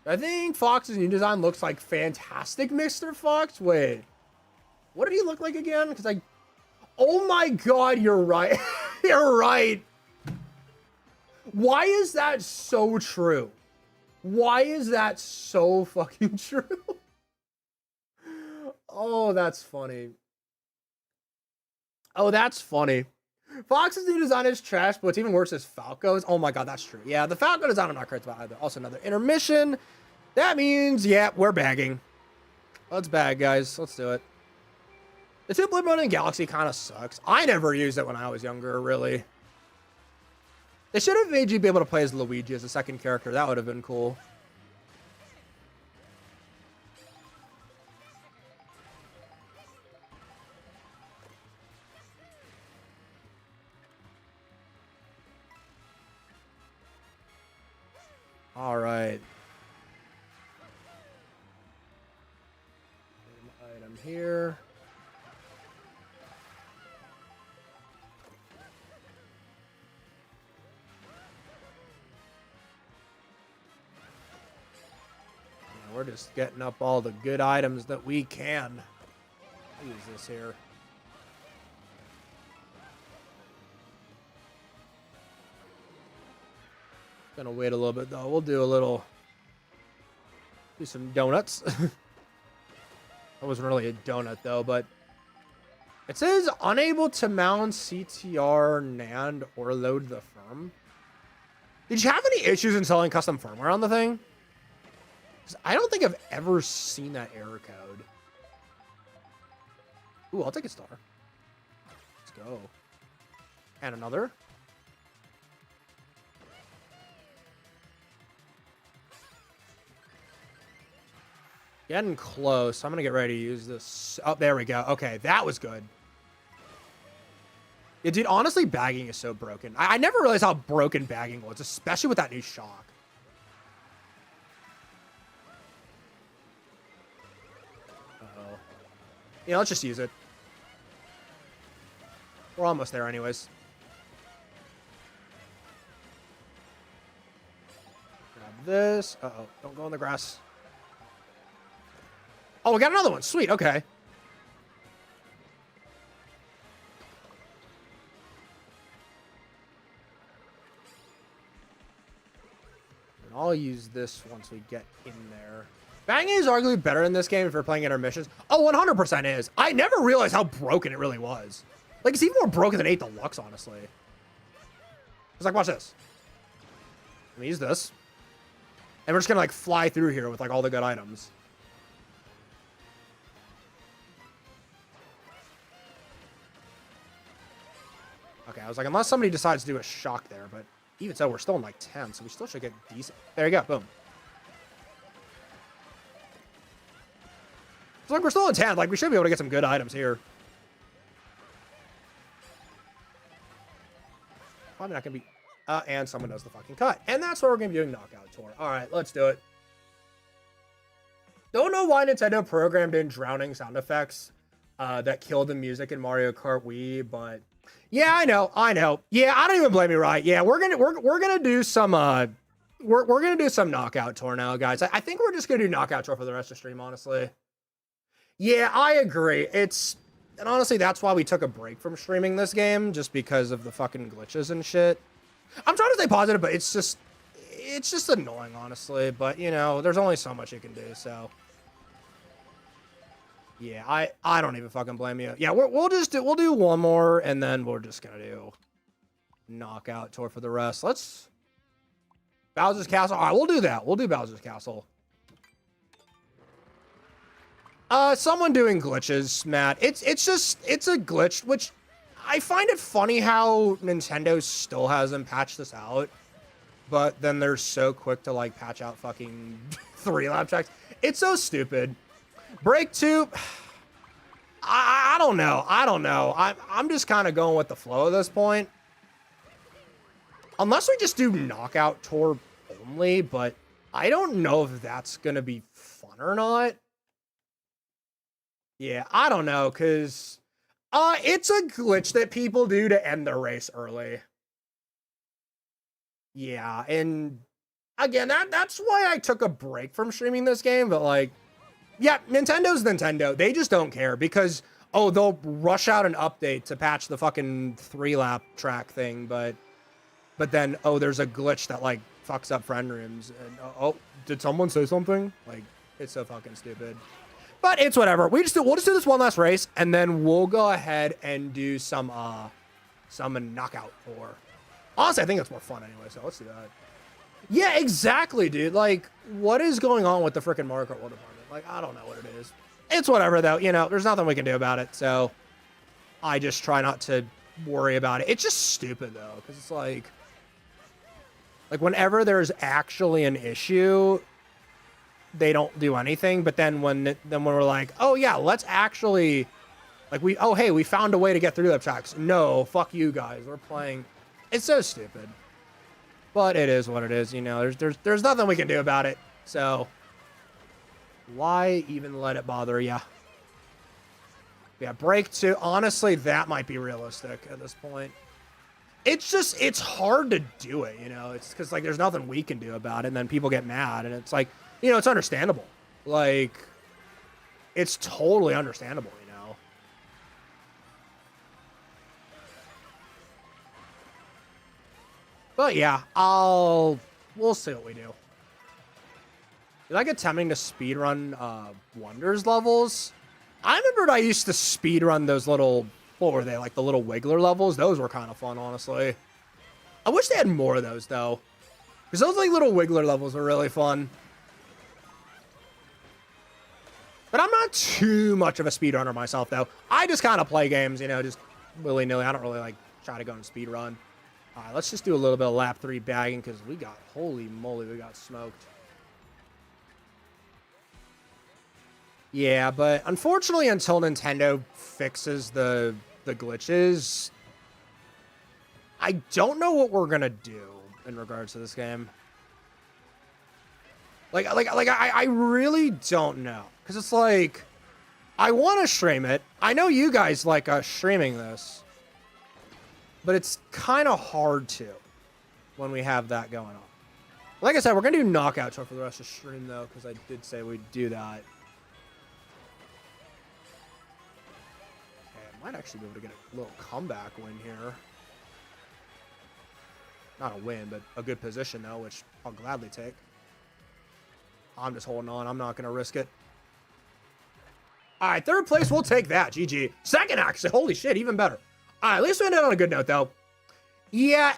I think Fox's new design looks like fantastic, Mr. Fox. Wait. What did he look like again? Because I... Oh my god, you're right. You're right. Why is that so true? Why is that so fucking true? Oh, that's funny. Oh, that's funny. Fox's new design is trash, but what's even worse is Falco's. Oh my god, that's true. Yeah, the Falco design I'm not crazy about either. Also, another intermission. That means, yeah, we're bagging. Let's bag, guys. Let's do it. The two Blue Moon and Galaxy kind of sucks. I never used it when I was younger, really. They should have made you be able to play as Luigi as a second character. That would have been cool. All right. Item here. We're just getting up all the good items that we can. I'll use this here. Gonna wait a little bit though. We'll do some donuts. That wasn't really a donut though, but it says unable to mount CTR, NAND, or load the firm. Did you have any issues in selling custom firmware on the thing? I don't think I've ever seen that error code. Ooh, I'll take a star. Let's go. And another. Getting close. I'm going to get ready to use this. Oh, there we go. Okay, that was good. Yeah, dude, honestly, bagging is so broken. I never realized how broken bagging was, especially with that new shock. Uh-oh. Yeah, let's just use it. We're almost there anyways. Grab this. Uh-oh. Don't go in the grass. Oh, we got another one. Sweet. Okay. And I'll use this once we get in there. Banging is arguably better in this game if you're playing intermissions. Oh, 100% is. I never realized how broken it really was. Like, it's even more broken than 8 Deluxe, honestly. It's like, watch this. Let me use this. And we're just gonna, like, fly through here with, like, all the good items. Okay, I was like, unless somebody decides to do a shock there, but even so, we're still in, like, 10, so we still should get decent. There you go, boom. So, like, we're still in 10. Like, we should be able to get some good items here. Probably not going to be... and someone does the fucking cut. And that's what we're going to be doing Knockout Tour. All right, let's do it. Don't know why Nintendo programmed in drowning sound effects that killed the music in Mario Kart Wii, but... Yeah, I know. Yeah, I don't even blame you, right? Yeah, we're gonna do some we're gonna do some Knockout Tour now, guys. I think we're just gonna do Knockout Tour for the rest of the stream, honestly. Yeah, I agree. And honestly, that's why we took a break from streaming this game, just because of the fucking glitches and shit. I'm trying to stay positive, but it's just annoying, honestly. But you know, there's only so much you can do, so. Yeah, I don't even fucking blame you. Yeah, we'll do one more, and then we're just gonna do Knockout Tour for the rest. Let's Bowser's Castle. All right, we'll do that. We'll do Bowser's Castle. Someone doing glitches, Matt. It's a glitch, which I find it funny how Nintendo still hasn't patched this out, but then they're so quick to like patch out fucking 3-lap tracks. It's so stupid. Break 2, I don't know. I'm just kind of going with the flow at this point. Unless we just do Knockout Tour only, but I don't know if that's going to be fun or not. Yeah, I don't know, because it's a glitch that people do to end their race early. Yeah, and again, that's why I took a break from streaming this game, but like, yeah, Nintendo's Nintendo. They just don't care because, oh, they'll rush out an update to patch the fucking 3-lap track thing, but then, oh, there's a glitch that, like, fucks up friend rooms. And, oh, did someone say something? Like, it's so fucking stupid. But it's whatever. We'll just do this one last race, and then we'll go ahead and do some Knockout Tour. Honestly, I think it's more fun anyway, so let's do that. Yeah, exactly, dude. Like, what is going on with the freaking Mario Kart World Department? Like, I don't know what it is. It's whatever, though. You know, there's nothing we can do about it. So I just try not to worry about it. It's just stupid, though, because it's like whenever there's actually an issue, they don't do anything. But then when we're like, oh, yeah, let's actually, like, hey, we found a way to get through the tracks. No, fuck you guys. We're playing. It's so stupid. But it is what it is. You know, there's nothing we can do about it. So why even let it bother you? Yeah, break 2. Honestly, that might be realistic at this point. It's hard to do it, you know. It's because, like, there's nothing we can do about it, and then people get mad, and it's like, you know, it's understandable. Like, it's totally understandable, you know. But yeah, we'll see what we do. Did I get tempting to speedrun Wonders levels? I remembered I used to speedrun those little, what were they, like the little Wiggler levels? Those were kind of fun, honestly. I wish they had more of those, though. Because those like little Wiggler levels are really fun. But I'm not too much of a speedrunner myself, though. I just kind of play games, you know, just willy-nilly. I don't really, like, try to go and speedrun. All right, let's just do a little bit of lap 3 bagging, because we got, holy moly, we got smoked. Yeah, but unfortunately, until Nintendo fixes the glitches, I don't know what we're gonna do in regards to this game. I really don't know, because it's like, I want to stream it. I know you guys like us streaming this, but it's kind of hard to when we have that going on. Like I said, we're gonna do knockout tour for the rest of the stream though, because I did say we'd do that. Okay, I might actually be able to get a little comeback win here. Not a win, but a good position though, which I'll gladly take. I'm just holding on. I'm not going to risk it. All right, third place. We'll take that. GG. Second, actually. Holy shit, even better. All right, at least we ended on a good note, though. Yeah,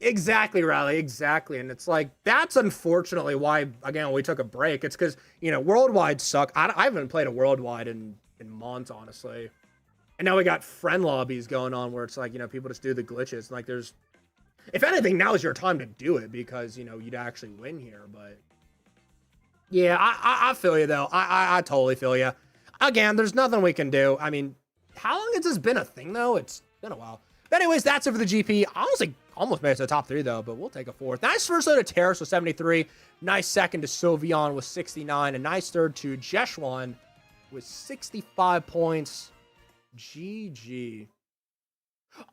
exactly, Riley. Exactly. And it's like, that's unfortunately why, again, we took a break. It's because, you know, Worldwide suck. I haven't played a Worldwide in months, honestly. And now we got friend lobbies going on where it's like, you know, people just do the glitches. Like, there's, if anything, now is your time to do it because, you know, you'd actually win here, but... Yeah, I feel you, though. I totally feel you. Again, there's nothing we can do. I mean, how long has this been a thing, though? It's been a while. But anyways, that's it for the GP. Honestly, almost made it to the top 3, though, but we'll take a 4th. Nice first load to Terrace with 73. Nice second to Sylveon with 69. A nice third to Jeshwan with 65 points. GG.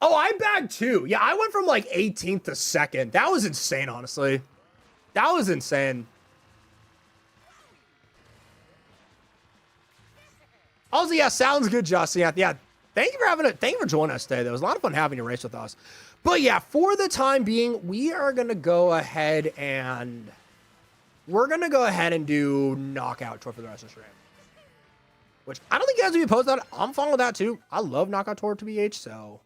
Oh, I bagged 2. Yeah, I went from, like, 18th to 2nd. That was insane, honestly. That was insane. Also, yeah, sounds good, Justin. Yeah, thank you for joining us today. Though. It was a lot of fun having you race with us. But yeah, for the time being, we are gonna go ahead and do knockout tour for the rest of the stream. Which I don't think you guys will be opposed to that. I'm fine with that too. I love knockout tour TBH. So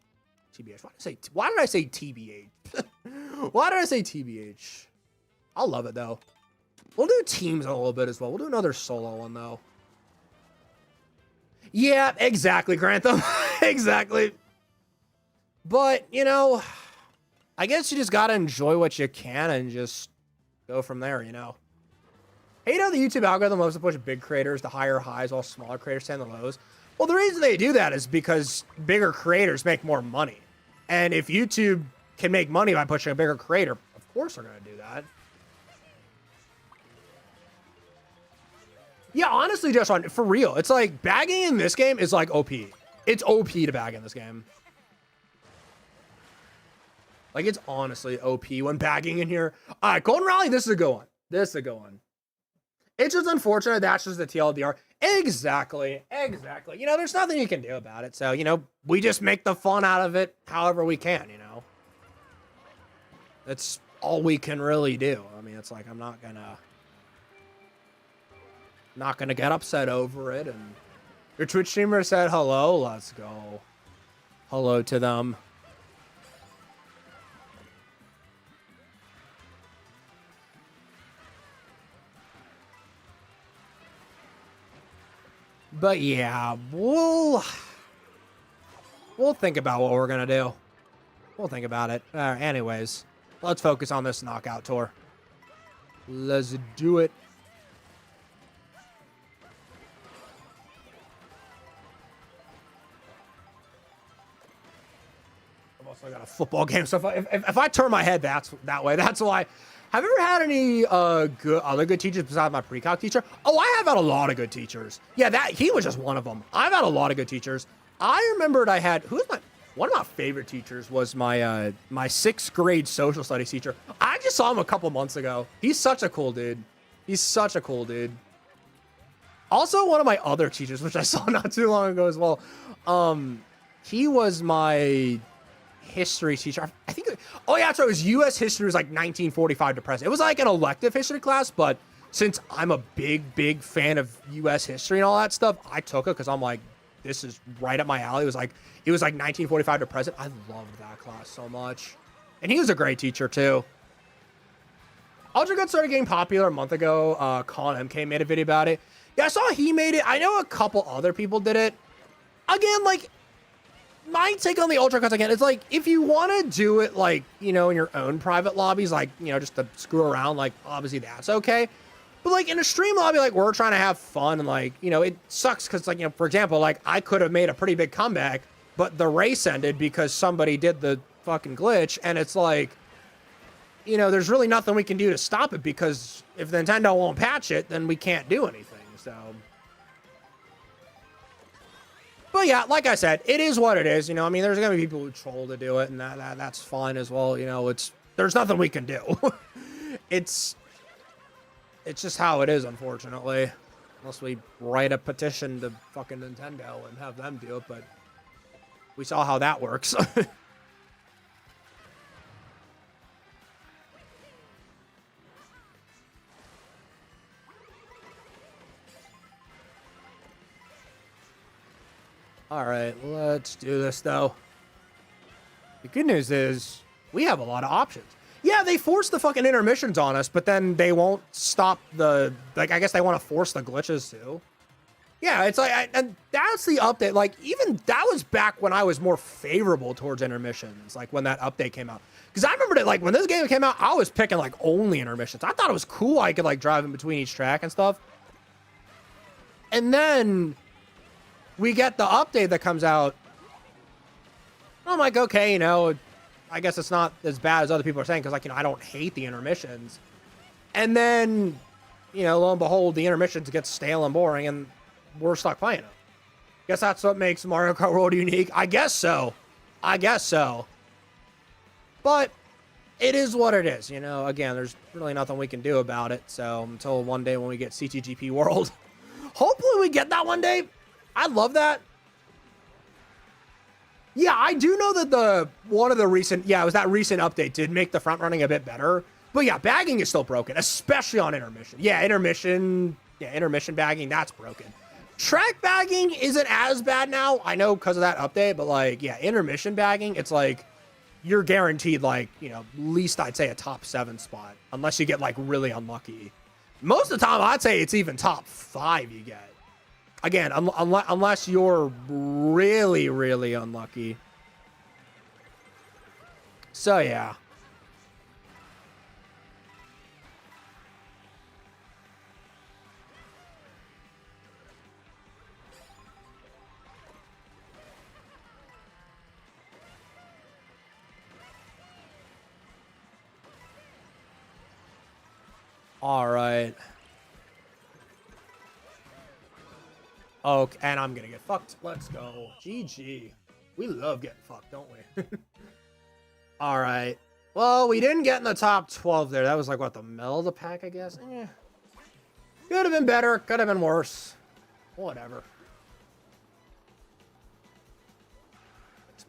TBH. Why did I say TBH? Why did I say TBH? I'll love it though. We'll do teams a little bit as well. We'll do another solo one though. Yeah, exactly, Grantham. Exactly. But, you know, I guess you just got to enjoy what you can and just go from there, you know. Hey, you know, the YouTube algorithm loves to push big creators to higher highs while smaller creators stand the lows. Well, the reason they do that is because bigger creators make more money. And if YouTube can make money by pushing a bigger creator, of course they're going to do that. Yeah, honestly, just for real, it's like bagging in this game is like OP. It's OP to bag in this game. Like, it's honestly OP when bagging in here. All right, Golden Rally, this is a good one. This is a good one. It's just unfortunate that's just the TLDR. Exactly. Exactly. You know, there's nothing you can do about it. So, you know, we just make the fun out of it however we can, you know. That's all we can really do. I mean, it's like, I'm not gonna get upset over it. And your Twitch streamer said hello. Let's go. Hello to them. But yeah, we'll think about what we're gonna do. We'll think about it. Anyways, let's focus on this knockout tour. Let's do it. I got a football game, so if I turn my head that way, that's why. Have you ever had any other good teachers besides my pre-calc teacher? Oh, I have had a lot of good teachers. Yeah, he was just one of them. I've had a lot of good teachers. I remembered I had one of my favorite teachers was my my 6th grade social studies teacher. I just saw him a couple months ago. He's such a cool dude. He's such a cool dude. Also, one of my other teachers, which I saw not too long ago as well. He was my history teacher. I think, oh yeah, so it was U.S. history was like 1945 to present. It was like an elective history class, but since I'm a big fan of U.S. history and all that stuff, I took it because I'm like, this is right up my alley. It was like 1945 to present. I loved that class so much. And he was a great teacher too. Ultra Gun started getting popular a month ago. Colin MK made a video about it. Yeah, I saw he made it. I know a couple other people did it. Again, like, my take on the Ultra Cuts again, it's like, if you want to do it, like, you know, in your own private lobbies, like, you know, just to screw around, like, obviously that's okay. But like in a stream lobby, like we're trying to have fun and like, you know, it sucks because like, you know, for example, like I could have made a pretty big comeback, but the race ended because somebody did the fucking glitch. And it's like, you know, there's really nothing we can do to stop it because if Nintendo won't patch it, then we can't do anything. So, but yeah, like I said, it is what it is. You know, I mean, there's gonna be people who troll to do it, and that's fine as well. You know, there's nothing we can do. it's just how it is, unfortunately. Unless we write a petition to fucking Nintendo and have them do it, but we saw how that works. All right, let's do this, though. The good news is we have a lot of options. Yeah, they force the fucking intermissions on us, but then they won't stop the... Like, I guess they want to force the glitches, too. Yeah, it's like... and that's the update. Like, even... That was back when I was more favorable towards intermissions, like, when that update came out. Because I remember that, like, when this game came out, I was picking, like, only intermissions. I thought it was cool I could, like, drive in between each track and stuff. And then... we get the update that comes out. I'm like, okay, you know, I guess it's not as bad as other people are saying because, like, you know, I don't hate the intermissions. And then, you know, lo and behold, the intermissions get stale and boring, and we're stuck playing them. Guess that's what makes Mario Kart World unique. I guess so. I guess so. But it is what it is. You know, again, there's really nothing we can do about it. So until one day when we get CTGP World, hopefully we get that one day. I love that. Yeah, I do know that one of the recent, it was that recent update did make the front running a bit better. But yeah, bagging is still broken, especially on intermission. Yeah, intermission bagging, that's broken. Track bagging isn't as bad now. I know because of that update, but like, yeah, intermission bagging, it's like, you're guaranteed like, you know, at least I'd say a top 7 spot, unless you get like really unlucky. Most of the time, I'd say it's even top 5 you get. Again, unless you're really, really unlucky. So, yeah. All right. Oh, and I'm gonna get fucked. Let's go. GG. We love getting fucked, don't we? All right. Well, we didn't get in the top 12 there. That was like, what, the middle of the pack, I guess? Could have been better. Could have been worse. Whatever.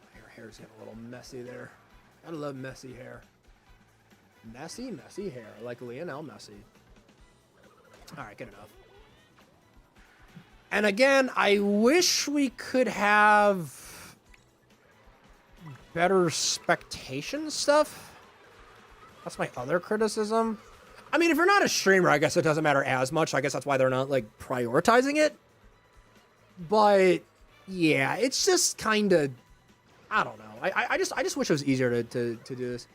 My hair's getting a little messy there. Gotta love messy hair. Messy hair. Like Lionel Messi. All right, good enough. And again, I wish we could have better spectation stuff. That's my other criticism. I mean, if you're not a streamer, I guess it doesn't matter as much. I guess that's why they're not, like, prioritizing it. But, yeah, it's just kind of... I don't know. I just wish it was easier to do this.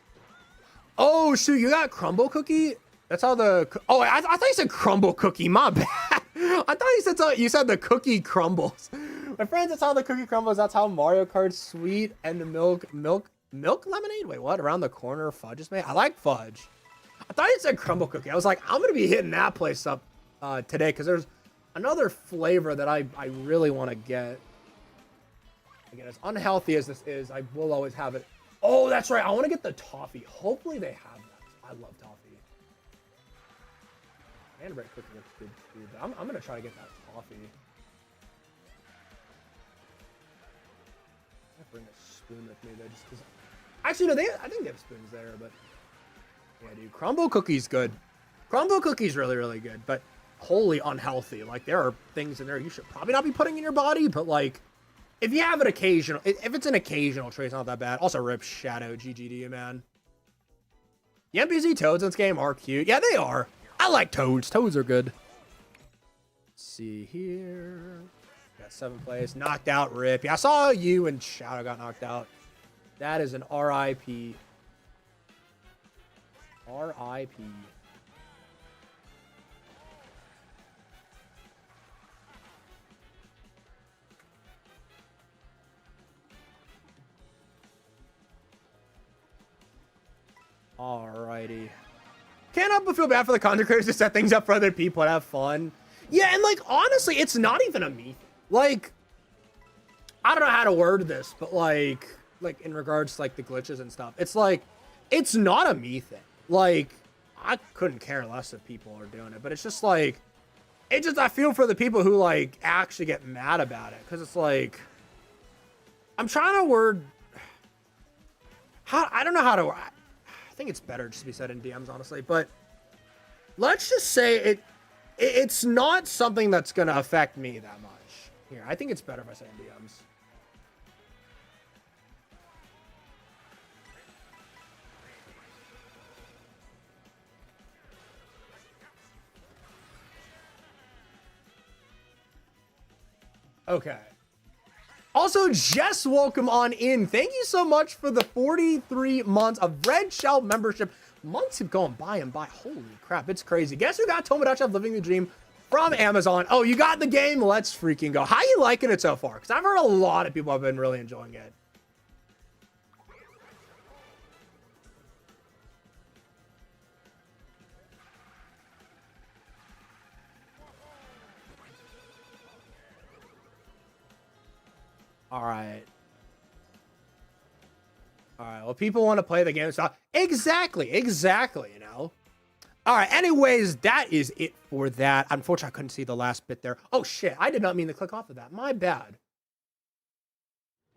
Oh, shoot, you got Crumble Cookie? That's how the... Oh, I thought you said Crumble Cookie. My bad. I thought you said the cookie crumbles. My friends, that's how the cookie crumbles. That's how Mario Kart Sweet and the milk lemonade? Wait, what? Around the corner fudge is made? I like fudge. I thought you said crumble cookie. I was like, I'm going to be hitting that place up today because there's another flavor that I really want to get. Again, as unhealthy as this is, I will always have it. Oh, that's right. I want to get the toffee. Hopefully they have that. I love toffee. And bread cooking looks good too, but I'm going to try to get that toffee. I bring a spoon with me though, just because... Actually, no, I think they have spoons there, but... Yeah, dude, Crumble Cookie's good. Crumble Cookie's really, really good, but wholly unhealthy. Like, there are things in there you should probably not be putting in your body, but, like, if you have an occasional... If it's an occasional trait, it's not that bad. Also, rip Shadow, GGD, man. The NPC toads in this game are cute. Yeah, they are. I like toads. Toads are good. Let's see here. Got 7th place. Knocked out, rip. Yeah, I saw you and Shadow got knocked out. That is an RIP. RIP. Alrighty. Can't help but feel bad for the content creators to set things up for other people and have fun. Yeah, and like, honestly, it's not even a me thing. Like, I don't know how to word this, but like in regards to like the glitches and stuff, it's like, it's not a me thing. Like, I couldn't care less if people are doing it, but it's just like, I feel for the people who like actually get mad about it. Cause it's like, I'm trying to word, I don't know how to, I think it's better just to be said in DMs, honestly, but let's just say it's not something that's going to affect me that much. Here, I think it's better if I say in DMs. Okay. Also, Jess, welcome on in. Thank you so much for the 43 months of Red Shell membership. Months have gone by and by. Holy crap, it's crazy. Guess who got Tomodachi of Living the Dream from Amazon? Oh, you got the game? Let's freaking go. How you liking it so far? Because I've heard a lot of people have been really enjoying it. All right. All right. Well, people want to play the game. So exactly, you know. All right. Anyways, that is it for that. Unfortunately, I couldn't see the last bit there. Oh, shit. I did not mean to click off of that. My bad.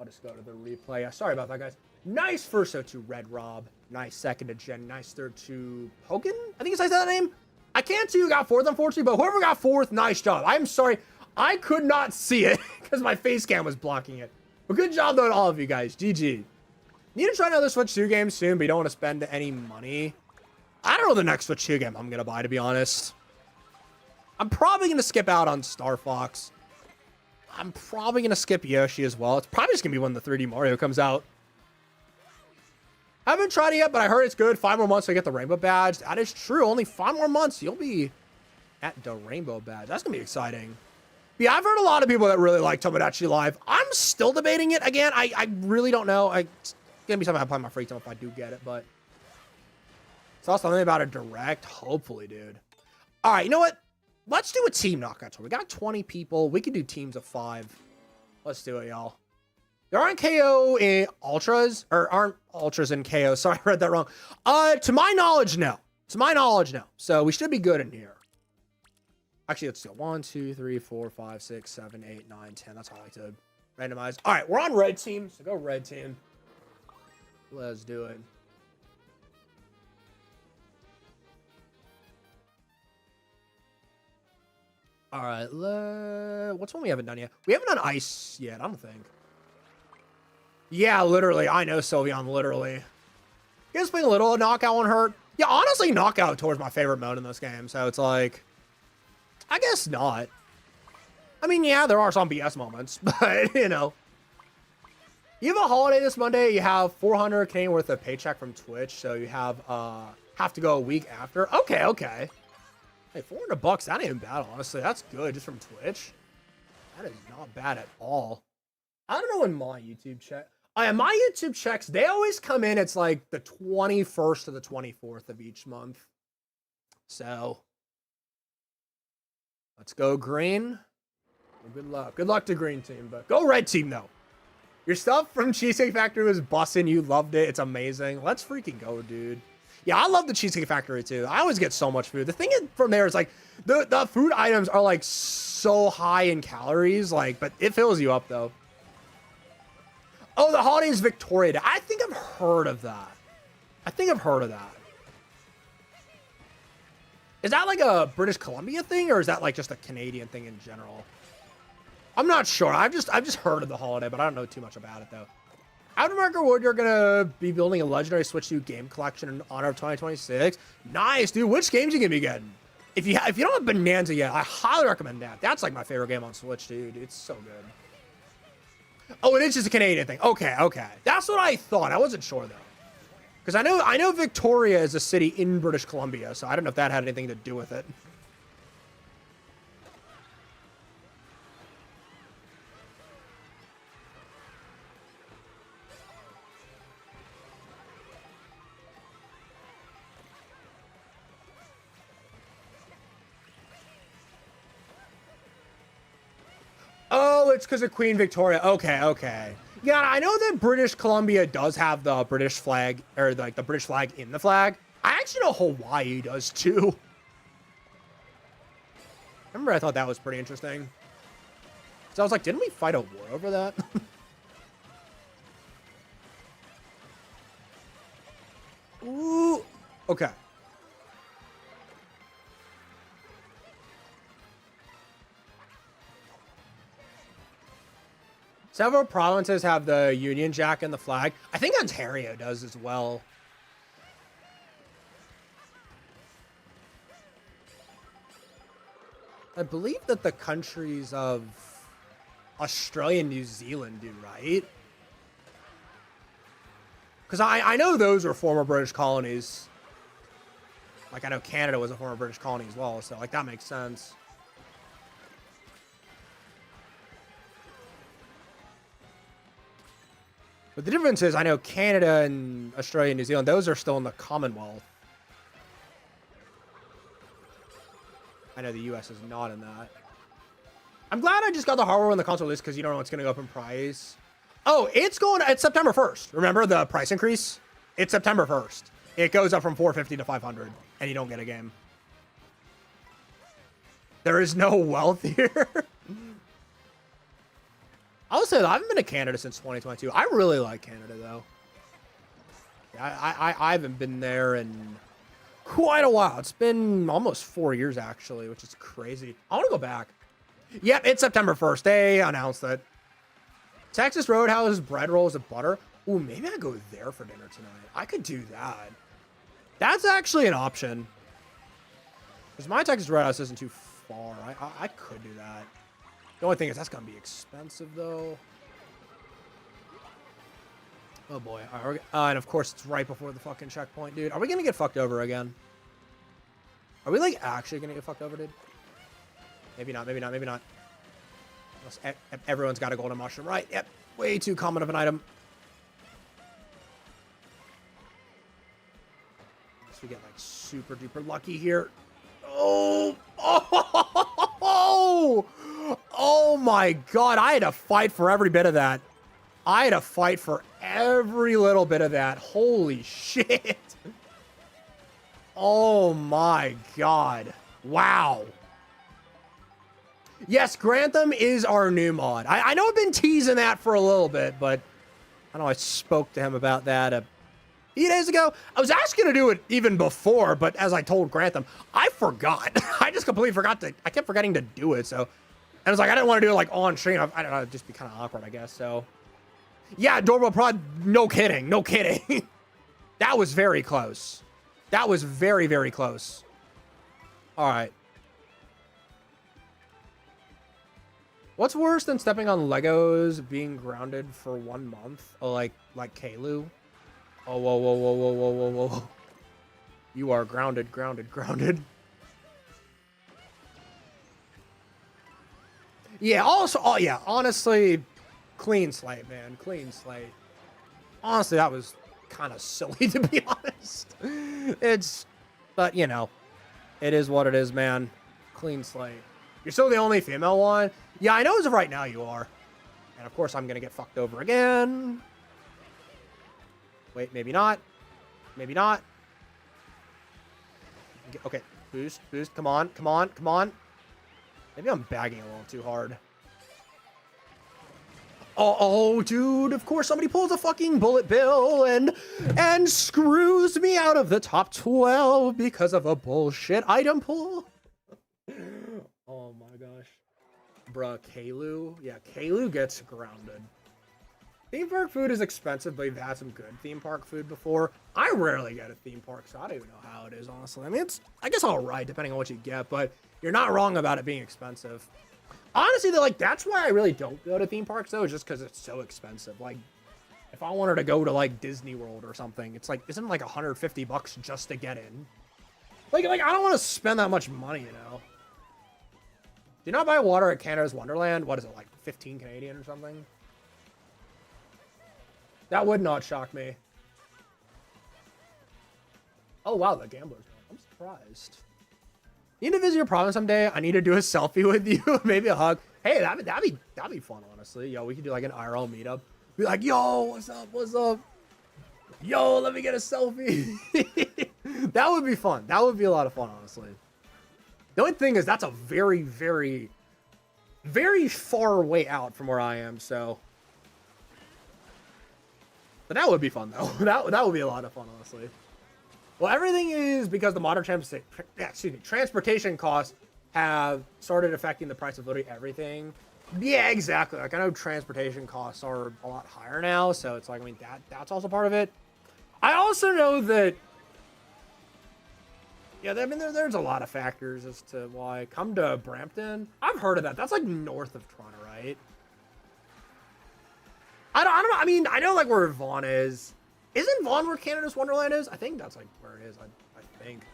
I'll just go to the replay. Sorry about that, guys. Nice first to Red Rob. Nice second to Jen. Nice third to Hogan. I think it's that name. I can't see who got fourth, unfortunately, but whoever got fourth, nice job. I'm sorry. I could not see it because my face cam was blocking it. But good job, though, to all of you guys. GG. Need to try another Switch 2 game soon, but you don't want to spend any money. I don't know the next Switch 2 game I'm going to buy, to be honest. I'm probably going to skip out on Star Fox. I'm probably going to skip Yoshi as well. It's probably just going to be when the 3D Mario comes out. Haven't tried it yet, but I heard it's good. 5 more months to get the Rainbow Badge. That is true. Only 5 more months. You'll be at the Rainbow Badge. That's going to be exciting. Yeah, I've heard a lot of people that really like Tomodachi Live. I'm still debating it again. I really don't know. It's going to be something I play on my free time if I do get it, but saw something about a direct. Hopefully, dude. All right, you know what? Let's do a team knockout tour. We got 20 people. We can do teams of 5. Let's do it, y'all. There aren't KO in Ultras, or aren't Ultras in KO. Sorry, I read that wrong. To my knowledge, no. To my knowledge, no. So we should be good in here. Actually, let's do 1, 2, 3, 4, 5, 6, 7, 8, 9, 10. That's how I like to randomize. All right, we're on red team, so go red team. Let's do it. All right, what's one we haven't done yet? We haven't done ice yet, I don't think. Yeah, literally. I know, Sylveon, literally. You guys playing a little knockout won't hurt? Yeah, honestly, knockout towards my favorite mode in this game, so it's like, I guess not. I mean, yeah, there are some BS moments, but, you know. You have a holiday this Monday, you have 400 Canadian worth of paycheck from Twitch, so you have to go a week after. Okay. Hey, $400, that ain't even bad, honestly. That's good, just from Twitch. That is not bad at all. I don't know when my YouTube check. My YouTube checks, they always come in, it's like the 21st to the 24th of each month. So, let's go green. Well, good luck. Good luck to green team, but go red team, though. Your stuff from Cheesecake Factory was bussin'. You loved it. It's amazing. Let's freaking go, dude. Yeah, I love the Cheesecake Factory, too. I always get so much food. The thing from there is, like, the food items are, like, so high in calories, like, but it fills you up, though. Oh, the holiday is Victoria Day. I think I've heard of that. Is that like a British Columbia thing, or is that like just a Canadian thing in general? I'm not sure. I've just heard of the holiday, but I don't know too much about it though. Aftermarket Wood, you're gonna be building a legendary Switch 2 game collection in honor of 2026. Nice, dude. Which games you gonna be getting? If you don't have Bonanza yet, I highly recommend that. That's like my favorite game on Switch, dude. It's so good. Oh, it is just a Canadian thing. Okay. That's what I thought. I wasn't sure though, because I know Victoria is a city in British Columbia, so I don't know if that had anything to do with it. Oh, it's because of Queen Victoria. Okay, okay. Yeah, I know that British Columbia does have the British flag, or like the British flag in the flag. I actually know Hawaii does too. Remember, I thought that was pretty interesting. So I was like, didn't we fight a war over that? Ooh. Okay. Several provinces have the Union Jack in the flag. I think Ontario does as well. I believe that the countries of Australia and New Zealand do, right? Because I know those are former British colonies. Like, I know Canada was a former British colony as well, so, like, that makes sense. But the difference is, I know Canada and Australia and New Zealand, those are still in the Commonwealth. I know the US is not in that. I'm glad I just got the hardware on the console list because you don't know what's going to go up in price. Oh, it's September 1st. Remember the price increase? It's September 1st. It goes up from 450 to 500 and you don't get a game. There is no wealth here. I'll say that I haven't been to Canada since 2022. I really like Canada though. I haven't been there in quite a while. It's been almost 4 years actually, which is crazy. I want to go back. Yep, it's September 1st. They announced that. Texas Roadhouse bread rolls with butter. Ooh, maybe I go there for dinner tonight. I could do that. That's actually an option. Because my Texas Roadhouse isn't too far. I could do that. The only thing is that's going to be expensive, though. Oh, boy. All right, and, of course, it's right before the fucking checkpoint, dude. Are we going to get fucked over again? Are we, like, actually going to get fucked over, dude? Maybe not, maybe not, maybe not. Everyone's got a golden mushroom, right? Yep. Way too common of an item. Unless we get, like, super duper lucky here. Oh! Oh! Oh my god, I had to fight for every bit of that. I had to fight for every little bit of that. Holy shit. Oh my god. Wow. Yes, Grantham is our new mod. I know I've been teasing that for a little bit, but I know I spoke to him about that a few days ago. I was actually going to do it even before, but as I told Grantham, I forgot. I just completely forgot I kept forgetting to do it, so. And it's like, I didn't want to do it like on stream. I don't know, it'd just be kind of awkward, I guess, so. Yeah, Doorbell Prod, no kidding, no kidding. That was very close. That was very, very close. All right. What's worse than stepping on Legos being grounded for 1 month? Oh, like Kalu? Oh, whoa, whoa, whoa, whoa, whoa, whoa, whoa. You are grounded, grounded, grounded. Yeah, also, oh yeah, honestly, clean slate, man, clean slate. Honestly, that was kind of silly, to be honest. But, you know, it is what it is, man. Clean slate. You're still the only female one? Yeah, I know as of right now you are. And of course I'm going to get fucked over again. Wait, maybe not. Maybe not. Okay, boost, boost, come on, come on, come on. Maybe I'm bagging a little too hard. Oh, dude, of course somebody pulls a fucking bullet bill and screws me out of the top 12 because of a bullshit item pull. Oh my gosh. Bruh, Kalu? Yeah, Kalu gets grounded. Theme park food is expensive, but we've had some good theme park food before. I rarely get a theme park, so I don't even know how it is, honestly. I mean, it's, I guess, all right, depending on what you get, but you're not wrong about it being expensive. Honestly, though, like, that's why I really don't go to theme parks, though, is just because it's so expensive. Like, if I wanted to go to, like, Disney World or something, it's like, isn't it like 150 bucks just to get in? Like, I don't want to spend that much money, you know? Do you not buy water at Canada's Wonderland? What is it, like 15 Canadian or something? That would not shock me. Oh, wow, the gamblers. I'm surprised. Need to visit your province someday. I need to do a selfie with you. Maybe a hug. Hey, that'd be fun, honestly. Yo, we could do like an IRL meetup. Be like, yo, what's up? What's up? Yo, let me get a selfie. That would be fun. That would be a lot of fun, honestly. The only thing is that's a very, very, very far way out from where I am, so. But that would be fun, though. That would be a lot of fun, honestly. Well, everything is because the modern transportation costs have started affecting the price of literally everything. Yeah, exactly. Like, I know transportation costs are a lot higher now, so it's like, I mean, that's also part of it. I also know that, yeah, I mean, there's a lot of factors as to why. Come to Brampton. I've heard of that. That's like north of Toronto, right? I don't know. I mean, I know like where Vaughan is. Isn't Vaughan where Canada's Wonderland is? I think that's like where it is. I think.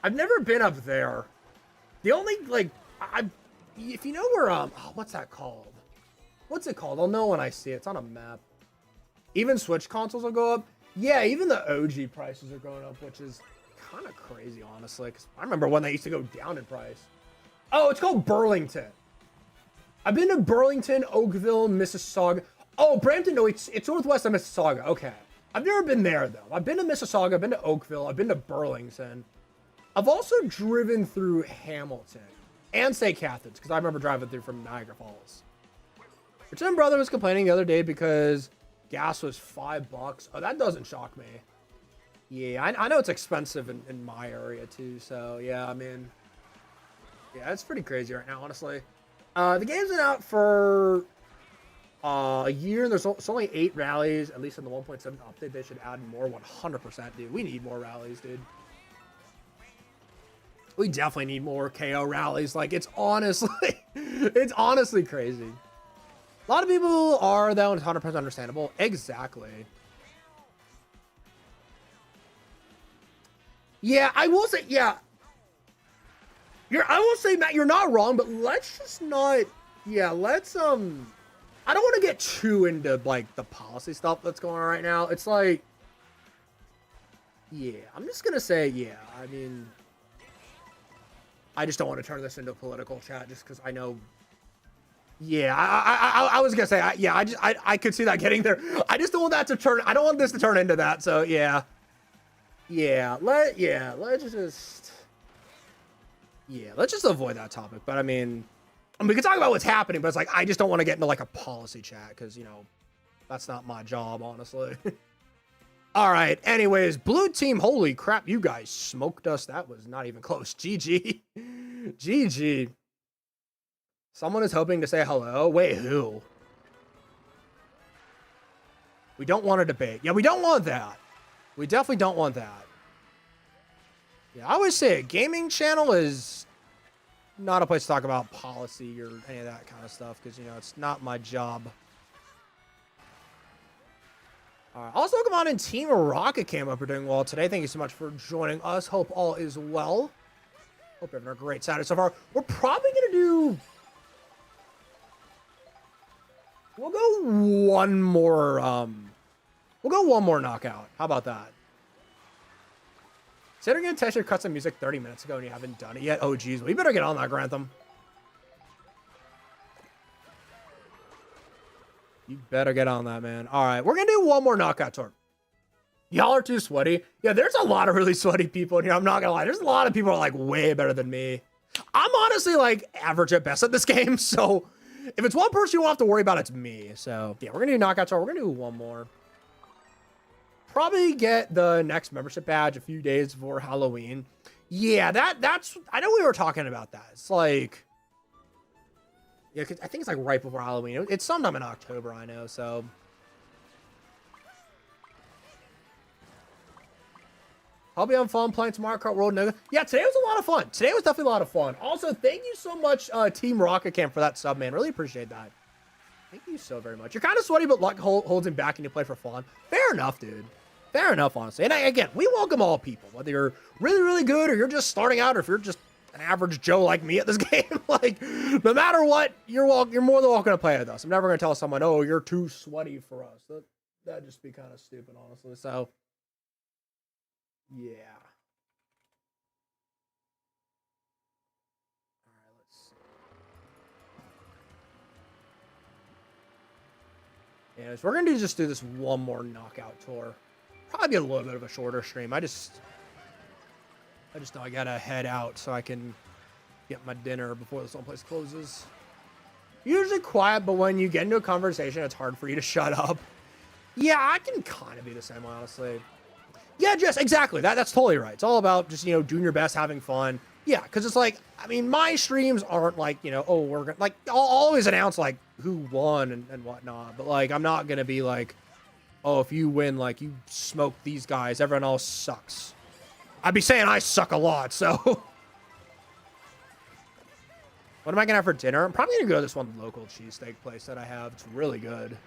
I've never been up there. The only like if you know where what's that called? What's it called? I'll know when I see it. It's on a map. Even Switch consoles will go up. Yeah, even the OG prices are going up, which is kind of crazy, honestly. Because I remember when they used to go down in price. Oh, it's called Burlington. I've been to Burlington, Oakville, Mississauga. Oh, Brampton, no, it's northwest of Mississauga. Okay. I've never been there, though. I've been to Mississauga, I've been to Oakville, I've been to Burlington. I've also driven through Hamilton and St. Catharines, because I remember driving through from Niagara Falls. Your twin brother was complaining the other day because gas was $5. Oh, that doesn't shock me. Yeah, I know it's expensive in my area, too, so, yeah, I mean, yeah, it's pretty crazy right now, honestly. The game's been out for a year, and there's only 8 rallies, at least in the 1.7 update. They should add more 100%, dude. We need more rallies, dude. We definitely need more KO rallies. Like, it's honestly crazy. A lot of people are, though, and it's 100% understandable. Exactly. Yeah, I will say, yeah. I will say, Matt, you're not wrong, but let's just not, yeah, let's, I don't want to get too into, like, the policy stuff that's going on right now. It's like, yeah, I'm just going to say, yeah, I mean, I just don't want to turn this into a political chat just because I know, yeah, I was going to say, I could see that getting there. I just don't want that to turn, I don't want this to turn into that, so, yeah. Let's just avoid that topic. But I mean, we can talk about what's happening, but it's like, I just don't want to get into like a policy chat because, you know, that's not my job, honestly. All right. Anyways, blue team, holy crap, you guys smoked us. That was not even close. GG. GG. Someone is hoping to say hello. Wait, who? We don't want a debate. Yeah, we don't want that. We definitely don't want that. Yeah, I always say a gaming channel is not a place to talk about policy or any of that kind of stuff because, you know, it's not my job. All right. Also, come on in. Team Rocket came up. We're doing well today. Thank you so much for joining us. Hope all is well. Hope you're having a great Saturday so far. We're probably going to do... We'll go one more... We'll go one more knockout. How about that? Said you're going to test your custom music 30 minutes ago and you haven't done it yet. Oh, geez. We better get on that, Grantham. You better get on that, man. All right. We're going to do one more knockout tour. Y'all are too sweaty. Yeah, there's a lot of really sweaty people in here. I'm not going to lie. There's a lot of people who are, like, way better than me. I'm honestly, like, average at best at this game. So, if it's one person you won't have to worry about, it's me. So, yeah, we're going to do knockout tour. We're going to do one more. Probably get the next membership badge a few days before Halloween. Yeah, that's... I know we were talking about that. It's like... Yeah, 'cause I think it's like right before Halloween. It's sometime in October, I know, so... I'll be on fun playing tomorrow, Kart World. No, yeah, today was a lot of fun. Today was definitely a lot of fun. Also, thank you so much, Team Rocket Camp, for that sub, man. Really appreciate that. Thank you so very much. You're kind of sweaty, but luck holds him back and you play for fun. Fair enough, dude. Fair enough, honestly. And again, we welcome all people, whether you're really, really good or you're just starting out or if you're just an average Joe like me at this game. Like, no matter what, you're more than welcome to play with us. I'm never going to tell someone, oh, you're too sweaty for us. That'd just be kind of stupid, honestly. So, yeah. All right, let's see. Yeah, so we're gonna just do this one more knockout tour. Probably be a little bit of a shorter stream. I just know I gotta head out so I can get my dinner before this whole place closes. Usually quiet, but when you get into a conversation, it's hard for you to shut up. Yeah, I can kind of be the same, honestly. Yeah, Jess, exactly. That's totally right. It's all about just, doing your best, having fun. Yeah, because it's like, I mean, my streams aren't like, oh, we're going to, like, I'll always announce, like, who won and whatnot. But, like, I'm not going to be like, oh, if you win, like, you smoke these guys, everyone else sucks. I'd be saying I suck a lot, so. What am I going to have for dinner? I'm probably going to go to this one local cheesesteak place that I have. It's really good.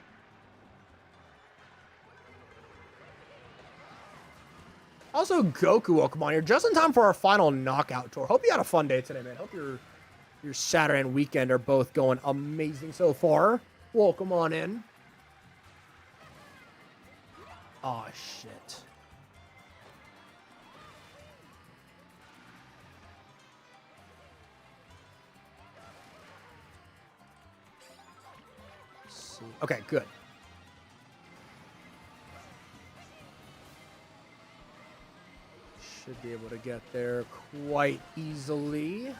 Also, Goku, welcome on here. Just in time for our final knockout tour. Hope you had a fun day today, man. Hope your Saturday and weekend are both going amazing so far. Welcome on in. Oh, shit. Let's see. Okay, good. Should be able to get there quite easily.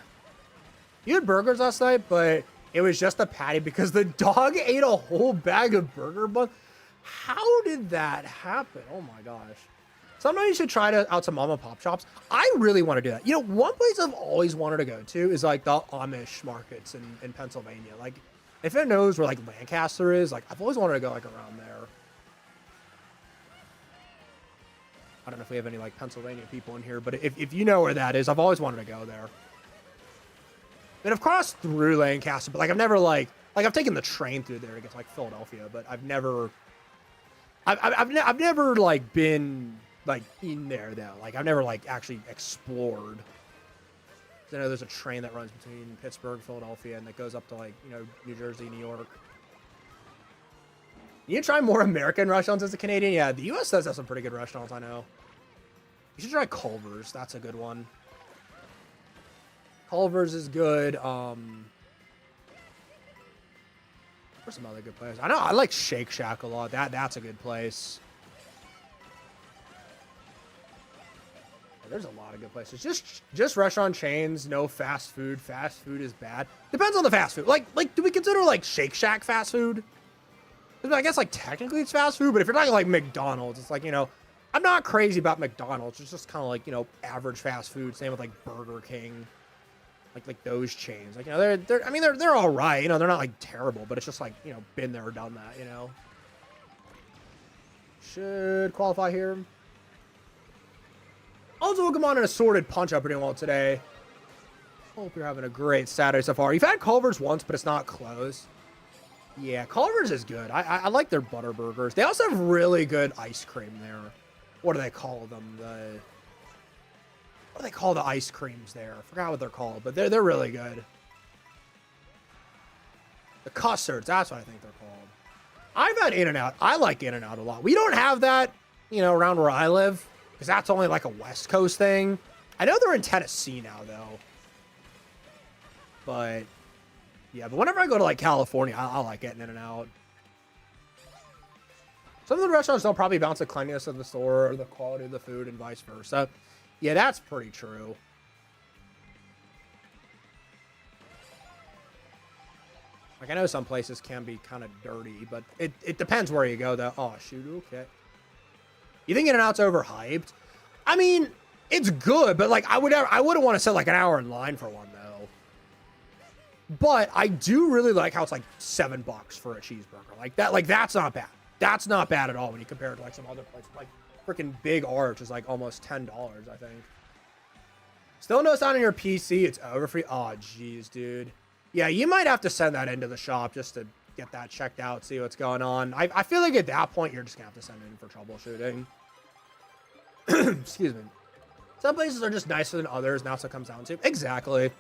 You had burgers last night, but it was just a patty because the dog ate a whole bag of burger buns. How did that happen? Oh my gosh. Sometimes you should try out some mom and pop shops. I really want to do that. One place I've always wanted to go to is like the Amish markets in Pennsylvania. Like, if it knows where like Lancaster is, like I've always wanted to go like around there. I don't know if we have any like Pennsylvania people in here, but if you know where that is, I've always wanted to go there. And I've crossed through Lancaster, but like I've never like I've taken the train through there to get to like Philadelphia, but I've never like been like in there though. Like I've never like actually explored. I know there's a train that runs between Pittsburgh, Philadelphia, and that goes up to like, New Jersey, New York. You try more American restaurants as a Canadian? Yeah, the U.S. does have some pretty good restaurants, I know. You should try Culver's. That's a good one. Culver's is good. Where's some other good places? I know I like Shake Shack a lot. That's a good place. There's a lot of good places. Just restaurant chains, no fast food. Fast food is bad. Depends on the fast food. Like do we consider like Shake Shack fast food? I guess like technically it's fast food, but if you're talking like McDonald's, it's like, I'm not crazy about McDonald's. It's just kind of like, average fast food. Same with like Burger King, like those chains. Like, they're all right. They're not like terrible, but it's just like, been there or done that, Should qualify here. Also, come on an assorted punch up pretty well today. Hope you're having a great Saturday so far. You've had Culver's once, but it's not closed. Yeah, Culver's is good. I like their butter burgers. They also have really good ice cream there. What do they call them? What do they call the ice creams there? I forgot what they're called, but they're really good. The custards, that's what I think they're called. I've had In-N-Out. I like In-N-Out a lot. We don't have that, around where I live, because that's only like a West Coast thing. I know they're in Tennessee now, though. But yeah, but whenever I go to like California, I like getting In-N-Out. Some of the restaurants don't probably balance the cleanliness of the store or the quality of the food and vice versa. Yeah, that's pretty true. Like I know some places can be kind of dirty, but it depends where you go though. Oh shoot, okay. You think In-N-Out's overhyped? I mean, it's good, but like I wouldn't want to sit like an hour in line for one though. But I do really like how it's like $7 for a cheeseburger. Like that's not bad. That's not bad at all when you compare it to like some other places. Like freaking Big Arch is like almost $10, I think. Still no sign on your PC. It's over for you. Oh, jeez, dude. Yeah, you might have to send that into the shop just to get that checked out, see what's going on. I feel like at that point, you're just going to have to send it in for troubleshooting. Excuse me. Some places are just nicer than others, and that's what it comes down to. Exactly.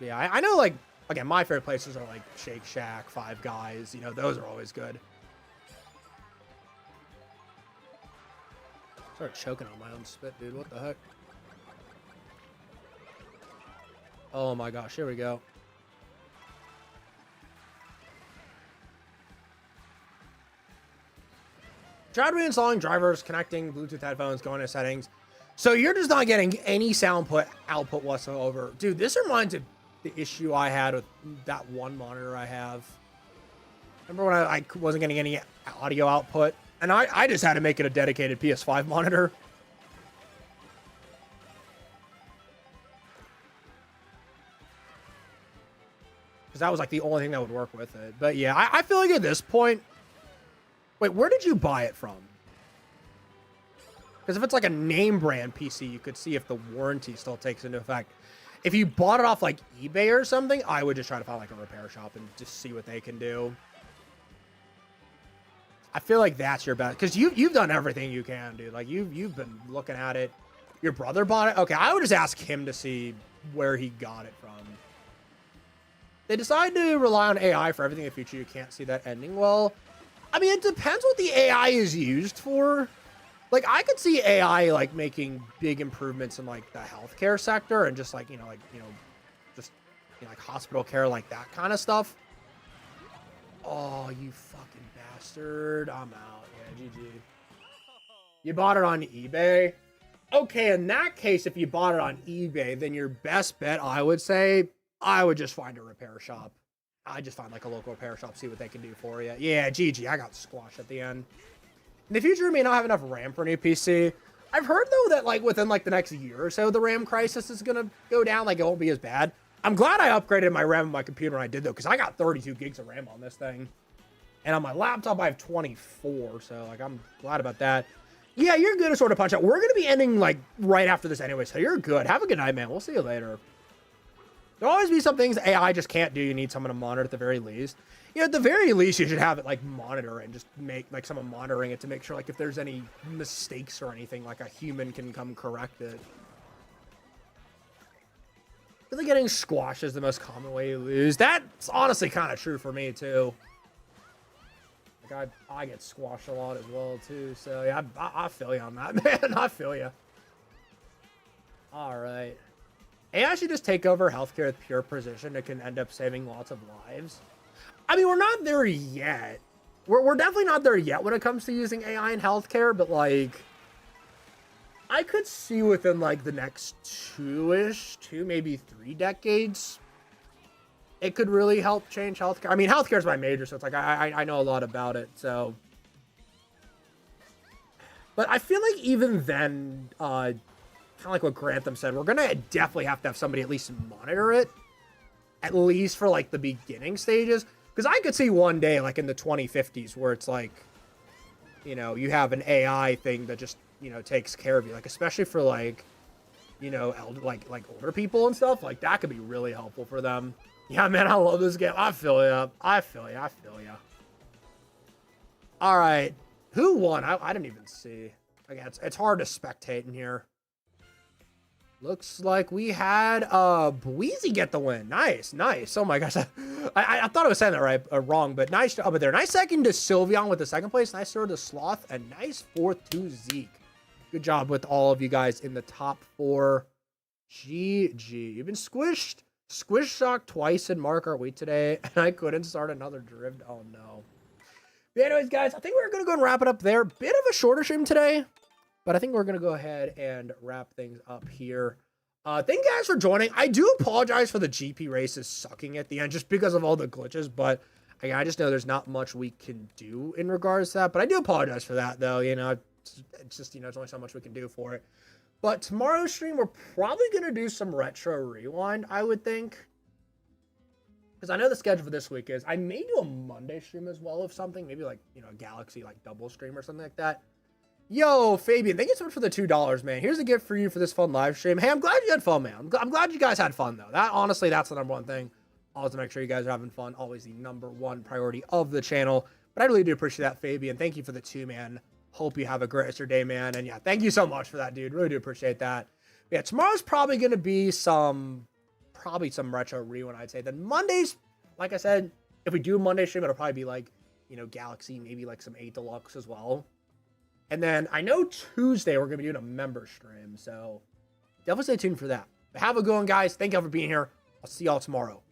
Yeah, I know, like, again, my favorite places are, like, Shake Shack, Five Guys. Those are always good. Started choking on my own spit, dude. What the heck? Oh, my gosh. Here we go. Tried reinstalling drivers, connecting Bluetooth headphones, going to settings. So you're just not getting any sound output whatsoever. Dude, this reminds me of the issue I had with that one monitor I have. Remember when I wasn't getting any audio output? And I just had to make it a dedicated PS5 monitor. Because that was like the only thing that would work with it. But yeah, I feel like at this point... Wait, where did you buy it from? Because if it's like a name brand PC, you could see if the warranty still takes into effect. If you bought it off like eBay or something, I would just try to find like a repair shop and just see what they can do. I feel like that's your best, because you've done everything you can, dude. Like you've been looking at it. Your brother bought it. Okay, I would just ask him to see where he got it from. They decide to rely on AI for everything in the future. You can't see that ending well. I mean, it depends what the AI is used for. Like, I could see AI, like, making big improvements in, like, the healthcare sector and just, like, just, like, hospital care, like, that kind of stuff. Oh, you fucking bastard. I'm out. Yeah, GG. You bought it on eBay? Okay, in that case, if you bought it on eBay, then your best bet, I would say, I would just find a repair shop. I just find like a local repair shop, see what they can do for you. Yeah, GG, I got squashed at the end. In the future, we may not have enough RAM for a new PC. I've heard though that like within like the next year or so, the RAM crisis is gonna go down. Like it won't be as bad. I'm glad I upgraded my RAM on my computer when I did though, because I got 32 gigs of RAM on this thing. And on my laptop, I have 24. So like I'm glad about that. Yeah, you're good to sort of punch out. We're gonna be ending like right after this anyway, so you're good. Have a good night, man. We'll see you later. There'll always be some things AI just can't do. You need someone to monitor at the very least. You know, at the very least, you should have it like monitor and just make like someone monitoring it to make sure like if there's any mistakes or anything, like a human can come correct it. Really getting squashed is the most common way you lose. That's honestly kind of true for me too. Like I get squashed a lot as well too. So yeah, I feel you on that, man. I feel you. All right. AI should just take over healthcare with pure precision. It can end up saving lots of lives. I mean, we're not there yet. We're definitely not there yet when it comes to using AI in healthcare, but like, I could see within like the next two, maybe 3 decades, it could really help change healthcare. I mean, healthcare is my major, so it's like I know a lot about it. So, but I feel like even then, kind of like what Grantham said, we're gonna definitely have to have somebody at least monitor it, at least for like the beginning stages. Because I could see one day, like in the 2050s, where it's like, you know, you have an AI thing that just, you know, takes care of you, like especially for like, you know, like older people and stuff. Like that could be really helpful for them. Yeah, man, I love this game. I feel you. I feel you. I feel you. All right, who won? I didn't even see. Again, it's hard to spectate in here. Looks like we had Bweezy get the win. Nice, nice. Oh my gosh, I thought I was saying that right, wrong, but nice up there. Nice second to Sylveon with the second place. Nice third to Sloth, and nice fourth to Zeke. Good job with all of you guys in the top 4. GG. You've been squished. Squish shocked twice in Mark Our Wheat today, and I couldn't start another drift. Oh no. But anyways, guys, I think we're gonna go and wrap it up there. Bit of a shorter stream today. But I think we're going to go ahead and wrap things up here. Thank you guys for joining. I do apologize for the GP races sucking at the end just because of all the glitches. But I just know there's not much we can do in regards to that. But I do apologize for that, though. You know, it's just, you know, there's only so much we can do for it. But tomorrow's stream, we're probably going to do some Retro Rewind, I would think. Because I know the schedule for this week is I may do a Monday stream as well of something. Maybe like, you know, a Galaxy like double stream or something like that. Yo, Fabian, thank you so much for the $2, man. Here's a gift for you for this fun live stream. Hey, I'm glad you had fun, man. I'm glad you guys had fun, though. That honestly, that's the number one thing. Always to make sure you guys are having fun. Always the number one priority of the channel. But I really do appreciate that, Fabian. Thank you for the 2, man. Hope you have a great rest of your day, man. And yeah, thank you so much for that, dude. Really do appreciate that. But yeah, tomorrow's probably going to be some Retro Rewind, I'd say. Then Mondays, like I said, if we do a Monday stream, it'll probably be like, you know, Galaxy, maybe like some 8 Deluxe as well. And then I know Tuesday we're going to be doing a member stream, so definitely stay tuned for that. But have a good one, guys. Thank y'all for being here. I'll see y'all tomorrow.